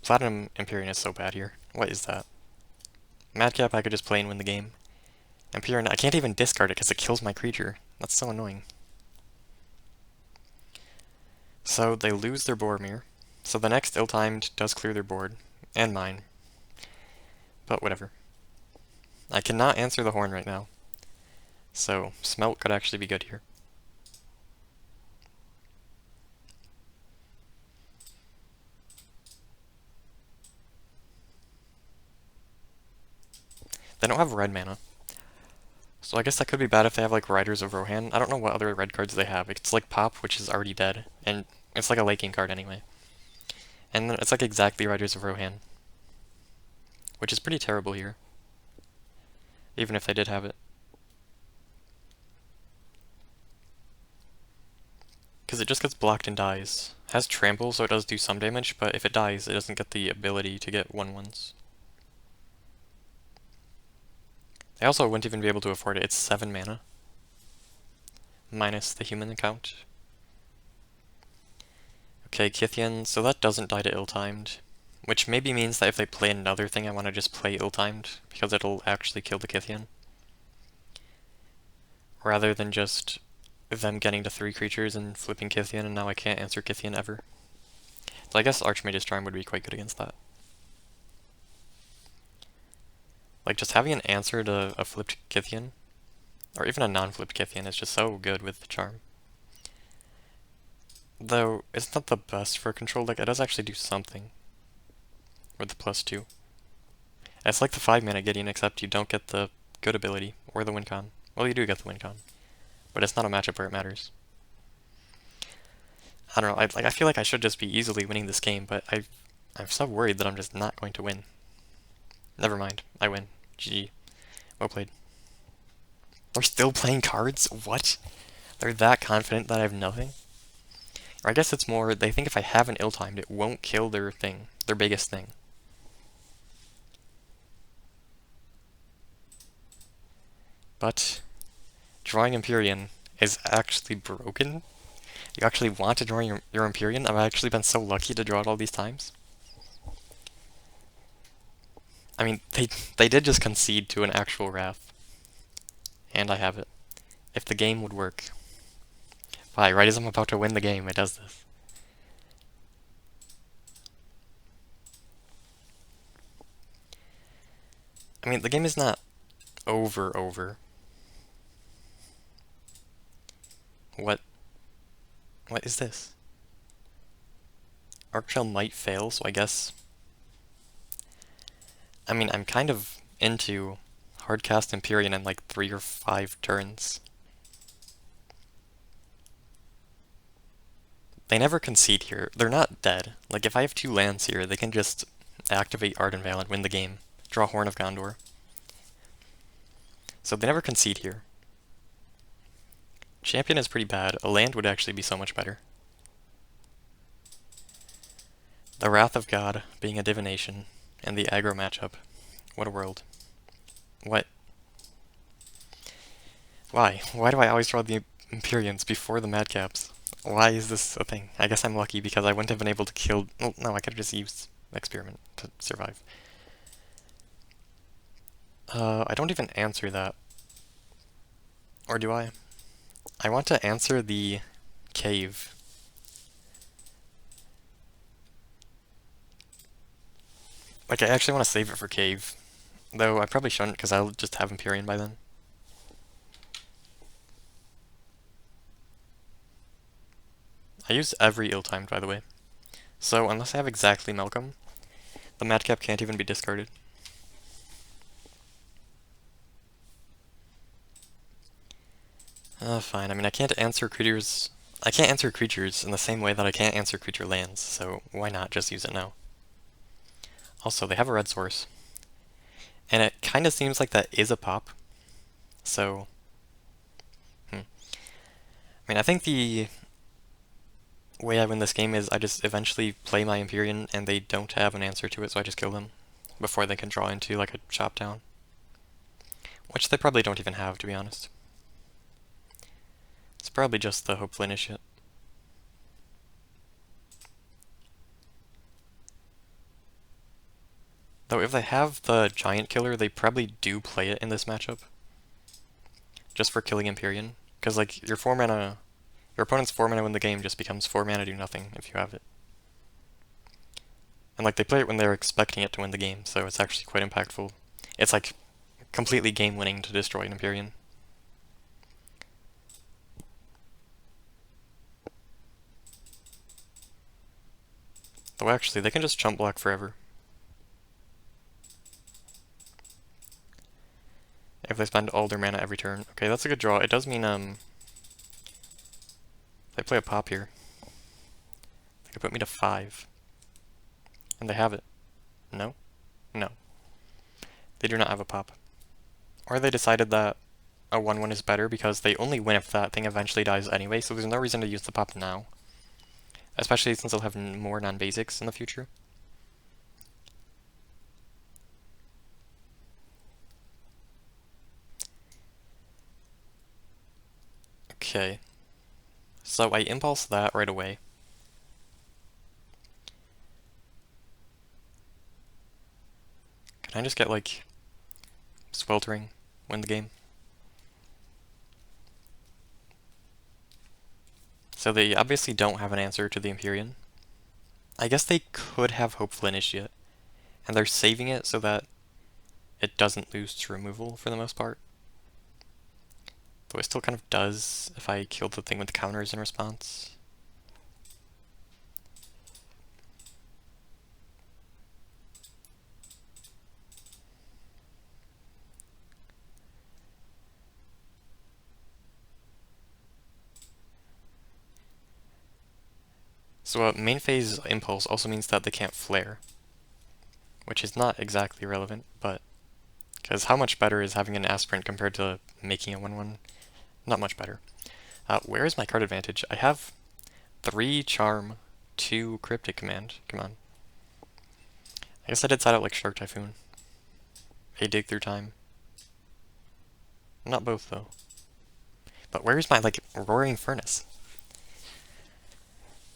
Platinum Empyrean is so bad here. What is that? Madcap I could just play and win the game. Empyrean, I can't even discard it because it kills my creature. That's so annoying. So they lose their Boromir. So the next ill-timed does clear their board. And mine. But whatever. I cannot answer the Horn right now. So Smelt could actually be good here. They don't have red mana. So I guess that could be bad if they have like Riders of Rohan. I don't know what other red cards they have. It's like Pop, which is already dead. And it's like a Laking card anyway. And then it's like exactly Riders of Rohan. Which is pretty terrible here. Even if they did have it. Because it just gets blocked and dies. It has Trample, so it does do some damage, but if it dies, it doesn't get the ability to get 1/1s. I also wouldn't even be able to afford it. It's 7 mana. Minus the human account. Okay, Kythian, so that doesn't die to ill-timed. Which maybe means that if they play another thing, I want to just play ill-timed, because it'll actually kill the Kythian. Rather than just them getting to 3 creatures and flipping Kythian, and now I can't answer Kythian ever. So I guess Archmage's Charm would be quite good against that. Like, just having an answer to a flipped Kythian, or even a non-flipped Kythian, is just so good with the Charm. Though, it's not the best for a control deck, it does actually do something. With the +2. It's like the 5-mana Gideon, except you don't get the good ability, or the win con. Well, you do get the win con, but it's not a matchup where it matters. I don't know, I feel like I should just be easily winning this game, but I'm so worried that I'm just not going to win. Never mind, I win. GG. Well played. They're still playing cards? What? They're that confident that I have nothing? Or I guess it's more, they think if I have an ill-timed, it won't kill their thing, their biggest thing. But drawing Empyrean is actually broken. You actually want to draw your Empyrean? I've actually been so lucky to draw it all these times. I mean, they did just concede to an actual Wrath. And I have it. If the game would work. Why, right as I'm about to win the game, it does this. I mean, the game is not over. What is this? Arcshell might fail, so I guess... I mean, I'm kind of into hardcast Empyrean in like 3 or 5 turns. They never concede here. They're not dead. Like, if I have 2 lands here, they can just activate Arden Vale and win the game. Draw Horn of Gondor. So they never concede here. Champion is pretty bad. A land would actually be so much better. The Wrath of God being a divination, and the aggro matchup. What a world. What? Why? Why do I always draw the Empyreans before the Madcaps? Why is this a thing? I guess I'm lucky because I wouldn't have been able to kill... Oh, no, I could have just used Experiment to survive. I don't even answer that. Or do I? I want to answer the Cave. Like, I actually want to save it for Cave. Though I probably shouldn't because I'll just have Empyrean by then. I use every ill-timed, by the way. So, unless I have exactly Malcolm, the Madcap can't even be discarded. Fine. I mean, I can't answer creatures... I can't answer creatures in the same way that I can't answer creature lands, so why not just use it now? Also, they have a red source. And it kind of seems like that is a pop. So... I mean, I think the way I win this game is I just eventually play my Empyrean and they don't have an answer to it, so I just kill them before they can draw into, like, a chop down. Which they probably don't even have, to be honest. It's probably just the Hopeful Initiate. Though if they have the Giant Killer, they probably do play it in this matchup. Just for killing Empyrean. Because, like, your opponent's 4 mana win the game just becomes 4 mana do nothing if you have it. And, like, they play it when they're expecting it to win the game, so it's actually quite impactful. It's, like, completely game-winning to destroy an Empyrean. Though actually, they can just chump block forever. If they spend all their mana every turn. Okay, that's a good draw. It does mean, they play a pop here. They could put me to 5. And they have it. No? No. They do not have a pop. Or they decided that a 1/1 is better because they only win if that thing eventually dies anyway, so there's no reason to use the pop now. Especially since they'll have more non-basics in the future. Okay. So I impulse that right away. Can I just get, like, Sweltering, win the game? So they obviously don't have an answer to the Empyrean. I guess they could have Hopeful Initiate, and they're saving it so that it doesn't lose to removal for the most part. Though it still kind of does if I kill the thing with the counters in response. So main phase Impulse also means that they can't flare, which is not exactly relevant, but because how much better is having an Aspirant compared to making a 1/1? Not much better. Where is my card advantage? I have 3 Charm, 2 Cryptic Command. Come on. I guess I did side out like Shark Typhoon. A Dig Through Time. Not both, though. But where's my, like, Roaring Furnace?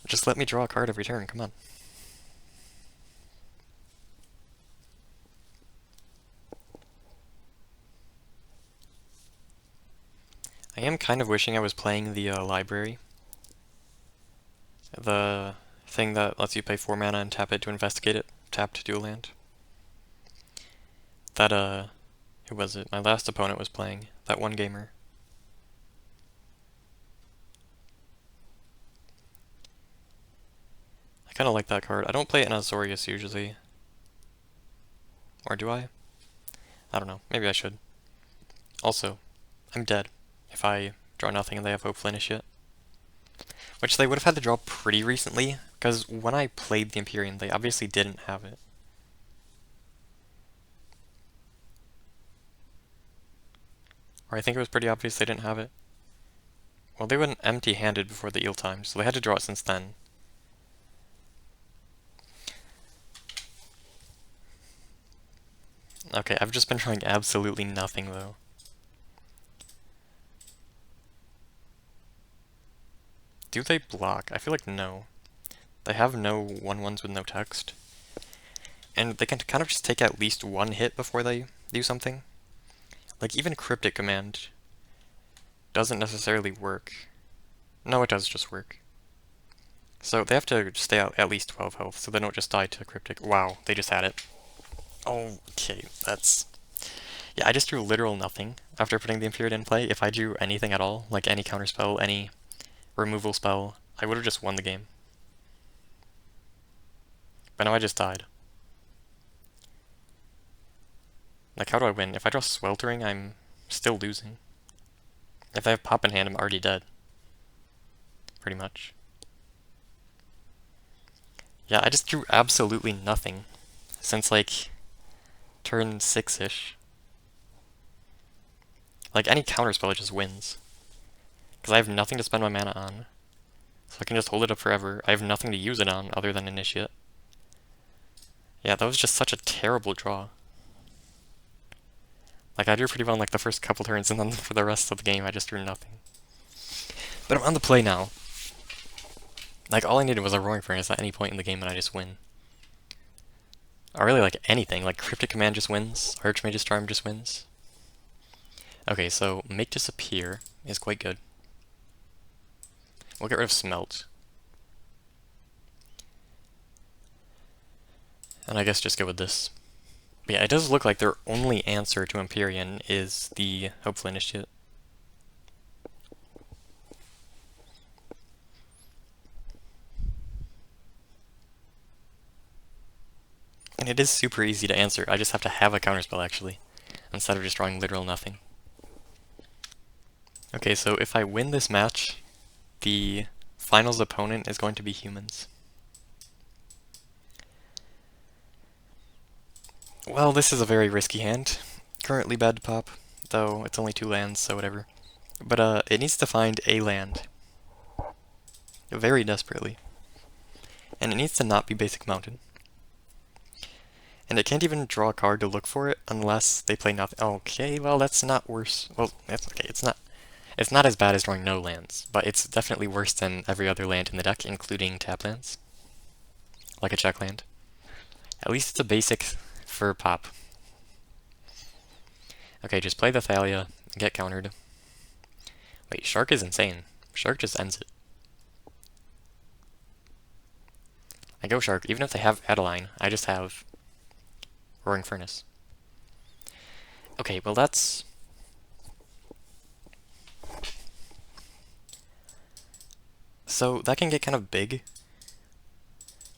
Just let me draw a card every turn, come on. I am kind of wishing I was playing the library. The thing that lets you pay 4 mana and tap it to investigate it. Tap to do a land. That, who was it? My last opponent was playing. That one gamer. I kind of like that card. I don't play it in Azorius usually. Or do I? I don't know. Maybe I should. Also, I'm dead if I draw nothing and they have Hopeful Initiate. Which they would have had to draw pretty recently, because when I played the Empyrean, they obviously didn't have it. Or I think it was pretty obvious they didn't have it. Well, they went empty-handed before the Eel time, so they had to draw it since then. Okay, I've just been drawing absolutely nothing, though. Do they block? I feel like no. They have no 1/1s with no text. And they can kind of just take at least one hit before they do something. Like, even Cryptic Command doesn't necessarily work. No, it does just work. So they have to stay out at least 12 health, so they don't just die to Cryptic. Wow, they just had it. Okay, that's... Yeah, I just drew literal nothing after putting the Empyrean in play. If I drew anything at all, like any counterspell, any removal spell, I would have just won the game. But now I just died. Like, how do I win? If I draw Sweltering, I'm still losing. If I have Pop in hand, I'm already dead. Pretty much. Yeah, I just drew absolutely nothing since, like, turn 6-ish. Like, any counterspell, it just wins. Because I have nothing to spend my mana on. So I can just hold it up forever. I have nothing to use it on other than Initiate. Yeah, that was just such a terrible draw. Like, I drew pretty well in, like, the first couple turns, and then for the rest of the game, I just drew nothing. But I'm on the play now. Like, all I needed was a Roaring Furnace at any point in the game, and I just win. Or really, like, anything. Like, Cryptic Command just wins. Archmage's Charm just wins. Okay, so Make Disappear is quite good. We'll get rid of Smelt. And I guess just go with this. But yeah, it does look like their only answer to Empyrean is the Hopeful Initiate. And it is super easy to answer. I just have to have a counterspell, actually, instead of just drawing literal nothing. Okay, so if I win this match, the finals opponent is going to be humans. Well, this is a very risky hand. Currently bad to pop, though it's only 2 lands, so whatever. But it needs to find a land. Very desperately. And it needs to not be Basic Mountain. And it can't even draw a card to look for it unless they play nothing. Okay, well, that's not worse. Well, that's okay. It's not as bad as drawing no lands, but it's definitely worse than every other land in the deck, including tap lands. Like a check land. At least it's a basic for pop. Okay, just play the Thalia, get countered. Wait, Shark is insane. Shark just ends it. I go Shark, even if they have Adeline, I just have Roaring Furnace. Okay, well that's... So that can get kind of big.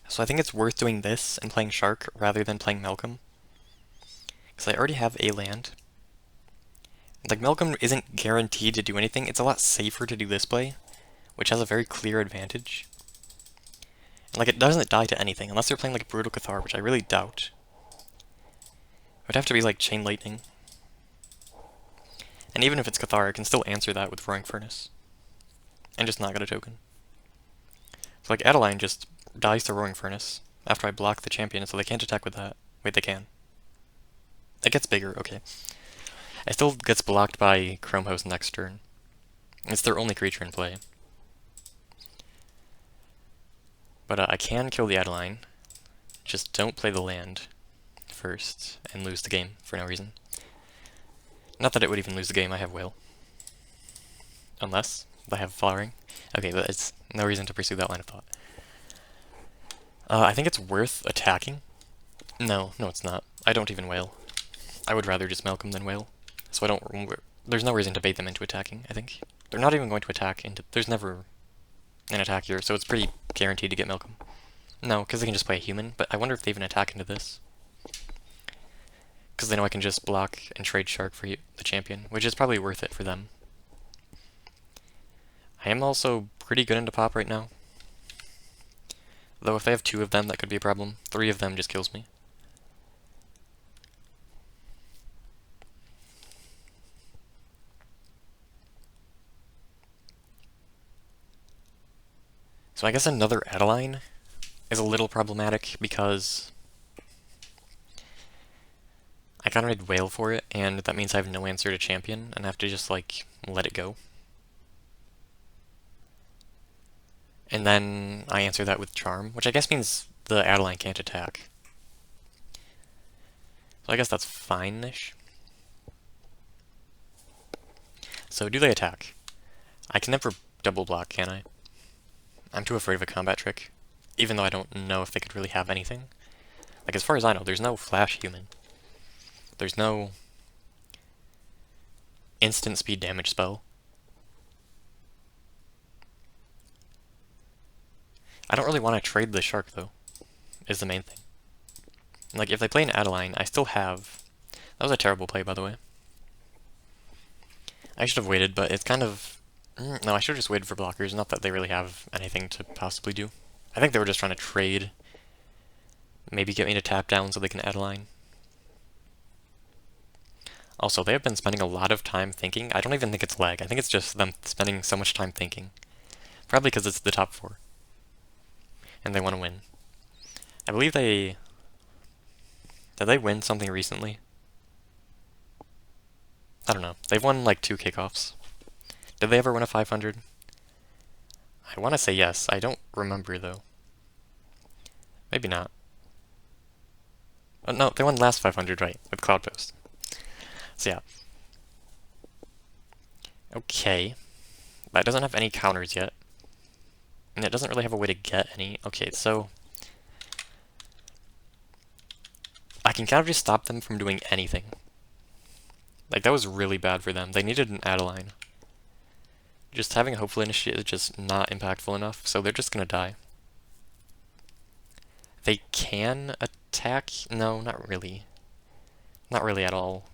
So I think it's worth doing this and playing Shark rather than playing Malcolm. Because I already have a land. Like, Malcolm isn't guaranteed to do anything. It's a lot safer to do this play, which has a very clear advantage. And, like, it doesn't die to anything, unless they're playing, like, Brutal Cathar, which I really doubt. It would have to be, like, Chain Lightning. And even if it's Cathar, I can still answer that with Roaring Furnace. And just not get a token. So, like, Adeline just dies to Roaring Furnace after I block the champion, so they can't attack with that. Wait, they can. It gets bigger, okay. It still gets blocked by Chrome Host next turn. It's their only creature in play. But I can kill the Adeline. Just don't play the land first and lose the game for no reason. Not that it would even lose the game, I have Whale. Unless I have Flowering. Okay, but it's no reason to pursue that line of thought. I think it's worth attacking. No, it's not. I don't even Whale. I would rather just Malcolm than Whale. So I don't... There's no reason to bait them into attacking, I think. They're not even going to attack into... There's never an attack here, so it's pretty guaranteed to get Malcolm. No, because they can just play a human, but I wonder if they even attack into this. Because they know I can just block and trade Shark for the champion, which is probably worth it for them. I am also pretty good into pop right now. Though if they have 2 of them, that could be a problem. 3 of them just kills me. So I guess another Adeline is a little problematic because I kind of need Whale for it, and that means I have no answer to champion, and I have to just, like, let it go. And then I answer that with Charm, which I guess means the Adeline can't attack. So I guess that's fine-ish. So do they attack? I can never double block, can I? I'm too afraid of a combat trick, even though I don't know if they could really have anything. Like, as far as I know, there's no Flash Human. There's no instant speed damage spell. I don't really want to trade the Shark, though, is the main thing. Like, if they play an Adeline, I still have... That was a terrible play, by the way. I should have waited, but it's kind of... No, I should have just waited for blockers, not that they really have anything to possibly do. I think they were just trying to trade. Maybe get me to tap down so they can Adeline. Also, they have been spending a lot of time thinking. I don't even think it's lag. I think it's just them spending so much time thinking. Probably because it's the top 4. And they want to win. I believe they... Did they win something recently? I don't know. They've won like 2 kickoffs. Did they ever win a 500? I want to say yes. I don't remember, though. Maybe not. Oh, no, they won last 500, right, with Cloudpost. So yeah. Okay. That doesn't have any counters yet. And it doesn't really have a way to get any. Okay, so... I can kind of just stop them from doing anything. Like, that was really bad for them. They needed an Adeline. Just having a Hopeful Initiate is just not impactful enough, so they're just gonna die. They can attack? No, not really. Not really at all.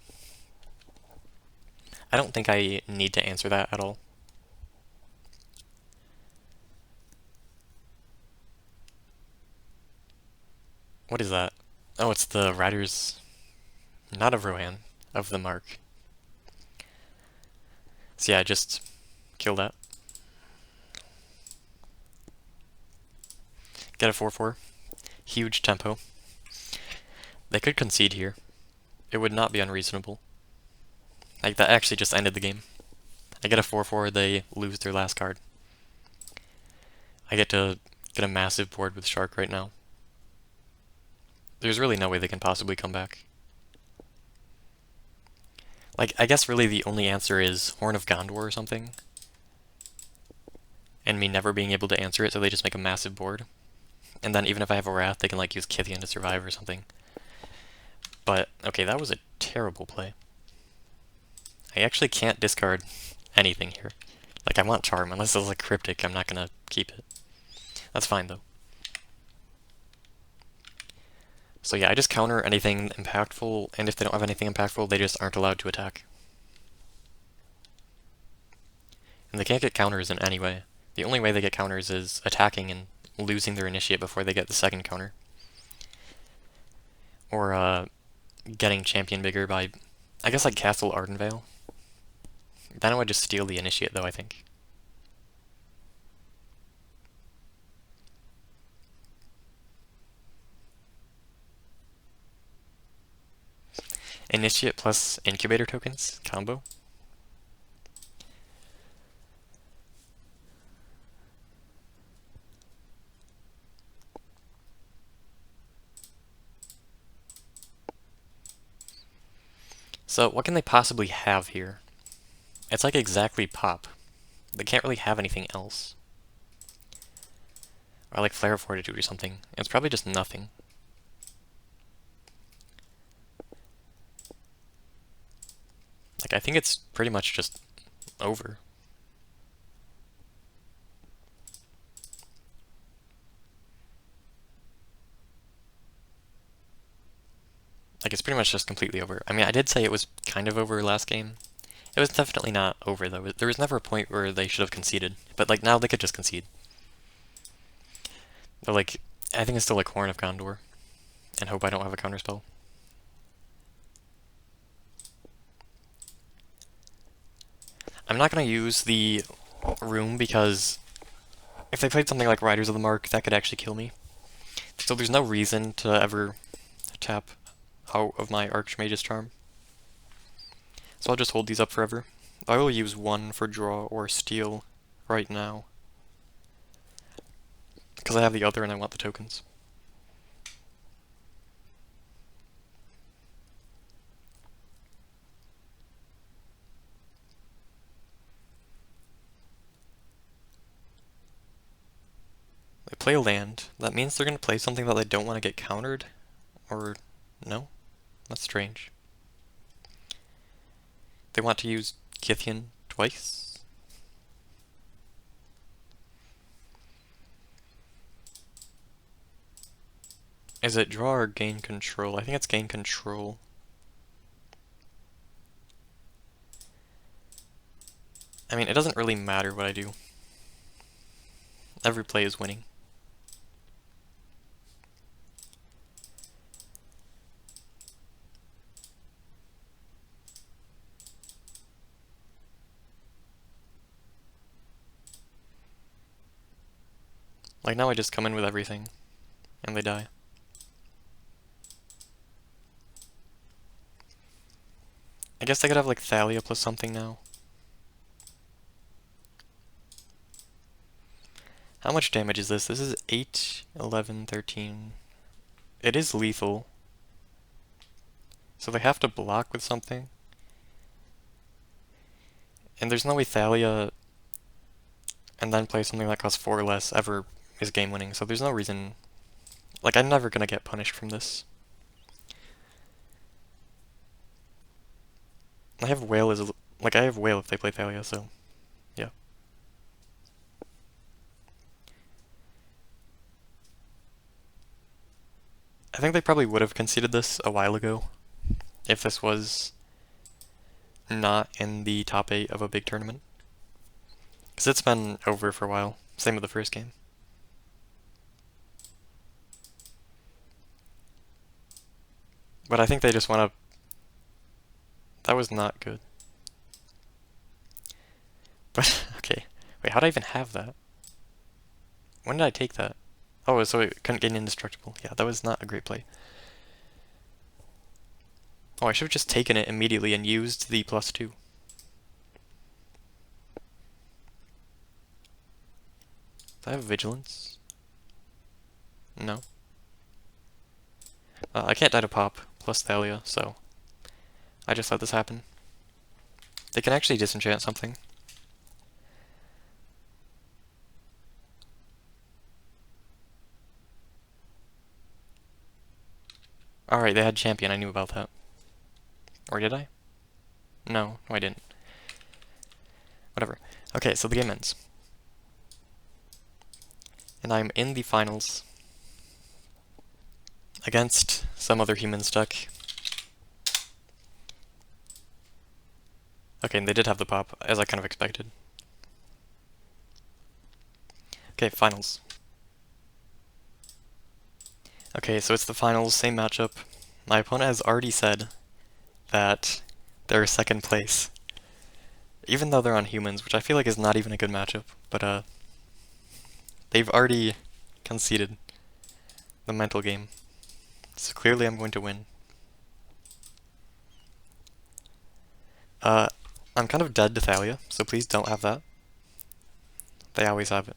I don't think I need to answer that at all. What is that? Oh, it's the Riders... Not of Rohan, of the Mark. So yeah, just kill that. Get a 4/4. Huge tempo. They could concede here. It would not be unreasonable. Like, that actually just ended the game. I get a 4/4, they lose their last card. I get to get a massive board with Shark right now. There's really no way they can possibly come back. Like, I guess really the only answer is Horn of Gondor or something. And me never being able to answer it, so they just make a massive board. And then even if I have a Wrath, they can like use Kithian to survive or something. But, okay, that was a terrible play. I actually can't discard anything here. Like, I want Charm. Unless it's like Cryptic, I'm not gonna keep it. That's fine, though. So yeah, I just counter anything impactful, and if they don't have anything impactful, they just aren't allowed to attack. And they can't get counters in any way. The only way they get counters is attacking and losing their initiate before they get the second counter. Or, getting champion bigger by, I guess, like Castle Ardenvale. Then I would just steal the initiate, though, I think. Initiate plus incubator tokens combo. So what can they possibly have here? It's like exactly pop. They can't really have anything else. Or like Flare of Fortitude or something. It's probably just nothing. Like, I think it's pretty much just over. Like, it's pretty much just completely over. I mean, I did say it was kind of over last game. It was definitely not over, though. There was never a point where they should have conceded. But, like, now they could just concede. But, like, I think it's still like Horn of Gondor. And hope I don't have a counterspell. I'm not going to use the room because if they played something like Riders of the Mark, that could actually kill me. So there's no reason to ever tap out of my Archmage's Charm. So I'll just hold these up forever. I will use one for draw or steal right now. Because I have the other and I want the tokens. They play a land. That means they're going to play something that they don't want to get countered? Or no? That's strange. They want to use Kithian twice? Is it draw or gain control? I think it's gain control. I mean, it doesn't really matter what I do. Every play is winning. Like, now I just come in with everything, and they die. I guess I could have, like, Thalia plus something now. How much damage is this? This is 8, 11, 13. It is lethal. So they have to block with something. And there's no way Thalia and then play something that costs 4 or less ever is game winning, so there's no reason. Like, I'm never gonna get punished from this. I have Whale as like, I have Whale if they play Thalia, so yeah. I think they probably would have conceded this a while ago if this was not in the top 8 of a big tournament. Because it's been over for a while. Same with the first game. But I think they just want to... That was not good. But, okay. Wait, how did I even have that? When did I take that? Oh, so it couldn't get indestructible. Yeah, that was not a great play. Oh, I should have just taken it immediately and used the +2. Do I have Vigilance? No. I can't die to pop plus Thalia, so I just let this happen. They can actually disenchant something. Alright, they had champion, I knew about that. Or did I? No, I didn't. Whatever. Okay, so the game ends. And I'm in the finals against some other humans deck. Okay, and they did have the pop, as I kind of expected. Okay, finals. Okay, so it's the finals, same matchup. My opponent has already said that they're second place. Even though they're on humans, which I feel like is not even a good matchup, but they've already conceded the mental game. So clearly I'm going to win. I'm kind of dead to Thalia, so please don't have that. They always have it.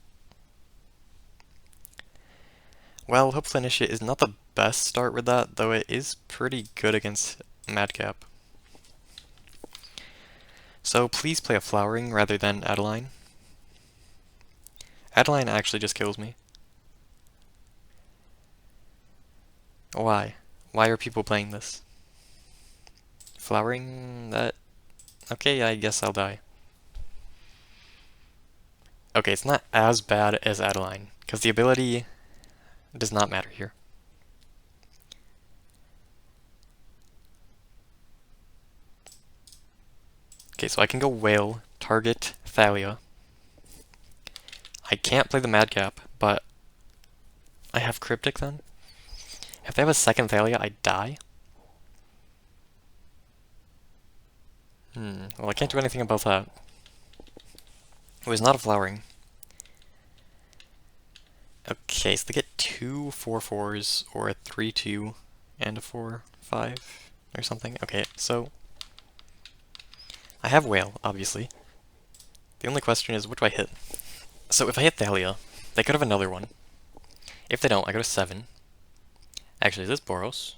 Well, Hopeful Initiate is not the best start with that, though it is pretty good against Madcap. So please play a Flowering rather than Adeline. Adeline actually just kills me. Why? Why are people playing this? Flowering that... Okay, I guess I'll die. Okay, it's not as bad as Adeline, because the ability does not matter here. Okay, so I can go Whale, target Thalia. I can't play the Madcap, but I have Cryptic then? If they have a second Thalia, I die? Well, I can't do anything about that. It was not a Flowering. Okay, so they get two 4/4s, or a 3/2, and a 4/5, or something. Okay, so I have Whale, obviously. The only question is, what do I hit? So if I hit Thalia, they could have another one. If they don't, I go to 7. Actually, is this Boros?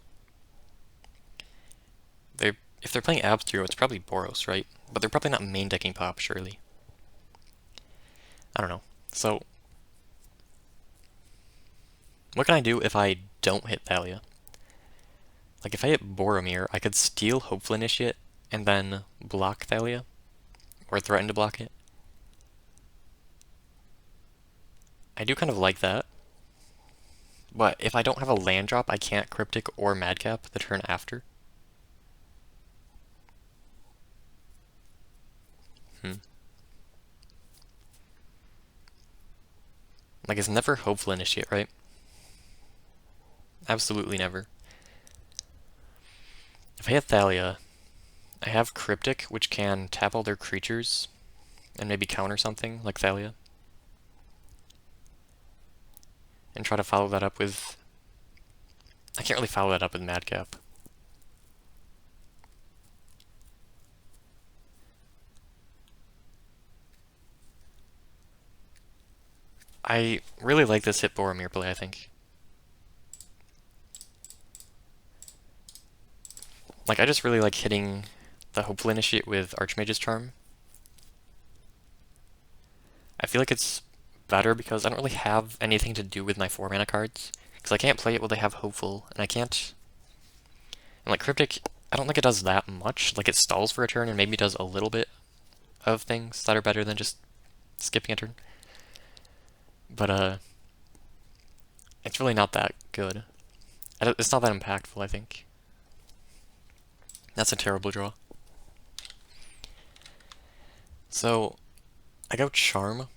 If they're playing Abstro, it's probably Boros, right? But they're probably not main decking Pop, surely. I don't know. So, what can I do if I don't hit Thalia? Like, if I hit Boromir, I could steal Hopeful Initiate and then block Thalia, or threaten to block it. I do kind of like that. But if I don't have a land drop, I can't Cryptic or Madcap the turn after. Like, it's never Hopeful Initiate, right? Absolutely never. If I hit Thalia, I have Cryptic, which can tap all their creatures and maybe counter something, like Thalia. And try to follow that up with... I can't really follow that up with Madcap. I really like this hit Boromir play, I think. Like, I just really like hitting the Hopeful Initiate with Archmage's Charm. I feel like it's better because I don't really have anything to do with my 4-mana cards. Because I can't play it while they have Hopeful, and I can't... And like, Cryptic, I don't think it does that much. Like, it stalls for a turn and maybe does a little bit of things that are better than just skipping a turn. But, it's really not that good. It's not that impactful, I think. That's a terrible draw. So, I go Charm.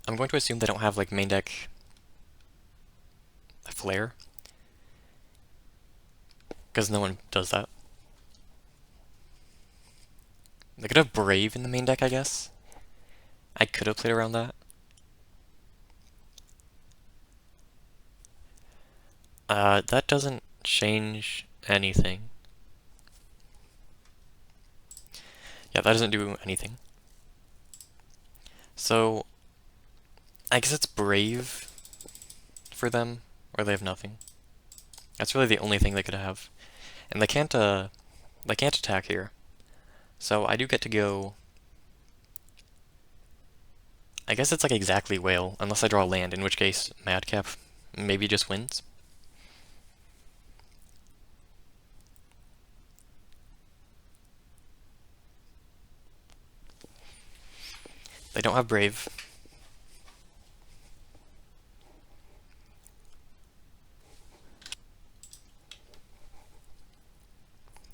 I'm going to assume they don't have, like, main deck Flare. Because no one does that. They could have Brave in the main deck, I guess. I could have played around that. That doesn't change anything. Yeah, that doesn't do anything. So, I guess it's Brave for them, or they have nothing. That's really the only thing they could have. And they can't attack here. So I do get to go... I guess it's like exactly whale, unless I draw land, in which case Madcap maybe just wins. They don't have Brave.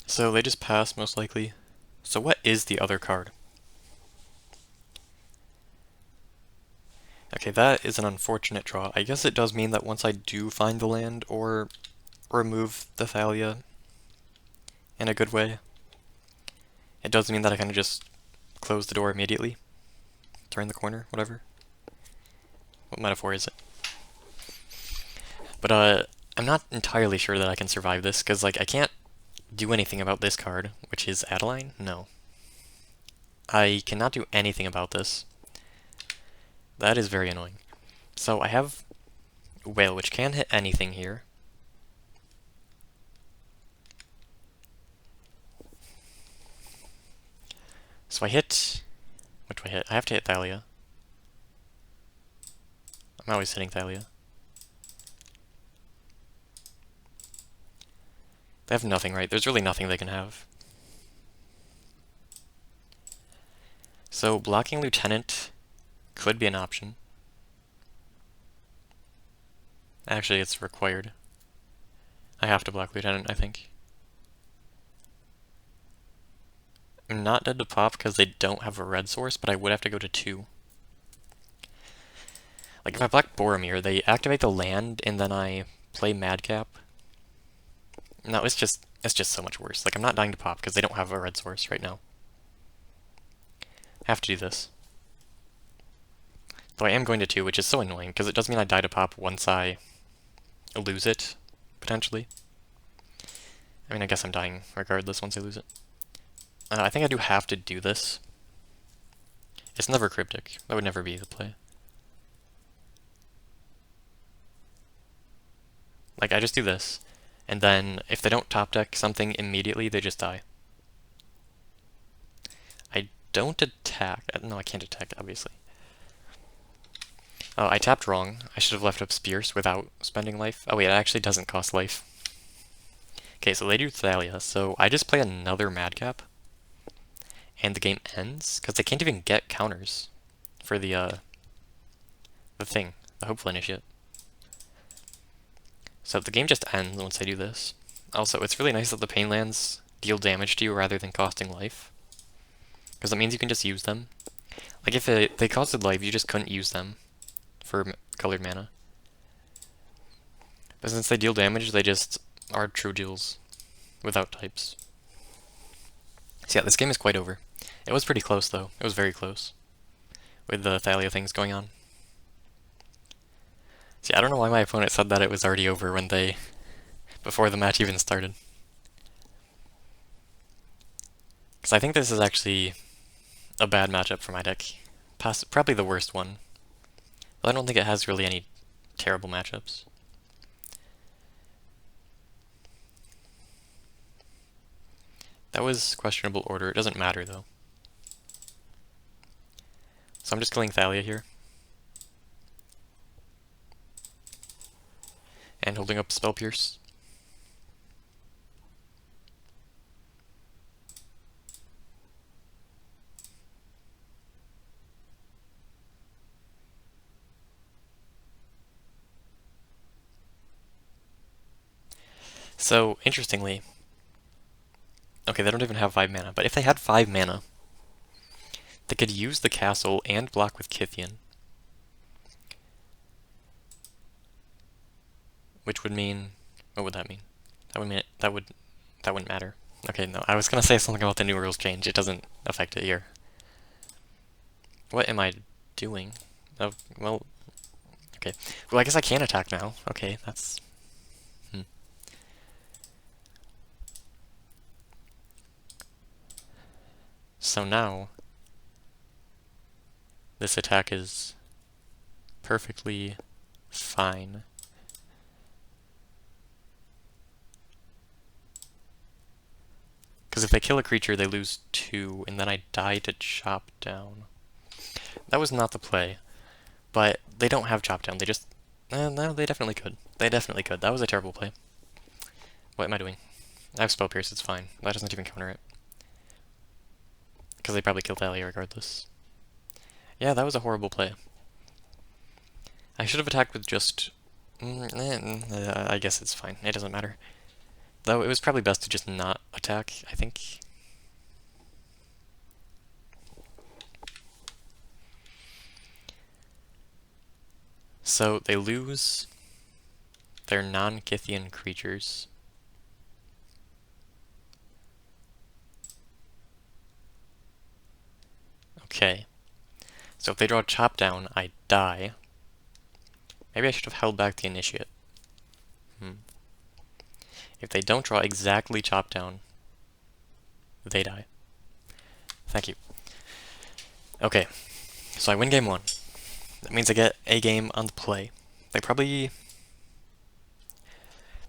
So they just pass, most likely. So what is the other card? Okay, that is an unfortunate draw. I guess it does mean that once I do find the land, or remove the Thalia in a good way, it does mean that I kind of just close the door immediately. Turn the corner, whatever. What metaphor is it? But, I'm not entirely sure that I can survive this, because, like, I can't do anything about this card, which is Adeline? No. I cannot do anything about this. That is very annoying. So I have Whale, which can hit anything here. So I hit... What do I hit? I have to hit Thalia. I'm always hitting Thalia. They have nothing, right? There's really nothing they can have. So blocking Lieutenant could be an option. Actually, it's required. I have to block Lieutenant, I think. I'm not dead to pop because they don't have a red source, but I would have to go to 2. Like, if I block Boromir, they activate the land, and then I play Madcap. No, it's just so much worse. Like, I'm not dying to pop because they don't have a red source right now. I have to do this. Though I am going to 2, which is so annoying, because it does mean I die to pop once I lose it, potentially. I mean, I guess I'm dying regardless once I lose it. I think I do have to do this. It's never Cryptic. That would never be the play. Like, I just do this, and then if they don't top deck something immediately, they just die. I don't attack. No, I can't attack, obviously. Oh, I tapped wrong. I should have left up Spears without spending life. Oh wait, it actually doesn't cost life. Okay, so they do Thalia, so I just play another Madcap, and the game ends, because they can't even get counters for the thing, the Hopeful Initiate. So the game just ends once I do this. Also, it's really nice that the Pain Lands deal damage to you rather than costing life, because that means you can just use them. Like, if they costed life, you just couldn't use them for colored mana. But since they deal damage, they just are true deals without types. So yeah, this game is quite over. It was pretty close, though. It was very close with the Thalia things going on. See, I don't know why my opponent said that it was already over when before the match even started. Because I think this is actually a bad matchup for my deck. Probably the worst one. But I don't think it has really any terrible matchups. That was questionable order. It doesn't matter, though. So I'm just killing Thalia here. And holding up Spell Pierce. So, interestingly, okay, they don't even have 5 mana, but if they had 5 mana, they could use the castle and block with Kithian. Which would mean, what would that mean? That wouldn't matter. Okay, no, I was gonna say something about the new rules change. It doesn't affect it here. What am I doing? Oh, well, okay. Well, I guess I can attack now. Okay, that's... So now, this attack is perfectly fine. Because Because if they kill a creature, they lose 2, and then I die to chop down. That was not the play, but they don't have chop down. They just... no, they definitely could. They definitely could. That was a terrible play. What am I doing? I have Spell Pierce, it's fine. That doesn't even counter it. Because they probably killed Thalia regardless. Yeah, that was a horrible play. I should have attacked with just... I guess it's fine. It doesn't matter. Though it was probably best to just not attack, I think. So they lose their non-Kythian creatures. Okay. So if they draw Chop Down, I die. Maybe I should have held back the Initiate. If they don't draw exactly Chop Down, they die. Thank you. Okay. So I win game 1. That means I get a game on the play. They probably...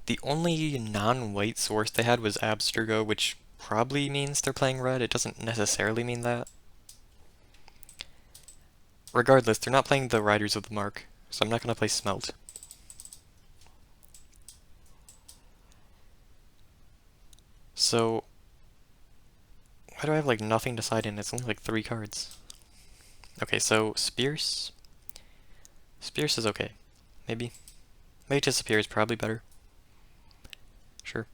The only non-white source they had was Abstergo, which probably means they're playing red. It doesn't necessarily mean that. Regardless, they're not playing the Riders of the Mark, so I'm not going to play Smelt. So... Why do I have, like, nothing to side in? It's only, like, 3 cards. Okay, so Spears... Spears is okay. Maybe. Maybe Disappear is probably better. Sure.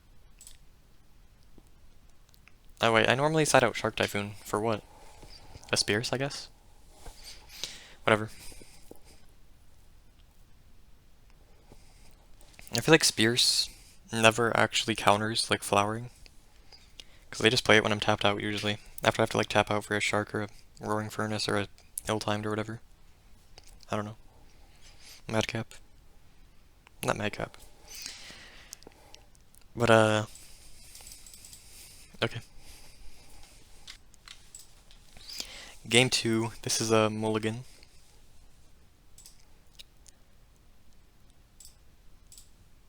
Oh wait, I normally side out Shark Typhoon. For what? A Spears, I guess? Whatever. I feel like Spears never actually counters, like, Flowering. Because they just play it when I'm tapped out, usually. After I have to, like, tap out for a Shark or a Roaring Furnace or a Ill-Timed or whatever. I don't know. Madcap. Not Madcap. But, okay. Game 2, this is a mulligan.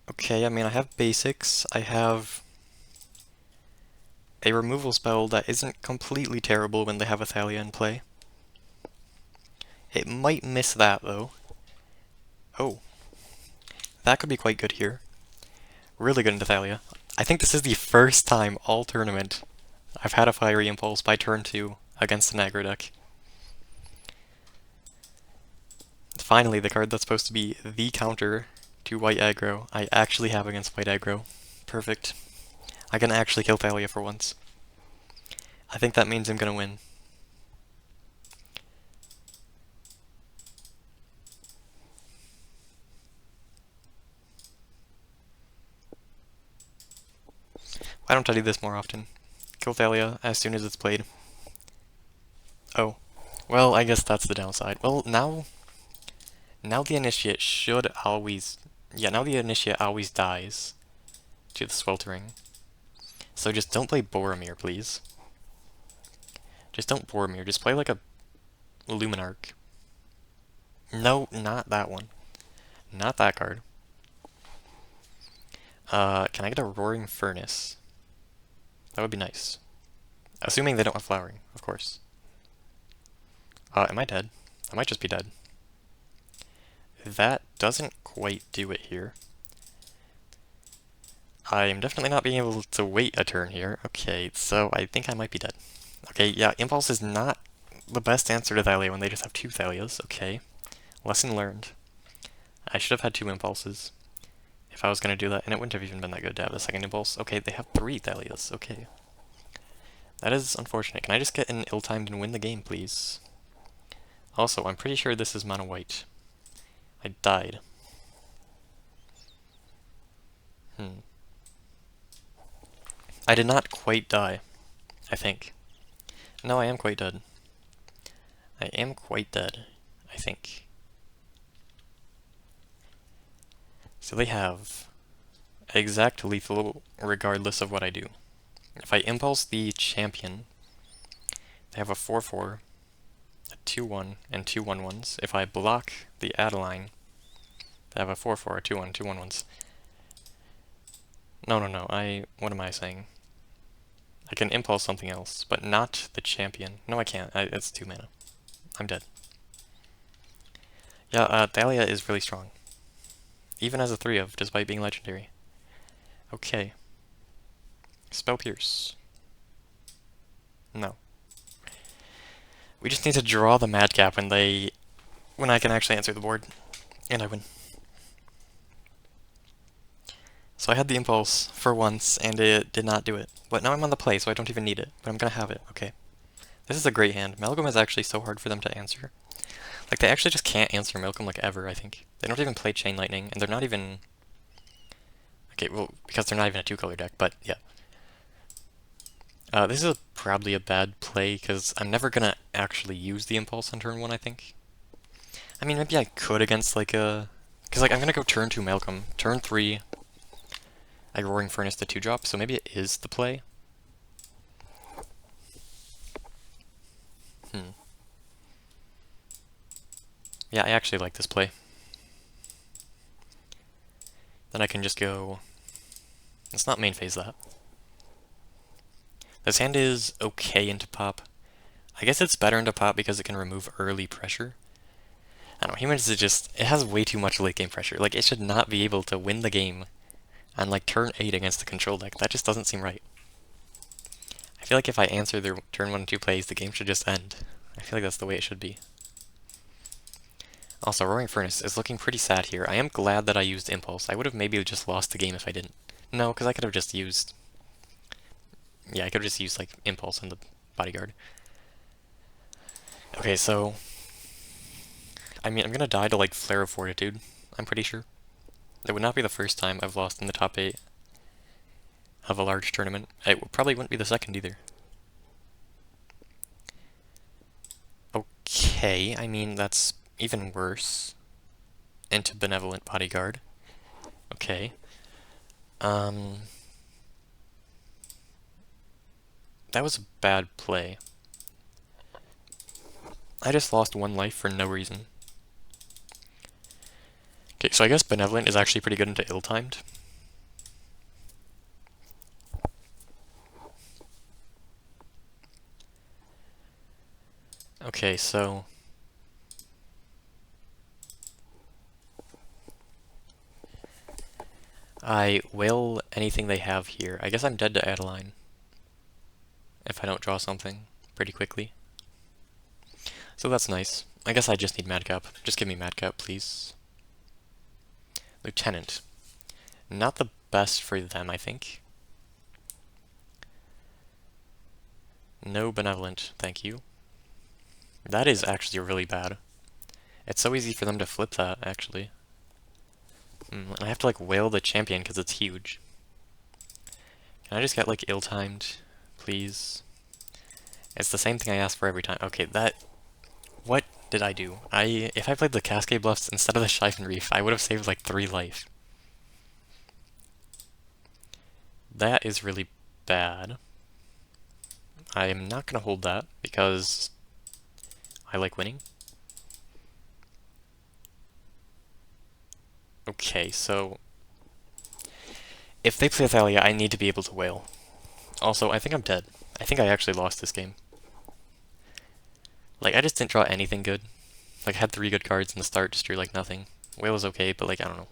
Okay, I mean, I have basics. I have a removal spell that isn't completely terrible when they have a Thalia in play. It might miss that, though. Oh. That could be quite good here. Really good into Thalia. I think this is the first time all tournament I've had a Fiery Impulse by turn 2 against an aggro deck. Finally, the card that's supposed to be the counter to white aggro, I actually have against white aggro. Perfect. I can actually kill Thalia for once. I think that means I'm gonna win. Why don't I do this more often? Kill Thalia as soon as it's played. Oh. Well, I guess that's the downside. Well, now the Initiate should always... Yeah, now the Initiate always dies to the Sweltering. So just don't play Boromir, please. Just don't Boromir. Just play like a Luminarch. No, not that one. Not that card. Can I get a Roaring Furnace? That would be nice. Assuming they don't have Flowering, of course. Am I dead? I might just be dead. That doesn't quite do it here. I am definitely not being able to wait a turn here. Okay, so I think I might be dead. Okay, yeah, Impulse is not the best answer to Thalia when they just have 2 Thalias. Okay, lesson learned. I should have had 2 Impulses if I was going to do that, and it wouldn't have even been that good to have the second Impulse. Okay, they have 3 Thalias. Okay. That is unfortunate. Can I just get an ill-timed and win the game, please? Also, I'm pretty sure this is mono white. I died. I did not quite die, I think. No, I am quite dead. I am quite dead, I think. So they have exact lethal regardless of what I do. If I impulse the champion, they have a 4/4, a 2/1, and 2 1/1s. If I block the Adeline, they have a 4/4, a 2/1, 2 1/1s. No, what am I saying? I can impulse something else, but not the champion. No, I can't. It's 2 mana. I'm dead. Yeah, Thalia is really strong. Even as a 3-of, despite being legendary. Okay. Spell Pierce. No. We just need to draw the Madcap when I can actually answer the board. And I win. So I had the impulse for once, and it did not do it. But now I'm on the play, so I don't even need it. But I'm gonna have it, okay. This is a great hand. Malcolm is actually so hard for them to answer. Like, they actually just can't answer Malcolm, like, ever, I think. They don't even play Chain Lightning, and they're not even... Okay, well, because they're not even a 2-color deck, but yeah. This is probably a bad play, because I'm never gonna actually use the impulse on turn 1, I think. I mean, maybe I could against, like, a... Because, like, I'm gonna go turn 2 Malcolm. Turn 3, I Roaring Furnace the 2-drop, so maybe it is the play. Yeah, I actually like this play. Then I can just go... Let's not main phase that. This hand is okay into pop. I guess it's better into pop because it can remove early pressure. I don't know, Humans is just... It has way too much late game pressure. Like, it should not be able to win the game on, like, turn 8 against the control deck. That just doesn't seem right. I feel like if I answer their turn 1 and 2 plays, the game should just end. I feel like that's the way it should be. Also, Roaring Furnace is looking pretty sad here. I am glad that I used Impulse. I would have maybe just lost the game if I didn't. No, because I could have just used... Yeah, I could have just used, like, Impulse on the Bodyguard. Okay, so... I mean, I'm gonna die to, like, Flare of Fortitude, I'm pretty sure. It would not be the first time I've lost in the top 8 of a large tournament. It probably wouldn't be the second either. Okay, I mean, that's even worse. Into Benevolent Bodyguard. Okay. That was a bad play. I just lost 1 life for no reason. Okay, so I guess Benevolent is actually pretty good into Ill-Timed. Okay, so... I will anything they have here. I guess I'm dead to Adeline. If I don't draw something pretty quickly. So that's nice. I guess I just need Madcap. Just give me Madcap, please. Lieutenant. Not the best for them, I think. No Benevolent, thank you. That is actually really bad. It's so easy for them to flip that, actually. And I have to, like, whale the champion because it's huge. Can I just get, like, ill-timed, please? It's the same thing I ask for every time. Okay, that... What did I do? If I played the Cascade Bluffs instead of the Siphon Reef, I would have saved, like, 3 life. That is really bad. I am not going to hold that, because I like winning. Okay, so... If they play Thalia, I need to be able to whale. Also, I think I'm dead. I think I actually lost this game. Like, I just didn't draw anything good. Like, I had 3 good cards in the start, just drew, like, nothing. Whale is okay, but, like, I don't know.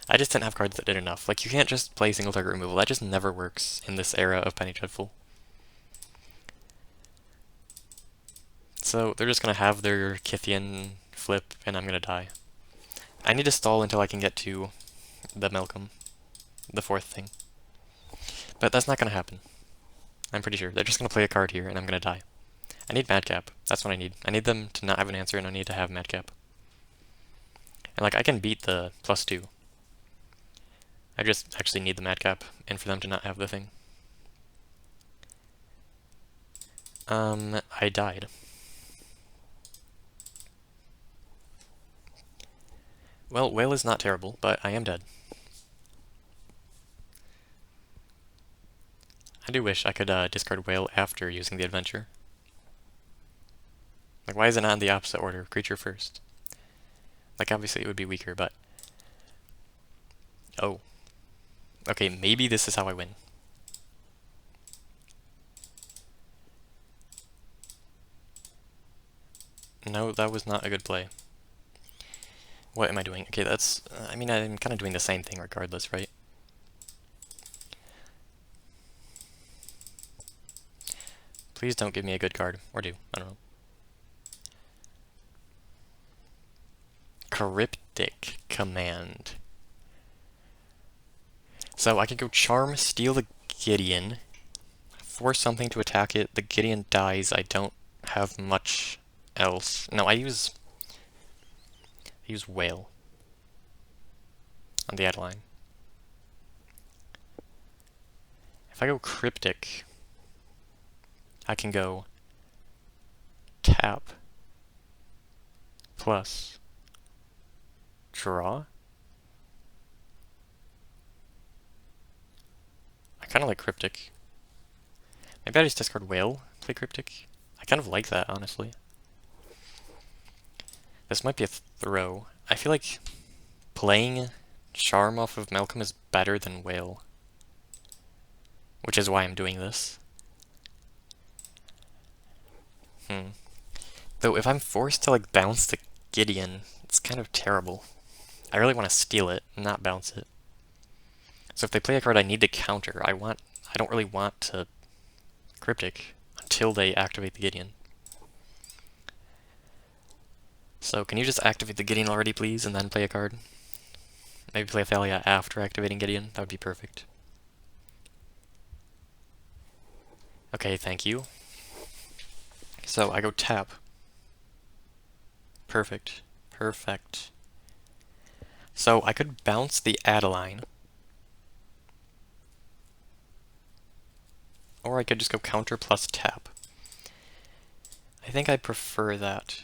I just didn't have cards that did enough. Like, you can't just play single target removal. That just never works in this era of Penny Dreadful. So, they're just gonna have their Kithian flip, and I'm gonna die. I need to stall until I can get to the Malcolm. The 4th thing. But that's not gonna happen. I'm pretty sure. They're just gonna play a card here, and I'm gonna die. I need Madcap. That's what I need. I need them to not have an answer, and I need to have Madcap. And, like, I can beat the +2. I just actually need the Madcap, and for them to not have the thing. I died. Well, Whale is not terrible, but I am dead. I do wish I could discard Whale after using the adventure. Like, why is it not in the opposite order? Creature first. Like, obviously it would be weaker, but... Oh. Okay, maybe this is how I win. that was not a good play. What am I doing? Okay, that's... I mean, I'm kind of doing the same thing regardless, right? Please don't give me a good card. Or do. I don't know. Cryptic Command. So I could go Charm, steal the Gideon, force something to attack it, the Gideon dies, I don't have much else. No, I use Whale on the Adeline. If I go Cryptic, I can go tap plus draw. I kind of like Cryptic. Maybe I just discard Whale, play Cryptic. I kind of like that, honestly. This might be a throw. I feel like playing Charm off of Malcolm is better than Whale, which is why I'm doing this. Though if I'm forced to like bounce the Gideon, it's kind of terrible. I really want to steal it, not bounce it. So if they play a card I need to counter, I don't really want to Cryptic until they activate the Gideon. So can you just activate the Gideon already, please, and then play a card? Maybe play Thalia after activating Gideon, that would be perfect. Okay, thank you. So I go tap. Perfect. Perfect. So I could bounce the Adeline. Or I could just go counter plus tap. I think I prefer that.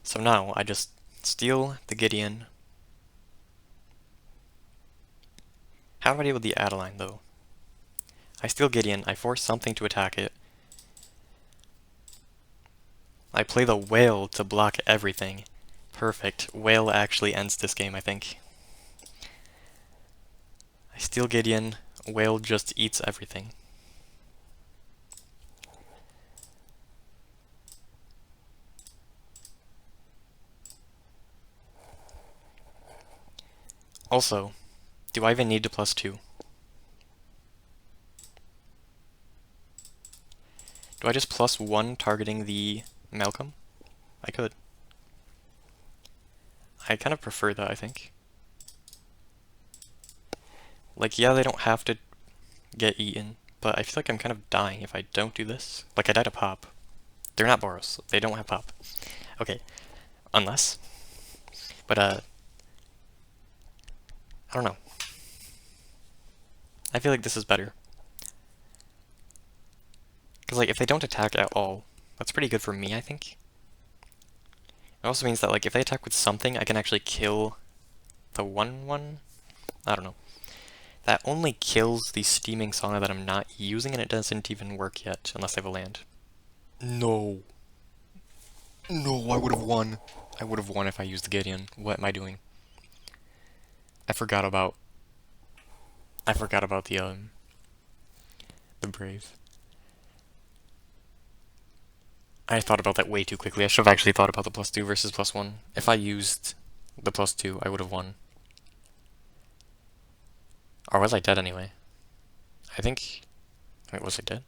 So now I just steal the Gideon. How do I deal with the Adeline, though? I steal Gideon, I force something to attack it. I play the Whale to block everything. Perfect. Whale actually ends this game, I think. I steal Gideon, Whale just eats everything. Also, do I even need to +2? Do I just +1 targeting the Malcolm? I could. I kind of prefer that, I think. Like, yeah, they don't have to get eaten, but I feel like I'm kind of dying if I don't do this. Like, I died to pop. They're not Boros. They don't have pop. Okay. Unless. But, I don't know. I feel like this is better. Because, like, if they don't attack at all, that's pretty good for me, I think. It also means that, like, if they attack with something, I can actually kill the 1/1? I don't know. That only kills the Steaming Sauna that I'm not using, and it doesn't even work yet, unless I have a land. No. No, I would have won. I would have won if I used the Gideon. What am I doing? I forgot about the Brave. I thought about that way too quickly. I should have actually thought about the +2 versus +1. If I used the +2, I would have won. Or was I dead anyway? I think... Wait, was I dead?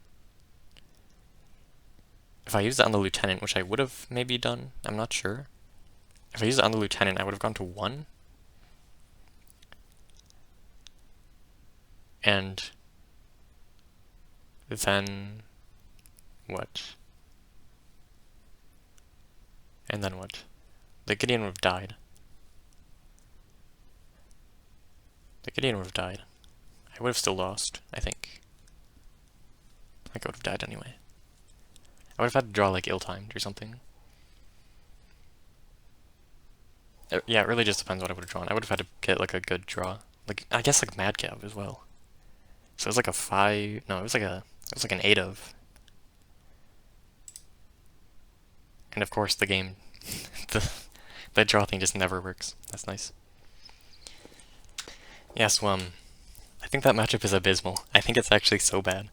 If I used it on the Lieutenant, which I would have maybe done, I'm not sure. If I used it on the Lieutenant, I would have gone to 1. And then what? And then what? The Gideon would have died. The Gideon would have died. I would have still lost, I think. I think I would have died anyway. I would have had to draw like ill-timed or something. Yeah, it really just depends what I would have drawn. I would have had to get like a good draw. Like, I guess like Madcap as well. So it was like a 5... No, it was like an 8 of. And of course the game... the draw thing just never works. That's nice. Yeah, so, I think that matchup is abysmal. I think it's actually so bad.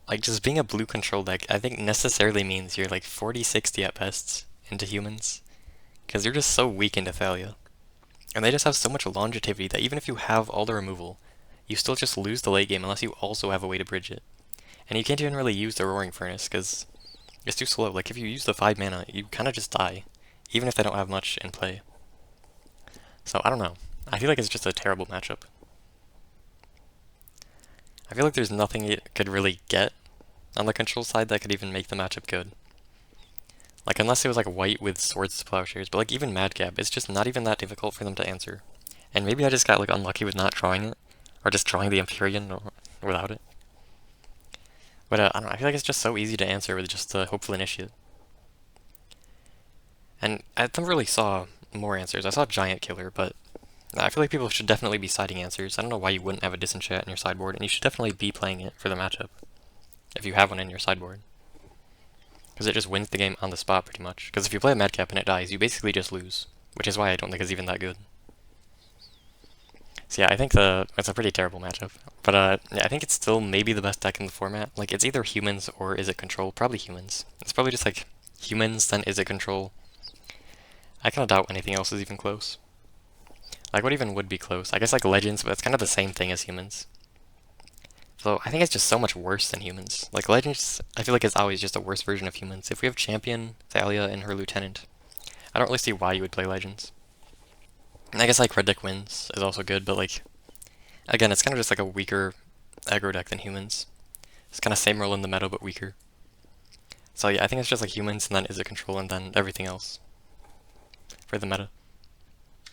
Like, just being a blue control deck, I think necessarily means you're like 40-60 at best into humans. Because you're just so weak into Thalia. And they just have so much longevity that even if you have all the removal, you still just lose the late game unless you also have a way to bridge it. And you can't even really use the Roaring Furnace, because it's too slow. Like, if you use the 5 mana, you kind of just die, even if they don't have much in play. So, I don't know. I feel like it's just a terrible matchup. I feel like there's nothing it could really get on the control side that could even make the matchup good. Like, unless it was like white with Swords to Plowshares, but like even Madcap, it's just not even that difficult for them to answer. And maybe I just got like unlucky with not drawing it, or just drawing the Empyrean without it. But I don't know, I feel like it's just so easy to answer with just the Hopeful Initiate. And I never really saw more answers. I saw Giant Killer, but I feel like people should definitely be siding answers. I don't know why you wouldn't have a Disenchant in your sideboard, and you should definitely be playing it for the matchup, if you have one in your sideboard. Because it just wins the game on the spot, pretty much. Because if you play a Madcap and it dies, you basically just lose. Which is why I don't think it's even that good. So yeah, I think it's a pretty terrible matchup. But yeah, I think it's still maybe the best deck in the format. Like, it's either humans or Izzet Control. Probably humans. It's probably just like humans, then Izzet Control. I kind of doubt anything else is even close. Like, what even would be close? I guess like Legends, but it's kind of the same thing as humans. So I think it's just so much worse than humans. Like, Legends, I feel like it's always just a worse version of humans. If we have Champion, Thalia, and her Lieutenant, I don't really see why you would play Legends. And I guess like Red Deck Wins is also good, but like, again, it's kind of just like a weaker aggro deck than humans. It's kind of same role in the meta, but weaker. So yeah, I think it's just like humans, and then Izzet Control, and then everything else for the meta.